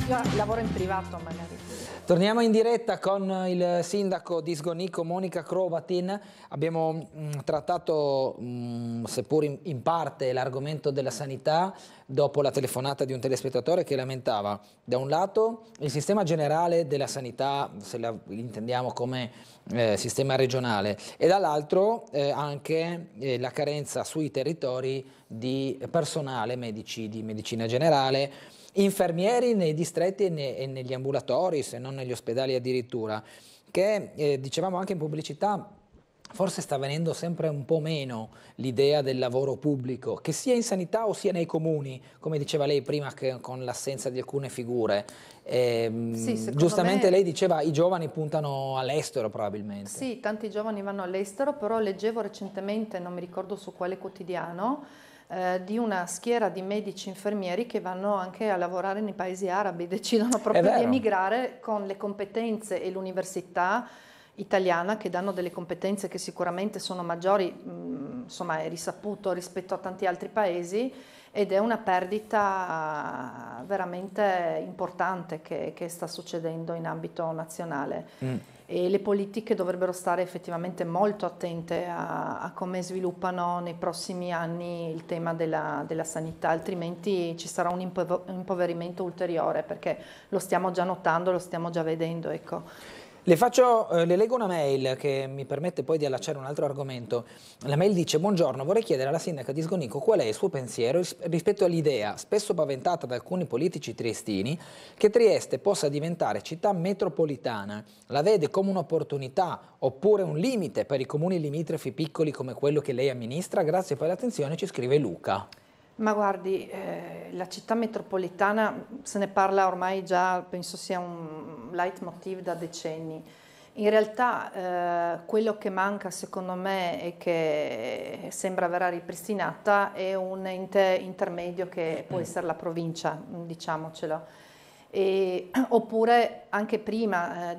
Io lavoro in privato magari. Torniamo in diretta con il sindaco di Sgonico, Monica Crovatin. Abbiamo trattato, seppur in parte, l'argomento della sanità dopo la telefonata di un telespettatore che lamentava, da un lato, il sistema generale della sanità, se la intendiamo come sistema regionale, e dall'altro anche la carenza sui territori di personale, medici di medicina generale, infermieri nei distretti e negli ambulatori, se non negli ospedali addirittura, che dicevamo anche in pubblicità forse sta venendo sempre un po' meno l'idea del lavoro pubblico, che sia in sanità o sia nei comuni, come diceva lei prima, che con l'assenza di alcune figure. Sì, giustamente me... lei diceva i giovani puntano all'estero probabilmente. Sì, tanti giovani vanno all'estero, però leggevo recentemente, non mi ricordo su quale quotidiano, di una schiera di medici infermieri che vanno anche a lavorare nei paesi arabi, decidono proprio di emigrare con le competenze e l'università italiana, che danno delle competenze che sicuramente sono maggiori, insomma è risaputo rispetto a tanti altri paesi, ed è una perdita veramente importante che sta succedendo in ambito nazionale. E le politiche dovrebbero stare effettivamente molto attente a come sviluppano nei prossimi anni il tema della sanità, altrimenti ci sarà un impoverimento ulteriore, perché lo stiamo già notando, lo stiamo già vedendo, ecco. Le leggo una mail che mi permette poi di allacciare un altro argomento. La mail dice: buongiorno, vorrei chiedere alla sindaca di Sgonico qual è il suo pensiero rispetto all'idea, spesso paventata da alcuni politici triestini, che Trieste possa diventare città metropolitana. La vede come un'opportunità oppure un limite per i comuni limitrofi piccoli come quello che lei amministra? Grazie per l'attenzione, ci scrive Luca. Ma guardi, la città metropolitana se ne parla ormai già, penso sia un leitmotiv da decenni. In realtà quello che manca secondo me e che sembra verrà ripristinata è un ente intermedio che può essere la provincia, diciamocelo. Oppure anche prima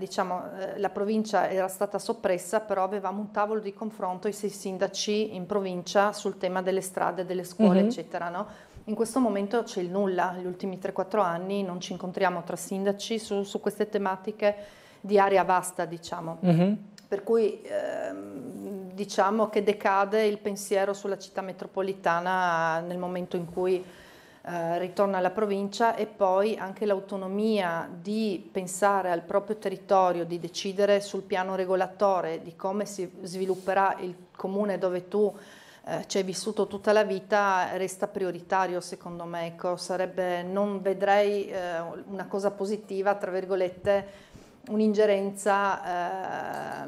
la provincia era stata soppressa, però avevamo un tavolo di confronto, i 6 sindaci in provincia, sul tema delle strade, delle scuole, eccetera, no? In questo momento c'è il nulla, gli ultimi 3-4 anni non ci incontriamo tra sindaci su queste tematiche di area vasta, diciamo. Per cui diciamo che decade il pensiero sulla città metropolitana nel momento in cui ritorna alla provincia, e poi anche l'autonomia di pensare al proprio territorio, di decidere sul piano regolatore di come si svilupperà il comune dove tu ci hai vissuto tutta la vita, resta prioritario secondo me. Ecco, non vedrei una cosa positiva, tra virgolette, un'ingerenza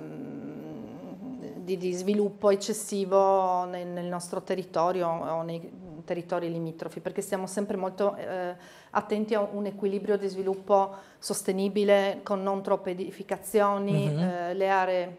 di sviluppo eccessivo nel nostro territorio o nei territori limitrofi, perché stiamo sempre molto attenti a un equilibrio di sviluppo sostenibile con non troppe edificazioni. Le aree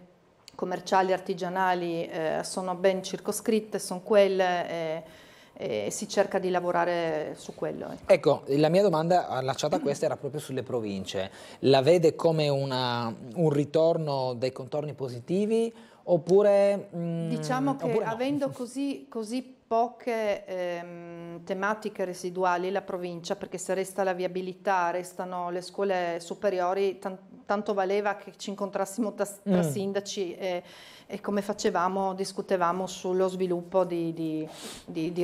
commerciali, artigianali sono ben circoscritte, sono quelle, e si cerca di lavorare su quello. Ecco, la mia domanda allacciata a questa era proprio sulle province. La vede come un ritorno dei contorni positivi oppure... diciamo che oppure no? Avendo così poche tematiche residuali la provincia, perché se resta la viabilità, restano le scuole superiori, tanto valeva che ci incontrassimo tra sindaci e come facevamo, discutevamo sullo sviluppo di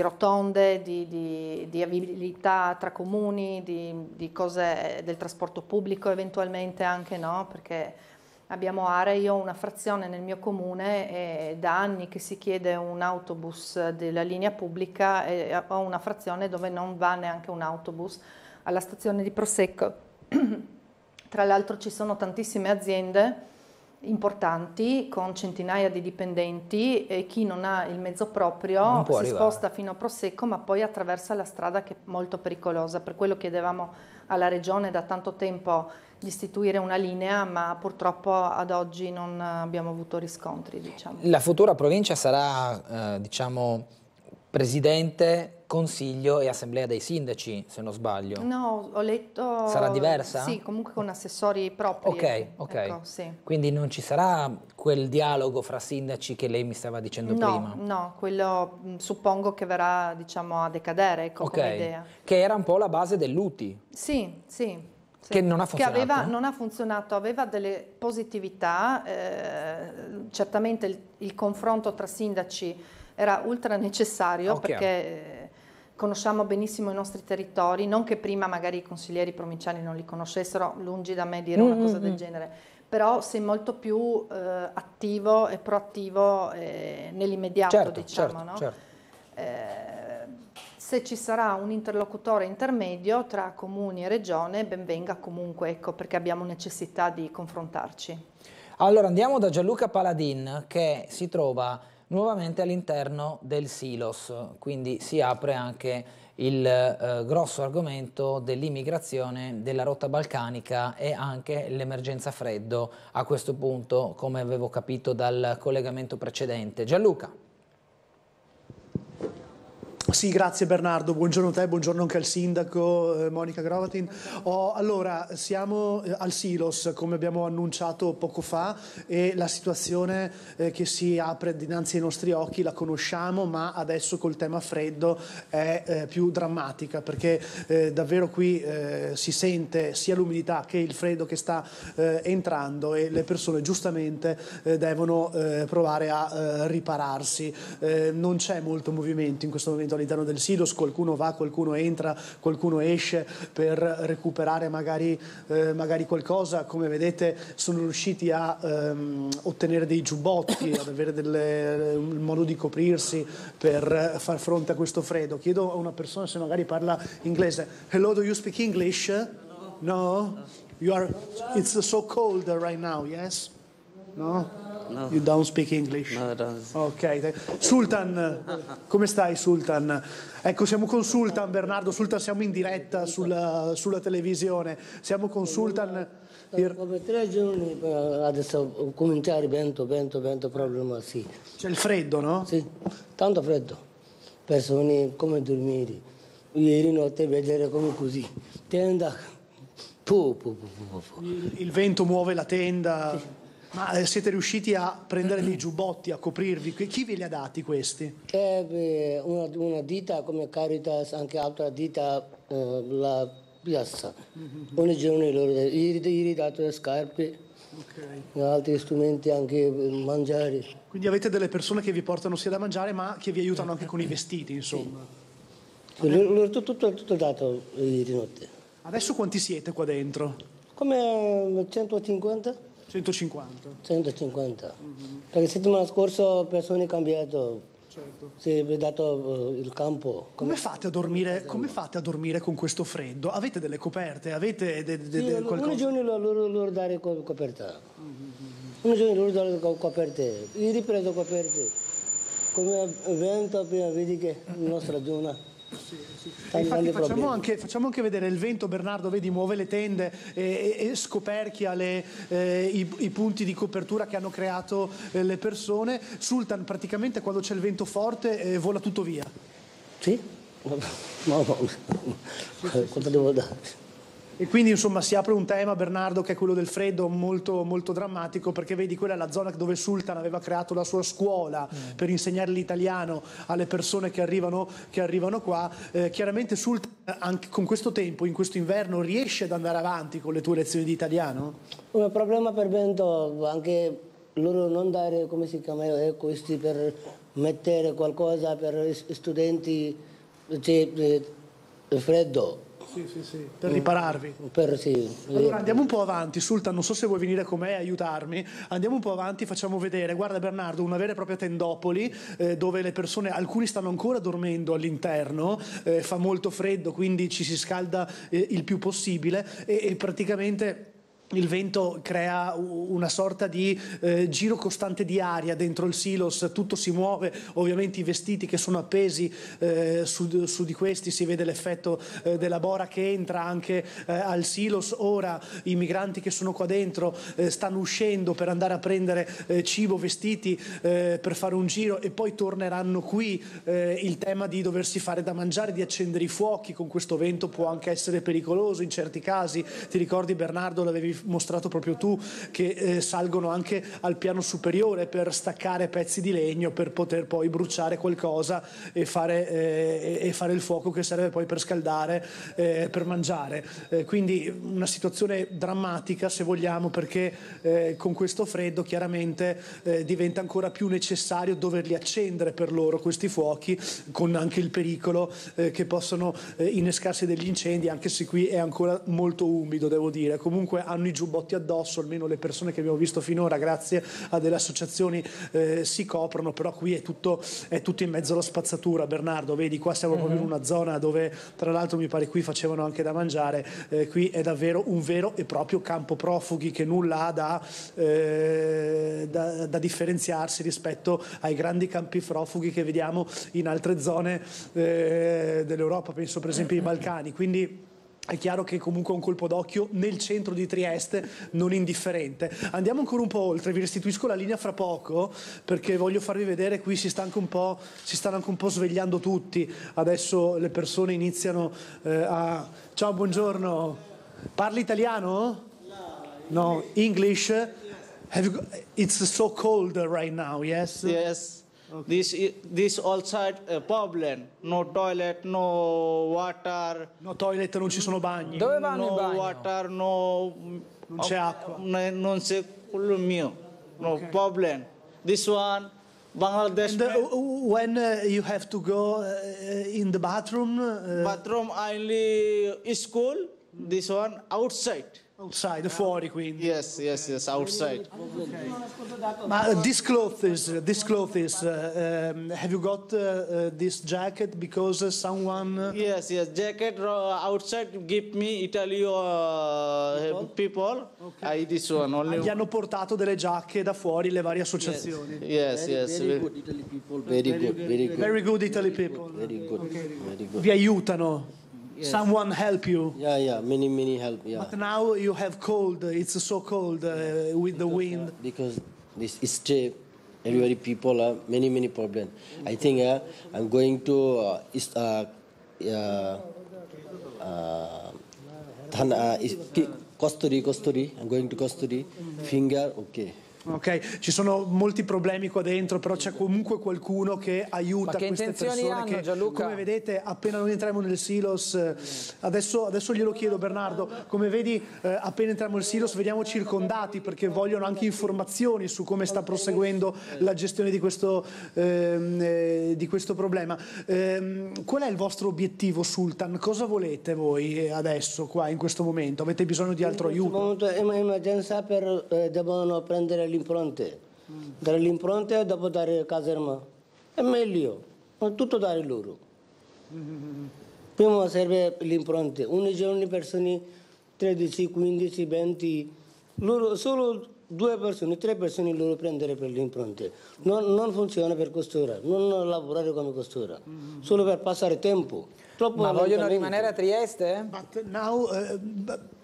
rotonde, di viabilità tra comuni, di cose del trasporto pubblico eventualmente anche, no? Perché abbiamo aree, io ho una frazione nel mio comune e da anni che si chiede un autobus della linea pubblica, e ho una frazione dove non va neanche un autobus alla stazione di Prosecco. Tra l'altro ci sono tantissime aziende importanti con centinaia di dipendenti, e chi non ha il mezzo proprio si sposta fino a Prosecco, ma poi attraversa la strada, che è molto pericolosa. Per quello chiedevamo alla Regione da tanto tempo di istituire una linea, ma purtroppo ad oggi non abbiamo avuto riscontri, diciamo. La futura provincia sarà, diciamo, presidente, consiglio e assemblea dei sindaci, se non sbaglio. No, ho letto... Sarà diversa? Sì, comunque con assessori propri. Ok. Ecco, sì. Quindi non ci sarà quel dialogo fra sindaci che lei mi stava dicendo prima? No, quello suppongo che verrà, diciamo, a decadere, ecco, come idea. Che era un po' la base dell'UTI. Sì. Che non ha funzionato. Non ha funzionato, aveva delle positività, certamente il confronto tra sindaci era ultra necessario, perché conosciamo benissimo i nostri territori, non che prima magari i consiglieri provinciali non li conoscessero, lungi da me dire una cosa del genere, però sei molto più attivo e proattivo nell'immediato, diciamo, no? Se ci sarà un interlocutore intermedio tra comuni e regione, ben venga comunque, ecco, perché abbiamo necessità di confrontarci. Allora andiamo da Gianluca Paladin, che si trova nuovamente all'interno del Silos, quindi si apre anche il grosso argomento dell'immigrazione, della rotta balcanica e anche l'emergenza freddo a questo punto, come avevo capito dal collegamento precedente. Gianluca. Sì, grazie Bernardo, buongiorno a te, buongiorno anche al sindaco Monica Grovatin. Allora, siamo al Silos, come abbiamo annunciato poco fa, e la situazione che si apre dinanzi ai nostri occhi la conosciamo, ma adesso col tema freddo è più drammatica, perché davvero qui si sente sia l'umidità che il freddo che sta entrando, e le persone giustamente devono provare a ripararsi. Non c'è molto movimento in questo momento all'interno del Silos, qualcuno va, qualcuno entra, qualcuno esce per recuperare magari qualcosa. Come vedete sono riusciti a ottenere dei giubbotti, ad avere un modo di coprirsi per far fronte a questo freddo. Chiedo a una persona se magari parla inglese. Hello, do you speak English? No? It's so cold right now, yes? No? No. You don't speak English? No, I don't. Ok. Sultan, come stai Sultan? Ecco, siamo con Sultan, Bernardo. Sultan, siamo in diretta sulla televisione. Siamo con Sultan. Come 3 giorni adesso cominciare vento, problema sì. C'è il freddo, no? Sì, tanto freddo. Persone come dormire. Ieri notte vedere come così. Tenda. Il vento muove la tenda. Sì. Ma siete riusciti a prendere dei giubbotti, a coprirvi? Chi ve li ha dati questi? Una ditta come Caritas, anche altra ditta, la piazza. Ogni giorno loro ieri dato le scarpe, altri strumenti, anche mangiare. Quindi avete delle persone che vi portano sia da mangiare, ma che vi aiutano anche con i vestiti, insomma. Sì. Loro tutto dato ieri notte. Adesso quanti siete qua dentro? Come 150? 150. Perché settimana scorsa persone hanno cambiato, certo. Si è dato il campo. Come fate a dormire con questo freddo? Avete delle coperte? Avete qualcosa? Un giorno loro dare coperta. Un giorno loro dare coperte. Io ripreso coperte. Come vento appena vedi che la nostra zona. Sì. Infatti facciamo anche vedere il vento, Bernardo, vedi, muove le tende e scoperchia i punti di copertura che hanno creato le persone. Sultan, praticamente quando c'è il vento forte vola tutto via. Sì? No. Cosa devo dare? E quindi insomma si apre un tema, Bernardo, che è quello del freddo, molto, molto drammatico, perché vedi, quella è la zona dove Sultan aveva creato la sua scuola per insegnare l'italiano alle persone che arrivano qua. Chiaramente Sultan, anche con questo tempo, in questo inverno, riesce ad andare avanti con le tue lezioni di italiano? Un problema per vento, anche loro non dare, come si chiama, questi per mettere qualcosa per studenti, freddo. Sì, per ripararvi. Sì. Allora andiamo un po' avanti, Sultan, non so se vuoi venire con me e aiutarmi. Andiamo un po' avanti, facciamo vedere. Guarda Bernardo, una vera e propria tendopoli dove le persone, alcuni stanno ancora dormendo all'interno, fa molto freddo, quindi ci si scalda il più possibile e praticamente il vento crea una sorta di giro costante di aria dentro il Silos, tutto si muove, ovviamente i vestiti che sono appesi su di questi, si vede l'effetto della bora che entra anche al Silos. Ora i migranti che sono qua dentro stanno uscendo per andare a prendere cibo, vestiti, per fare un giro e poi torneranno qui. Il tema di doversi fare da mangiare, di accendere i fuochi con questo vento può anche essere pericoloso in certi casi. Ti ricordi Bernardo, l'avevi mostrato proprio tu, che salgono anche al piano superiore per staccare pezzi di legno per poter poi bruciare qualcosa e fare il fuoco che serve poi per scaldare, per mangiare. Quindi una situazione drammatica, se vogliamo, perché con questo freddo chiaramente diventa ancora più necessario doverli accendere per loro questi fuochi, con anche il pericolo che possono innescarsi degli incendi, anche se qui è ancora molto umido, devo dire. Comunque hanno hanno i giubbotti addosso, almeno le persone che abbiamo visto finora, grazie a delle associazioni, si coprono, però qui è tutto in mezzo alla spazzatura. Bernardo, vedi, qua siamo proprio in una zona dove, tra l'altro, mi pare qui facevano anche da mangiare, qui è davvero un vero e proprio campo profughi che nulla ha da differenziarsi rispetto ai grandi campi profughi che vediamo in altre zone dell'Europa, penso per esempio ai Balcani. Quindi è chiaro che comunque un colpo d'occhio nel centro di Trieste non indifferente. Andiamo ancora un po' oltre, vi restituisco la linea fra poco perché voglio farvi vedere, qui si stanno anche un po' svegliando tutti. Adesso le persone iniziano a... Ciao, buongiorno. Parli italiano? No, English? It's so cold right now, yes? Yes. Okay. This outside problem. No toilet, no water. No toilet, non ci sono bagni. Dove vanno i bagni? No water, no... Non c'è acqua. Non c'è quello mio. No problem. This one, Bangladesh... when you have to go in the bathroom? Bathroom only school. This one outside. Outside, fuori quindi. Yes, outside. Okay. This clothes, have you got this jacket because someone... Yes, jacket outside give me Italy people. Okay. This one only. Gli hanno portato delle giacche da fuori le varie associazioni. Yes. Very good Italy people, very good. Very good Italy people. Very good. Okay. Very good. Vi aiutano. Yes. Someone help you. Yeah, many help. Yeah. But now you have cold. It's so cold with the wind. Because this stay, everybody people have many problems. I think I'm going to Costuri. I'm going to Costuri. Finger, okay. Ok, ci sono molti problemi qua dentro, però c'è comunque qualcuno che aiuta queste persone hanno, che, Gianluca? come vedete, appena noi entriamo nel silos, adesso glielo chiedo Bernardo, come vedi appena entriamo nel silos vediamo circondati perché vogliono anche informazioni su come sta proseguendo la gestione di questo problema. Qual è il vostro obiettivo, Sultan? Cosa volete voi adesso qua in questo momento? Avete bisogno di altro aiuto? Emergenza devono prendere l'impronte, dare l'impronte e dopo dare caserma, è meglio, tutto dare loro. Prima serve l'impronte, ogni giorno persone 13, 15, 20, loro, solo 2 persone, 3 persone loro prendere per l'impronte, non funziona per costura, non lavorare come costura, solo per passare tempo. Ma vogliono rimanere a Trieste?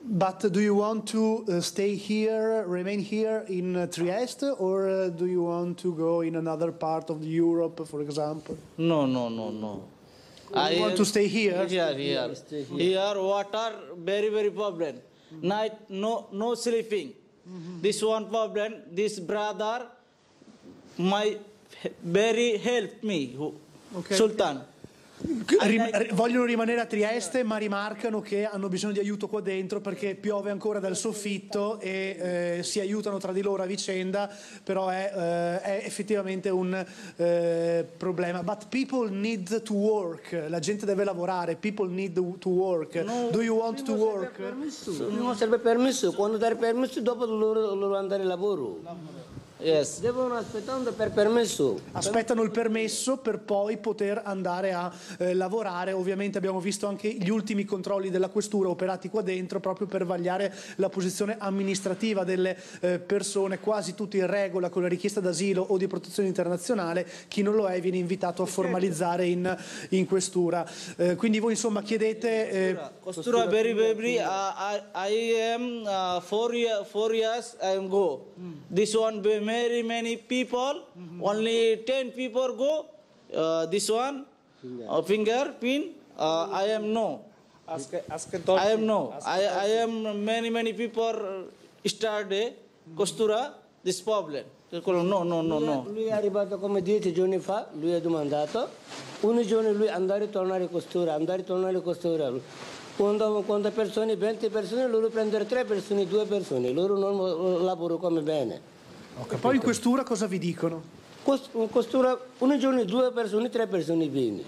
But do you want to stay here, remain here in Trieste, or do you want to go in another part of Europe, for example? No. You want to stay here? Here water very problem. Night no sleeping. This one problem. This brother very help me. Okay. Sultan. Vogliono rimanere a Trieste, ma rimarcano che hanno bisogno di aiuto qua dentro perché piove ancora dal soffitto e si aiutano tra di loro a vicenda, però è effettivamente un problema. But people need to work, la gente deve lavorare, people need to work. Do you want to work? Non serve permesso, quando dare permesso dopo loro andare al lavoro. Yes. Devono aspettare per permesso. Aspettano il permesso per poi poter andare a lavorare. Ovviamente abbiamo visto anche gli ultimi controlli della questura operati qua dentro proprio per vagliare la posizione amministrativa delle persone, quasi tutti in regola con la richiesta d'asilo o di protezione internazionale. Chi non lo è viene invitato a formalizzare in questura. Quindi voi insomma chiedete... Questura very I am 4 years I am go. This one many people, only 10 people go. This one, finger pin. I am no. I am no. I am many people started costura this problem. No. Lui è arrivato come 10 giorni fa, lui ha domandato. Un giorno lui andare e tornare costura. Quando persone, 20 persone, loro prendono 3 persone, 2 persone. Loro non lavorano come bene. E poi in questura cosa vi dicono? Costura un giorno 2 persone, 3 persone vieni,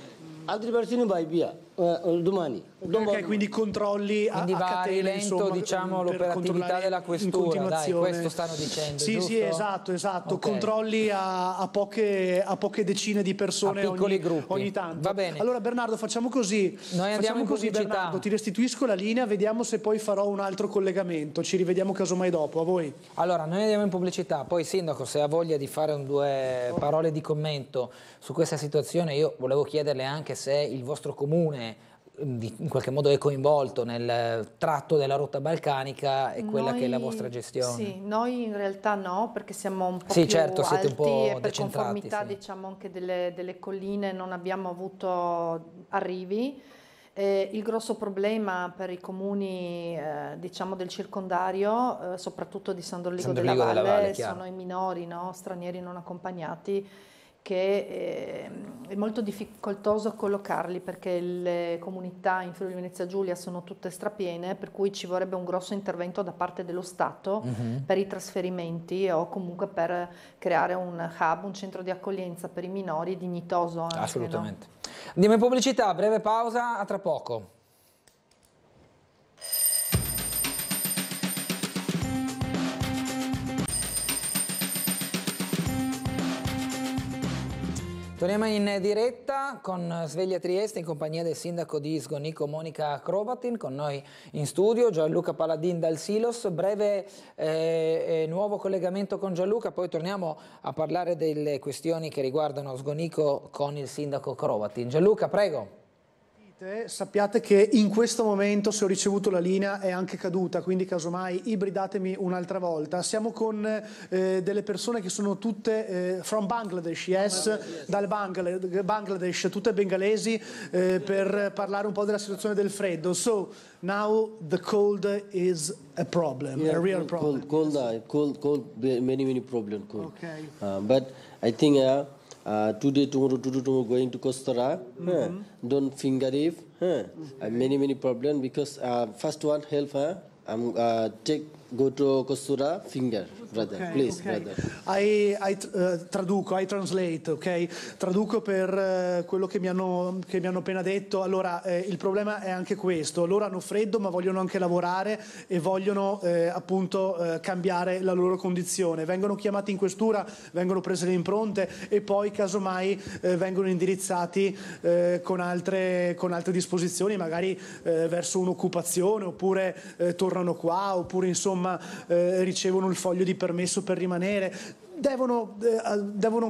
altre persone vai via domani. Ok, quindi controlli quindi a va catena, rilento, insomma, diciamo, per l'operatività controllare della in questura, continuazione. dai, questo stanno dicendo, Sì, giusto? sì, esatto. Ok. Controlli a poche decine di persone A piccoli ogni, gruppi. ogni tanto. Va bene. Allora Bernardo, facciamo così. Noi andiamo in pubblicità. Bernardo, ti restituisco la linea, vediamo se poi farò un altro collegamento. Ci rivediamo casomai dopo, a voi. Allora, noi andiamo in pubblicità, poi Sindaco, se ha voglia di fare due parole di commento su questa situazione, io volevo chiederle anche se il vostro comune in qualche modo è coinvolto nel tratto della rotta balcanica e quella che è la vostra gestione. Sì, noi in realtà no, perché siamo un po' Sì, più certo, siete alti un po' e per decentrati, conformità sì. diciamo anche delle colline non abbiamo avuto arrivi. Il grosso problema per i comuni diciamo del circondario, soprattutto di San Dorigo della Valle, sono i minori, no? Stranieri non accompagnati, che è molto difficoltoso collocarli perché le comunità in Friuli Venezia Giulia sono tutte strapiene, per cui ci vorrebbe un grosso intervento da parte dello Stato per i trasferimenti o comunque per creare un hub, un centro di accoglienza per i minori dignitoso anche, assolutamente. No? Andiamo in pubblicità, breve pausa, a tra poco. Torniamo in diretta con Sveglia Trieste in compagnia del sindaco di Sgonico Monica Crovatin, con noi in studio Gianluca Paladin dal Silos. Breve nuovo collegamento con Gianluca, poi torniamo a parlare delle questioni che riguardano Sgonico con il sindaco Crovatin. Gianluca, prego. Sappiate che in questo momento, se ho ricevuto la linea, è anche caduta, quindi casomai ibridatemi un'altra volta. Siamo con delle persone che sono tutte from Bangladesh, yes, dal Bangladesh, tutte bengalesi, per parlare un po' della situazione del freddo. So, now the cold is a problem, a real problem. Cold, many problems. Okay. But I think today, tomorrow, going to Kostara, don't finger if, many problems because first one help, go to Kostura, finger, brother, okay, please, okay. brother. Traduco, I translate, ok? Traduco per quello che mi hanno appena detto. Allora, il problema è anche questo: loro hanno freddo ma vogliono anche lavorare e vogliono appunto cambiare la loro condizione. Vengono chiamati in questura, vengono prese le impronte e poi casomai vengono indirizzati con altre disposizioni, magari verso un'occupazione, oppure tornano qua, oppure insomma ricevono il foglio di permesso per rimanere. Devono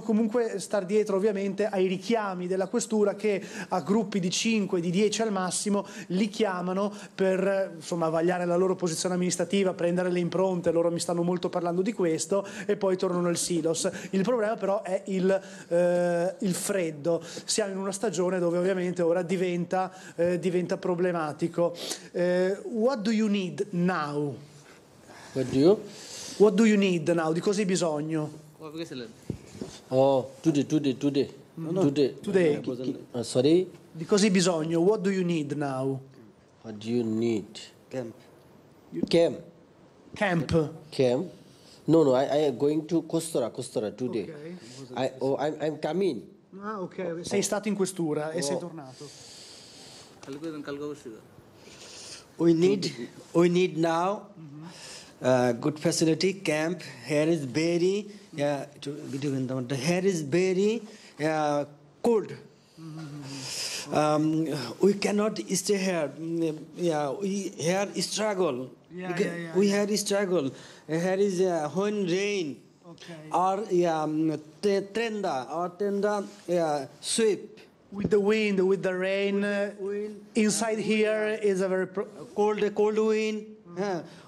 comunque star dietro ovviamente ai richiami della questura, che a gruppi di 5, di 10 al massimo li chiamano per insomma vagliare la loro posizione amministrativa, prendere le impronte. Loro mi stanno molto parlando di questo e poi tornano al silos. Il problema però è il freddo. Siamo in una stagione dove ovviamente ora diventa problematico. What do you need now? What do you need now? Di cosa hai bisogno? Oh, today. Today. Sorry? Di cosa hai bisogno? What do you need now? What do you need? Camp. No, I am going to Kostura today. Okay. I'm coming. Ah, ok. Sei stato in questura e sei tornato. We need now good facility camp. Here is very cold. We cannot stay here. We here struggle. We here struggle. Here is when rain. Okay. Or tenda sweep. With the wind, with the rain, inside here is a very cold wind.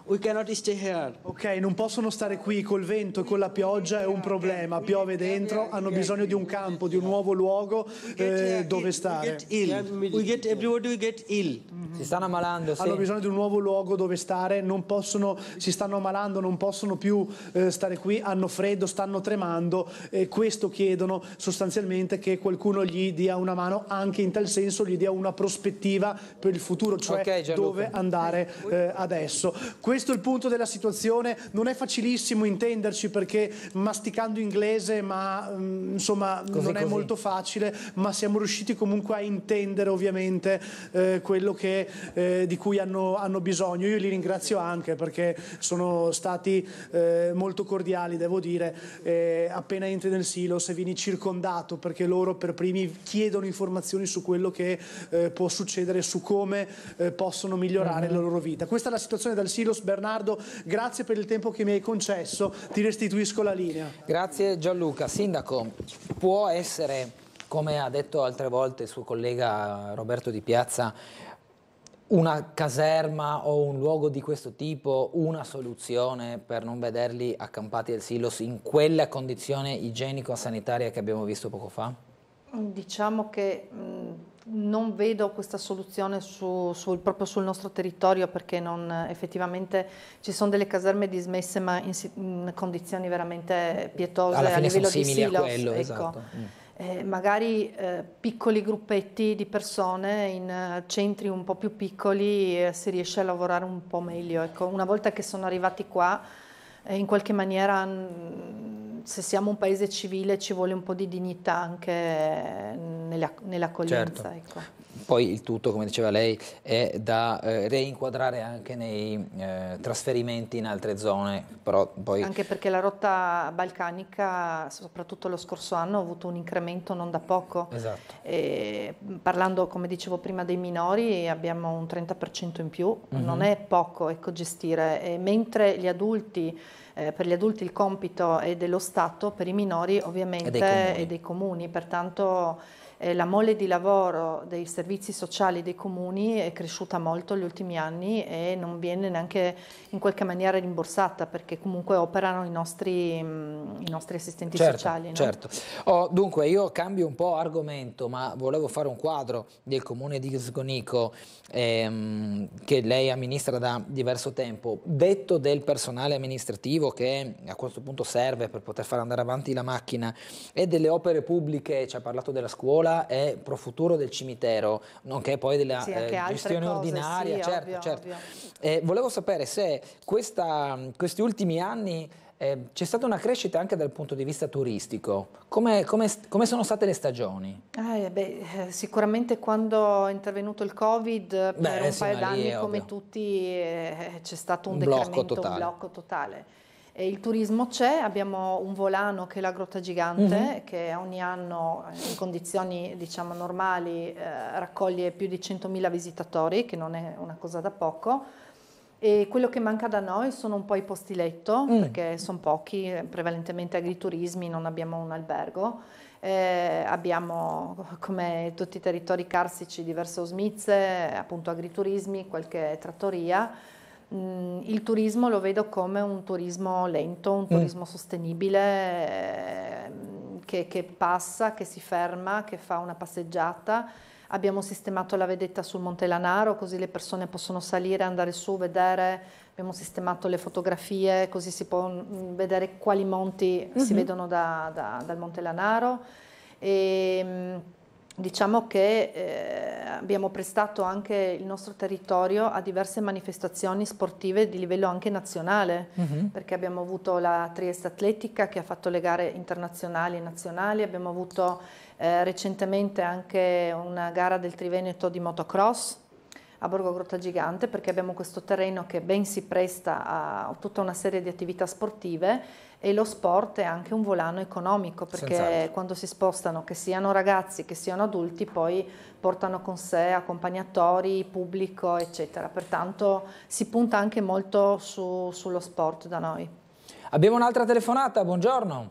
We cannot stay here. Ok, non possono stare qui col vento e con la pioggia, è un problema. Piove dentro, hanno bisogno di un campo, di un nuovo luogo dove stare. Everybody get ill. Si stanno ammalando, sì. Hanno bisogno di un nuovo luogo dove stare, si stanno ammalando, non possono più stare qui, hanno freddo, stanno tremando e questo chiedono sostanzialmente, che qualcuno gli dia una mano, anche in tal senso gli dia una prospettiva per il futuro, cioè dove andare adesso. adesso. Questo è il punto della situazione, non è facilissimo intenderci perché masticando inglese, ma insomma non è molto facile, ma siamo riusciti comunque a intendere ovviamente quello di cui hanno bisogno. Io li ringrazio anche perché sono stati molto cordiali, devo dire, appena entri nel silos e vieni circondato, perché loro per primi chiedono informazioni su quello che può succedere, su come possono migliorare la loro vita. Questa è la situazione del silos. Bernardo, grazie per il tempo che mi hai concesso, ti restituisco la linea. Grazie Gianluca. Sindaco, può essere, come ha detto altre volte il suo collega Roberto Di Piazza, una caserma o un luogo di questo tipo una soluzione per non vederli accampati al silos in quella condizione igienico-sanitaria che abbiamo visto poco fa? Diciamo che non vedo questa soluzione proprio sul nostro territorio, perché effettivamente ci sono delle caserme dismesse ma in condizioni veramente pietose a livello di silos. Quello, ecco. esatto. Magari piccoli gruppetti di persone in centri un po' più piccoli si riesce a lavorare un po' meglio. Ecco, una volta che sono arrivati qua, in qualche maniera, se siamo un paese civile, ci vuole un po' di dignità anche nell'accoglienza. Certo. Ecco. Poi il tutto, come diceva lei, è da reinquadrare anche nei trasferimenti in altre zone. Però poi... Anche perché la rotta balcanica, soprattutto lo scorso anno, ha avuto un incremento non da poco. Esatto. Parlando, come dicevo prima, dei minori, abbiamo un 30% in più. Non è poco, ecco, gestire. Mentre gli adulti... per gli adulti il compito è dello Stato, per i minori ovviamente è dei comuni, pertanto la mole di lavoro dei servizi sociali dei comuni è cresciuta molto negli ultimi anni e non viene neanche in qualche maniera rimborsata, perché comunque operano i nostri assistenti sociali. No? Certo. Dunque io cambio un po' argomento, ma volevo fare un quadro del comune di Sgonico che lei amministra da diverso tempo, detto del personale amministrativo che a questo punto serve per poter far andare avanti la macchina, e delle opere pubbliche, ci ha parlato della scuola e pro futuro del cimitero, nonché poi della gestione ordinaria. Sì, certo. Volevo sapere se questi ultimi anni c'è stata una crescita anche dal punto di vista turistico. Come sono state le stagioni? Sicuramente quando è intervenuto il Covid, per un paio d'anni, come tutti, c'è stato un decremento, un blocco totale. Il turismo c'è, abbiamo un volano che è la Grotta Gigante, che ogni anno in condizioni diciamo normali raccoglie più di 100.000 visitatori, che non è una cosa da poco. E quello che manca da noi sono un po' i posti letto, perché sono pochi, prevalentemente agriturismi, non abbiamo un albergo. Abbiamo, come tutti i territori carsici, diverse osmize, appunto agriturismi, qualche trattoria. Il turismo lo vedo come un turismo lento, un turismo sostenibile, che passa, che si ferma, che fa una passeggiata. Abbiamo sistemato la vedetta sul Monte Lanaro, così le persone possono salire, andare su, vedere. Abbiamo sistemato le fotografie, così si può vedere quali monti si vedono dal Monte Lanaro. Diciamo che abbiamo prestato anche il nostro territorio a diverse manifestazioni sportive di livello anche nazionale, perché abbiamo avuto la Trieste Atletica che ha fatto le gare internazionali e nazionali, abbiamo avuto recentemente anche una gara del Triveneto di motocross a Borgo Grotta Gigante, perché abbiamo questo terreno che ben si presta a tutta una serie di attività sportive, e lo sport è anche un volano economico, perché quando si spostano, che siano ragazzi che siano adulti, poi portano con sé accompagnatori, pubblico eccetera, pertanto si punta anche molto sullo sport da noi. Abbiamo un'altra telefonata, buongiorno.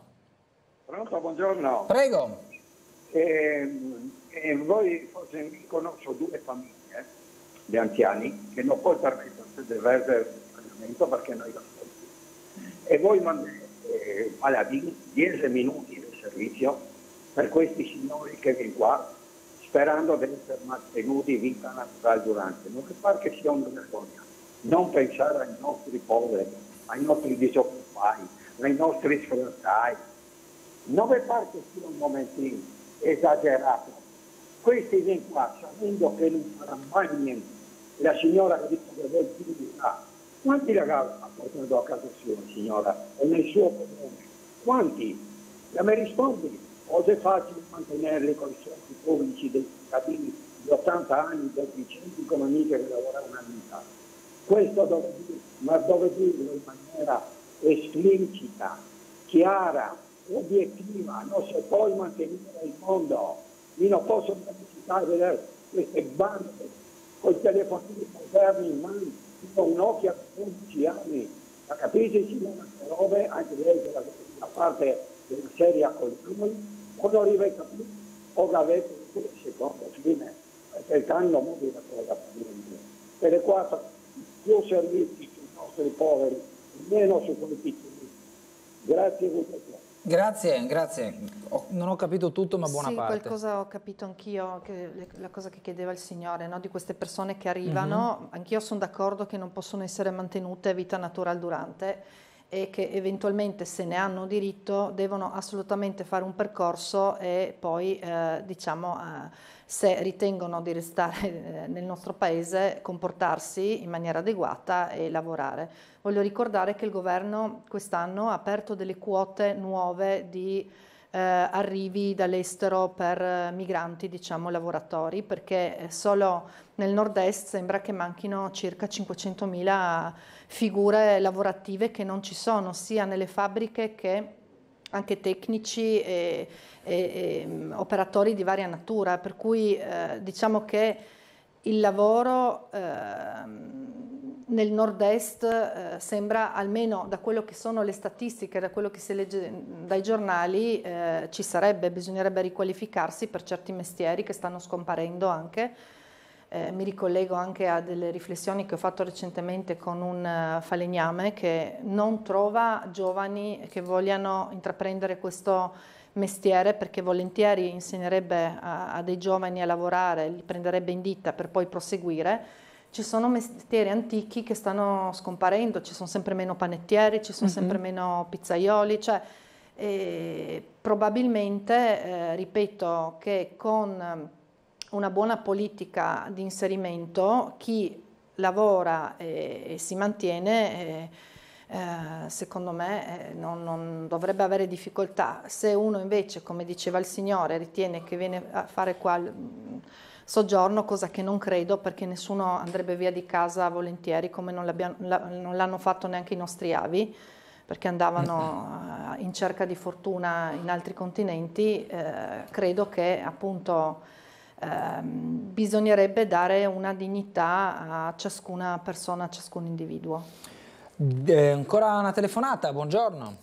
Pronto, buongiorno. Prego. Voi forse conosco due famiglie di anziani che non può permettersi di avere il perché noi lo sappiamo. E voi mandate 10 minuti di servizio per questi signori che vengono qua sperando di essere mantenuti vita naturale durante. Non mi pare che sia una vergogna non pensare ai nostri poveri, ai nostri disoccupati, ai nostri sfruttati. Non mi pare che sia un momentino esagerato. Questi vengono qua sapendo che non farà mai niente. La signora che dice che voi Quanti ragazzi ha portato a casa sua, signora, o nel suo comune? Quanti? E mi rispondi, cosa è facile mantenerli con i soldi pubblici dei cittadini di 80 anni, deficienti con amiche che lavorano una vita. Questo dove dire, ma dove dirlo in maniera esplicita, chiara, obiettiva, non si può mantenere il mondo. Io non posso visitare vedere queste bande con i telefonini moderni in mano, con un Nokia da 11 anni, ma capisci signora queste robe, anche lei che la parte della serie con noi, o non rivetta più, o l'avete più secondo fine, perché il cambio mobile è cosa famiglia. Per le 4 più servizi sui nostri poveri, meno su quelli piccoli. Grazie a Grazie. Non ho capito tutto, ma buona parte. Sì, qualcosa ho capito anch'io, la cosa che chiedeva il Signore, no? Di queste persone che arrivano, anch'io sono d'accordo che non possono essere mantenute a vita natural durante e che eventualmente, se ne hanno diritto, devono assolutamente fare un percorso e poi, se ritengono di restare nel nostro paese, comportarsi in maniera adeguata e lavorare. Voglio ricordare che il governo quest'anno ha aperto delle quote nuove di arrivi dall'estero per migranti, lavoratori, perché solo nel nord-est sembra che manchino circa 500.000 figure lavorative che non ci sono, sia nelle fabbriche che anche tecnici e operatori di varia natura, per cui diciamo che il lavoro nel nord-est sembra, almeno da quello che sono le statistiche, da quello che si legge dai giornali, ci sarebbe, bisognerebbe riqualificarsi per certi mestieri che stanno scomparendo anche. Mi ricollego anche a delle riflessioni che ho fatto recentemente con un falegname che non trova giovani che vogliano intraprendere questo mestiere, perché volentieri insegnerebbe a dei giovani a lavorare, li prenderebbe in ditta per poi proseguire. Ci sono mestieri antichi che stanno scomparendo, ci sono sempre meno panettieri, ci sono sempre meno pizzaioli, probabilmente, ripeto, che con una buona politica di inserimento chi lavora e si mantiene, secondo me non dovrebbe avere difficoltà. Se uno invece, come diceva il Signore, ritiene che viene a fare qua soggiorno, cosa che non credo, perché nessuno andrebbe via di casa volentieri, come non l'hanno fatto neanche i nostri avi, perché andavano in cerca di fortuna in altri continenti. Credo che appunto bisognerebbe dare una dignità a ciascuna persona, a ciascun individuo. Ancora una telefonata, buongiorno.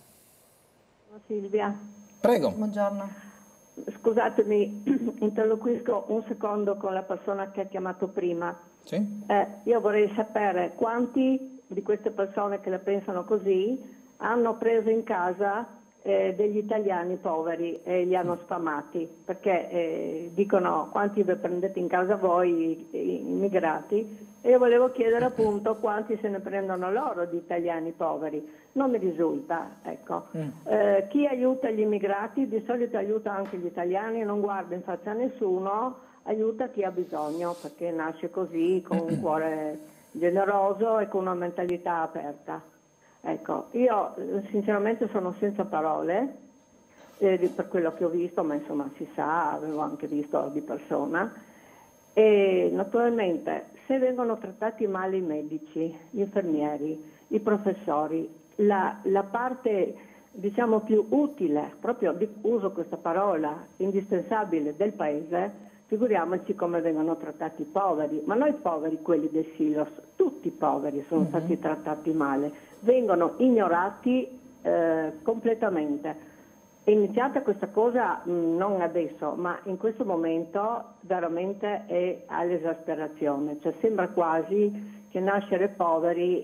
Silvia. Prego. Buongiorno. Scusatemi, interloquisco un secondo con la persona che ha chiamato prima. Sì? Io vorrei sapere quanti di queste persone che la pensano così hanno preso in casa degli italiani poveri e li hanno sfamati, perché dicono quanti vi prendete in casa voi immigrati, e io volevo chiedere appunto quanti se ne prendono loro di italiani poveri. Non mi risulta, ecco. Chi aiuta gli immigrati di solito aiuta anche gli italiani, non guarda in faccia a nessuno, aiuta chi ha bisogno, perché nasce così, con un cuore generoso e con una mentalità aperta. Ecco, io sinceramente sono senza parole per quello che ho visto, ma insomma si sa, avevo anche visto di persona, e naturalmente se vengono trattati male i medici, gli infermieri, i professori, la parte diciamo più utile, proprio uso questa parola, indispensabile del paese, figuriamoci come vengono trattati i poveri. Ma noi poveri, quelli del Silos, tutti i poveri sono stati trattati male, vengono ignorati completamente. È iniziata questa cosa non adesso, ma in questo momento veramente è all'esasperazione, cioè sembra quasi che nascere poveri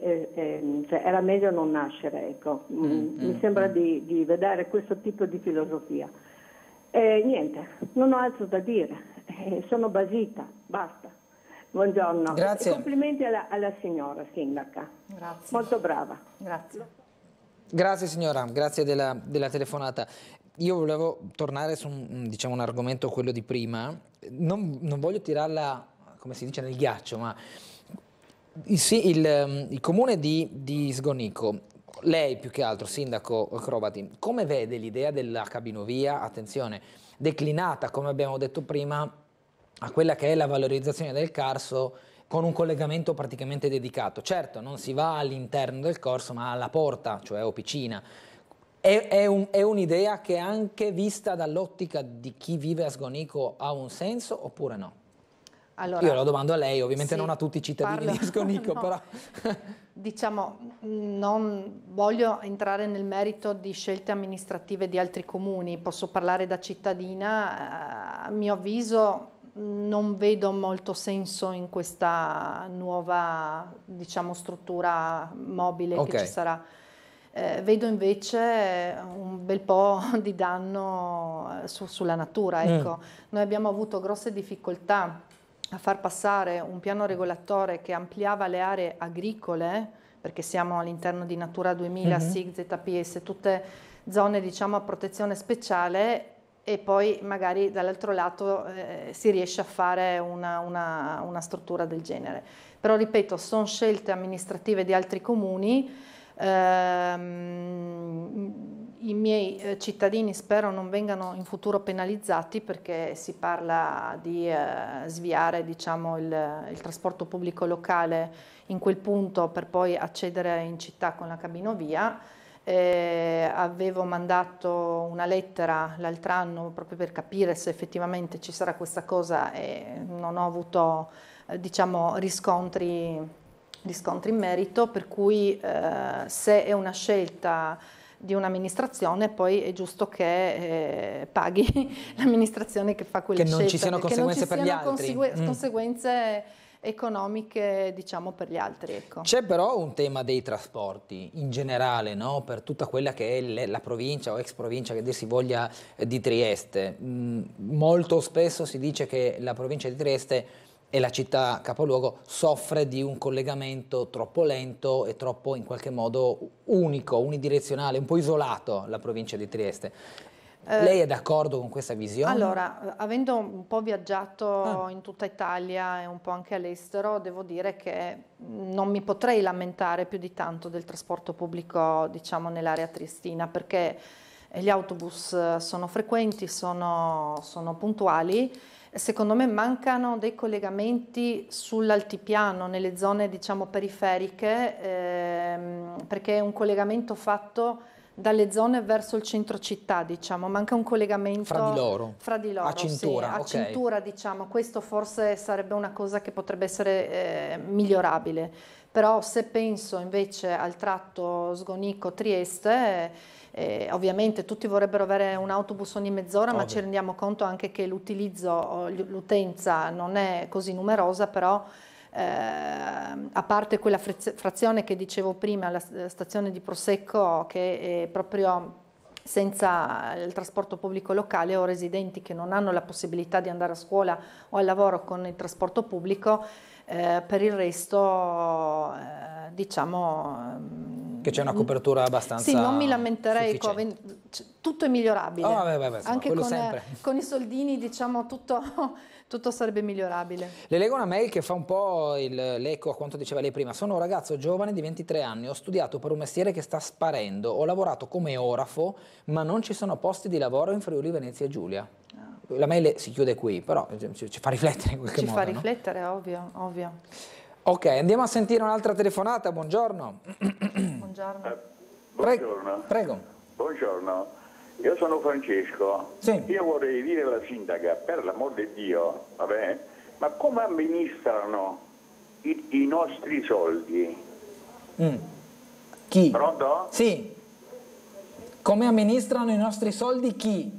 cioè era meglio non nascere, ecco. Mi sembra di vedere questo tipo di filosofia. Niente, non ho altro da dire, sono basita, basta. Buongiorno. Grazie. E complimenti alla signora sindaca. Grazie. Molto brava. Grazie. Grazie signora, grazie della telefonata. Io volevo tornare su un argomento, quello di prima. Non voglio tirarla, come si dice, nel ghiaccio, ma il comune di Sgonico, lei più che altro, sindaco Crovatin, come vede l'idea della cabinovia, attenzione, declinata, come abbiamo detto prima, a quella che è la valorizzazione del Carso con un collegamento praticamente dedicato? Certo, non si va all'interno del corso, ma alla porta, cioè Opicina. È un'idea che anche vista dall'ottica di chi vive a Sgonico ha un senso oppure no? Allora, io lo domando a lei, ovviamente sì, non a tutti i cittadini di Sgonico, no. però... Diciamo, non voglio entrare nel merito di scelte amministrative di altri comuni, posso parlare da cittadina, a mio avviso non vedo molto senso in questa nuova, diciamo, struttura mobile che ci sarà. Vedo invece un bel po' di danno sulla natura. Ecco. Noi abbiamo avuto grosse difficoltà a far passare un piano regolatore che ampliava le aree agricole, perché siamo all'interno di Natura 2000, SIG, ZPS, tutte zone, diciamo, a protezione speciale, e poi magari dall'altro lato si riesce a fare una struttura del genere. Però ripeto, sono scelte amministrative di altri comuni. I miei cittadini spero non vengano in futuro penalizzati, perché si parla di sviare, diciamo, il trasporto pubblico locale in quel punto per poi accedere in città con la cabinovia. Avevo mandato una lettera l'altro anno proprio per capire se effettivamente ci sarà questa cosa e non ho avuto diciamo riscontri in merito, per cui se è una scelta di un'amministrazione poi è giusto che paghi l'amministrazione che fa quella scelta, che non ci siano conseguenze per gli altri. Conseguenze economiche, diciamo, per gli altri. Ecco. C'è però un tema dei trasporti in generale, no? Per tutta quella che è la provincia o ex provincia, che dir si voglia, di Trieste. Molto spesso si dice che la provincia di Trieste e la città capoluogo soffre di un collegamento troppo lento e troppo in qualche modo unico, unidirezionale, un po' isolato la provincia di Trieste. Lei è d'accordo con questa visione? Allora, avendo un po' viaggiato in tutta Italia e un po' anche all'estero, devo dire che non mi potrei lamentare più di tanto del trasporto pubblico, diciamo, nell'area triestina, perché gli autobus sono frequenti, sono puntuali. Secondo me mancano dei collegamenti sull'altipiano, nelle zone, diciamo, periferiche, perché è un collegamento fatto dalle zone verso il centro città, diciamo, manca un collegamento fra di loro, a cintura, sì, a okay. cintura, diciamo. Questo forse sarebbe una cosa che potrebbe essere migliorabile, però se penso invece al tratto Sgonico-Trieste, ovviamente tutti vorrebbero avere un autobus ogni mezz'ora, ma ci rendiamo conto anche che l'utenza non è così numerosa, però a parte quella frazione che dicevo prima, la stazione di Prosecco, che è proprio senza il trasporto pubblico locale, o residenti che non hanno la possibilità di andare a scuola o al lavoro con il trasporto pubblico, per il resto diciamo che c'è una copertura abbastanza sì, non mi lamenterei, tutto è migliorabile, anche con i soldini, diciamo, tutto sarebbe migliorabile. Le leggo una mail che fa un po' l'eco a quanto diceva lei prima. Sono un ragazzo giovane di 23 anni, ho studiato per un mestiere che sta sparendo, ho lavorato come orafo, ma non ci sono posti di lavoro in Friuli Venezia Giulia. La mail si chiude qui, però ci fa riflettere in qualche modo. Ci fa riflettere, no? Ovvio. Ok, andiamo a sentire un'altra telefonata. Buongiorno. Buongiorno. Buongiorno. Prego. Buongiorno, io sono Francesco. Sì. Io vorrei dire alla sindaca, per l'amor di Dio, vabbè, ma come amministrano i nostri soldi? Chi? Pronto? Sì. Come amministrano i nostri soldi chi?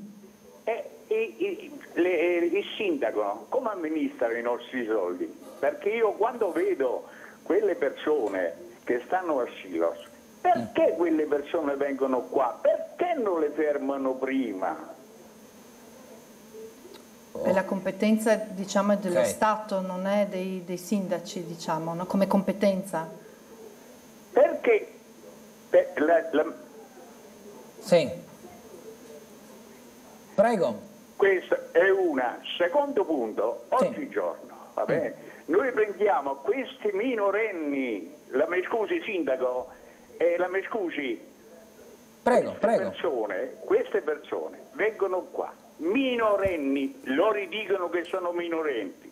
Il sindaco, come amministra i nostri soldi? Perché io quando vedo quelle persone che stanno a Silos, perché quelle persone vengono qua? Perché non le fermano prima? E la competenza, diciamo, è dello Stato, non è dei sindaci, diciamo, no? Come competenza. Perché? Sì. Prego. Questo è una. Secondo punto, oggigiorno, va bene? Noi prendiamo questi minorenni, mi scusi sindaco, mi scusi, prego. Queste persone vengono qua, minorenni, loro dicono che sono minorenni,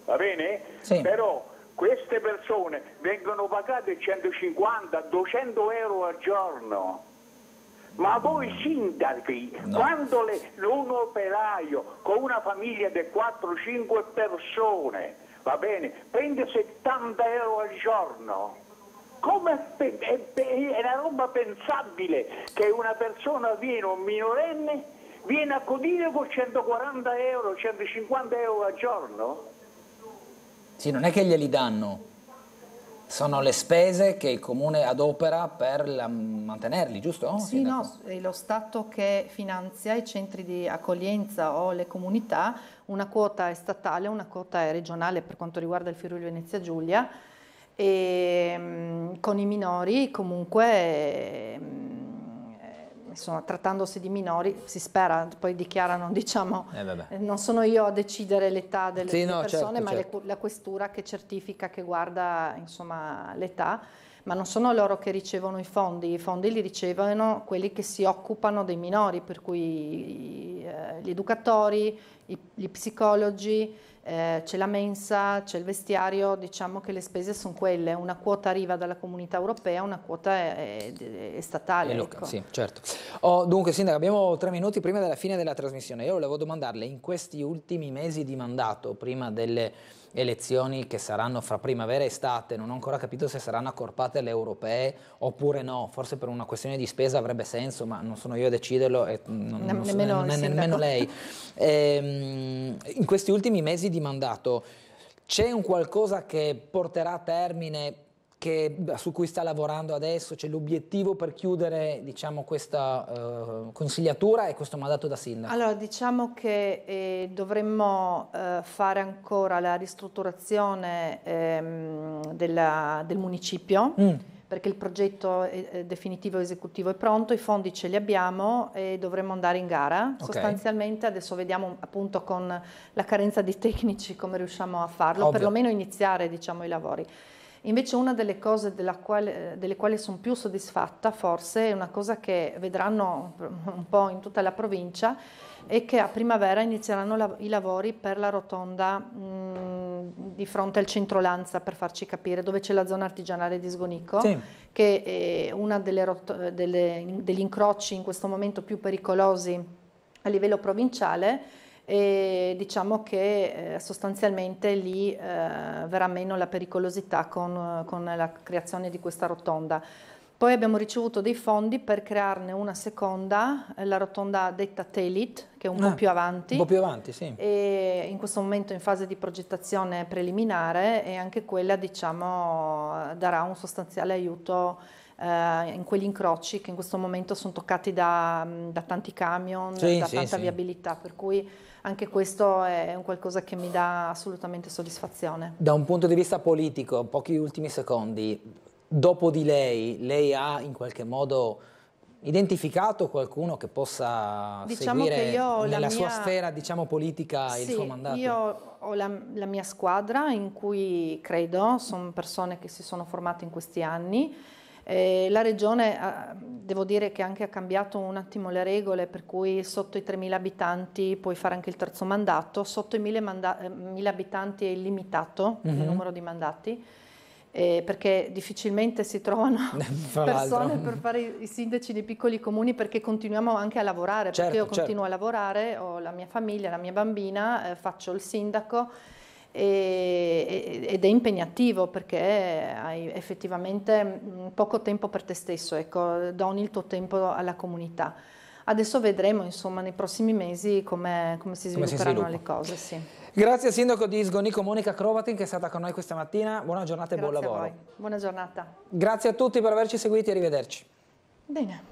va bene? Sì. Però queste persone vengono pagate 150-200 euro al giorno. Ma voi sindaci, quando un operaio con una famiglia di 4-5 persone, va bene, prende 70 euro al giorno, è una roba pensabile che una persona un minorenne, viene a accudire con 140 euro, 150 euro al giorno? Sì, non è che glieli danno. Sono le spese che il Comune adopera per mantenerli, giusto? Sì, no, è lo Stato che finanzia i centri di accoglienza o le comunità, una quota è statale, una quota è regionale per quanto riguarda il Friuli Venezia Giulia, e con i minori comunque, insomma, trattandosi di minori, si spera, poi dichiarano, diciamo, non sono io a decidere l'età delle persone, ma certo. La questura che certifica, che guarda, insomma, l'età, ma non sono loro che ricevono i fondi li ricevono quelli che si occupano dei minori, per cui gli educatori, gli psicologi, c'è la mensa, c'è il vestiario, diciamo che le spese sono quelle, una quota arriva dalla comunità europea, una quota è statale. Ecco. Sì, certo. Dunque, Sindaco, abbiamo 3 minuti prima della fine della trasmissione. Io volevo domandarle, in questi ultimi mesi di mandato, prima delle elezioni che saranno fra primavera e estate, non ho ancora capito se saranno accorpate le europee oppure no, forse per una questione di spesa avrebbe senso, ma non sono io a deciderlo e non è nemmeno lei. In questi ultimi mesi di mandato c'è un qualcosa che porterà a termine, su cui sta lavorando adesso? C'è l'obiettivo per chiudere, diciamo, questa consigliatura e questo mandato da sindaco? Allora, diciamo che dovremmo fare ancora la ristrutturazione del municipio, perché il progetto definitivo esecutivo è pronto, i fondi ce li abbiamo e dovremmo andare in gara. Okay. Sostanzialmente adesso vediamo appunto con la carenza di tecnici come riusciamo a farlo, perlomeno iniziare, diciamo, i lavori. Invece una delle cose delle quali sono più soddisfatta, forse, è una cosa che vedranno un po' in tutta la provincia, è che a primavera inizieranno i lavori per la rotonda di fronte al centro Lanza, per farci capire, dove c'è la zona artigianale di Sgonico, sì, che è una degli incroci in questo momento più pericolosi a livello provinciale. E diciamo che sostanzialmente lì verrà meno la pericolosità con la creazione di questa rotonda. Poi abbiamo ricevuto dei fondi per crearne una seconda, la rotonda detta Telit, che è un po' più avanti. Un po' più avanti, sì. E in questo momento in fase di progettazione preliminare, e anche quella, diciamo, darà un sostanziale aiuto in quegli incroci che in questo momento sono toccati da tanti camion, da tanta viabilità, per cui anche questo è un qualcosa che mi dà assolutamente soddisfazione. Da un punto di vista politico, pochi ultimi secondi, dopo di lei ha in qualche modo identificato qualcuno che possa seguire nella sua sfera, diciamo, politica il suo mandato? Io ho la mia squadra in cui credo, sono persone che si sono formate in questi anni. La Regione, devo dire che anche ha cambiato un attimo le regole, per cui sotto i 3.000 abitanti puoi fare anche il terzo mandato, sotto i 1.000 abitanti è illimitato il numero di mandati, perché difficilmente si trovano persone per fare i sindaci dei piccoli comuni, perché continuiamo anche a lavorare, perché io continuo a lavorare, ho la mia famiglia, la mia bambina, faccio il sindaco, ed è impegnativo perché hai effettivamente poco tempo per te stesso, ecco, doni il tuo tempo alla comunità. Adesso vedremo, insomma, nei prossimi mesi come si svilupperanno le cose. Sì. Grazie Sindaco di Sgonico, Monica Crovatin, che è stata con noi questa mattina. Buona giornata e buon lavoro. Grazie a voi. Buona giornata. Grazie a tutti per averci seguiti e arrivederci. Bene.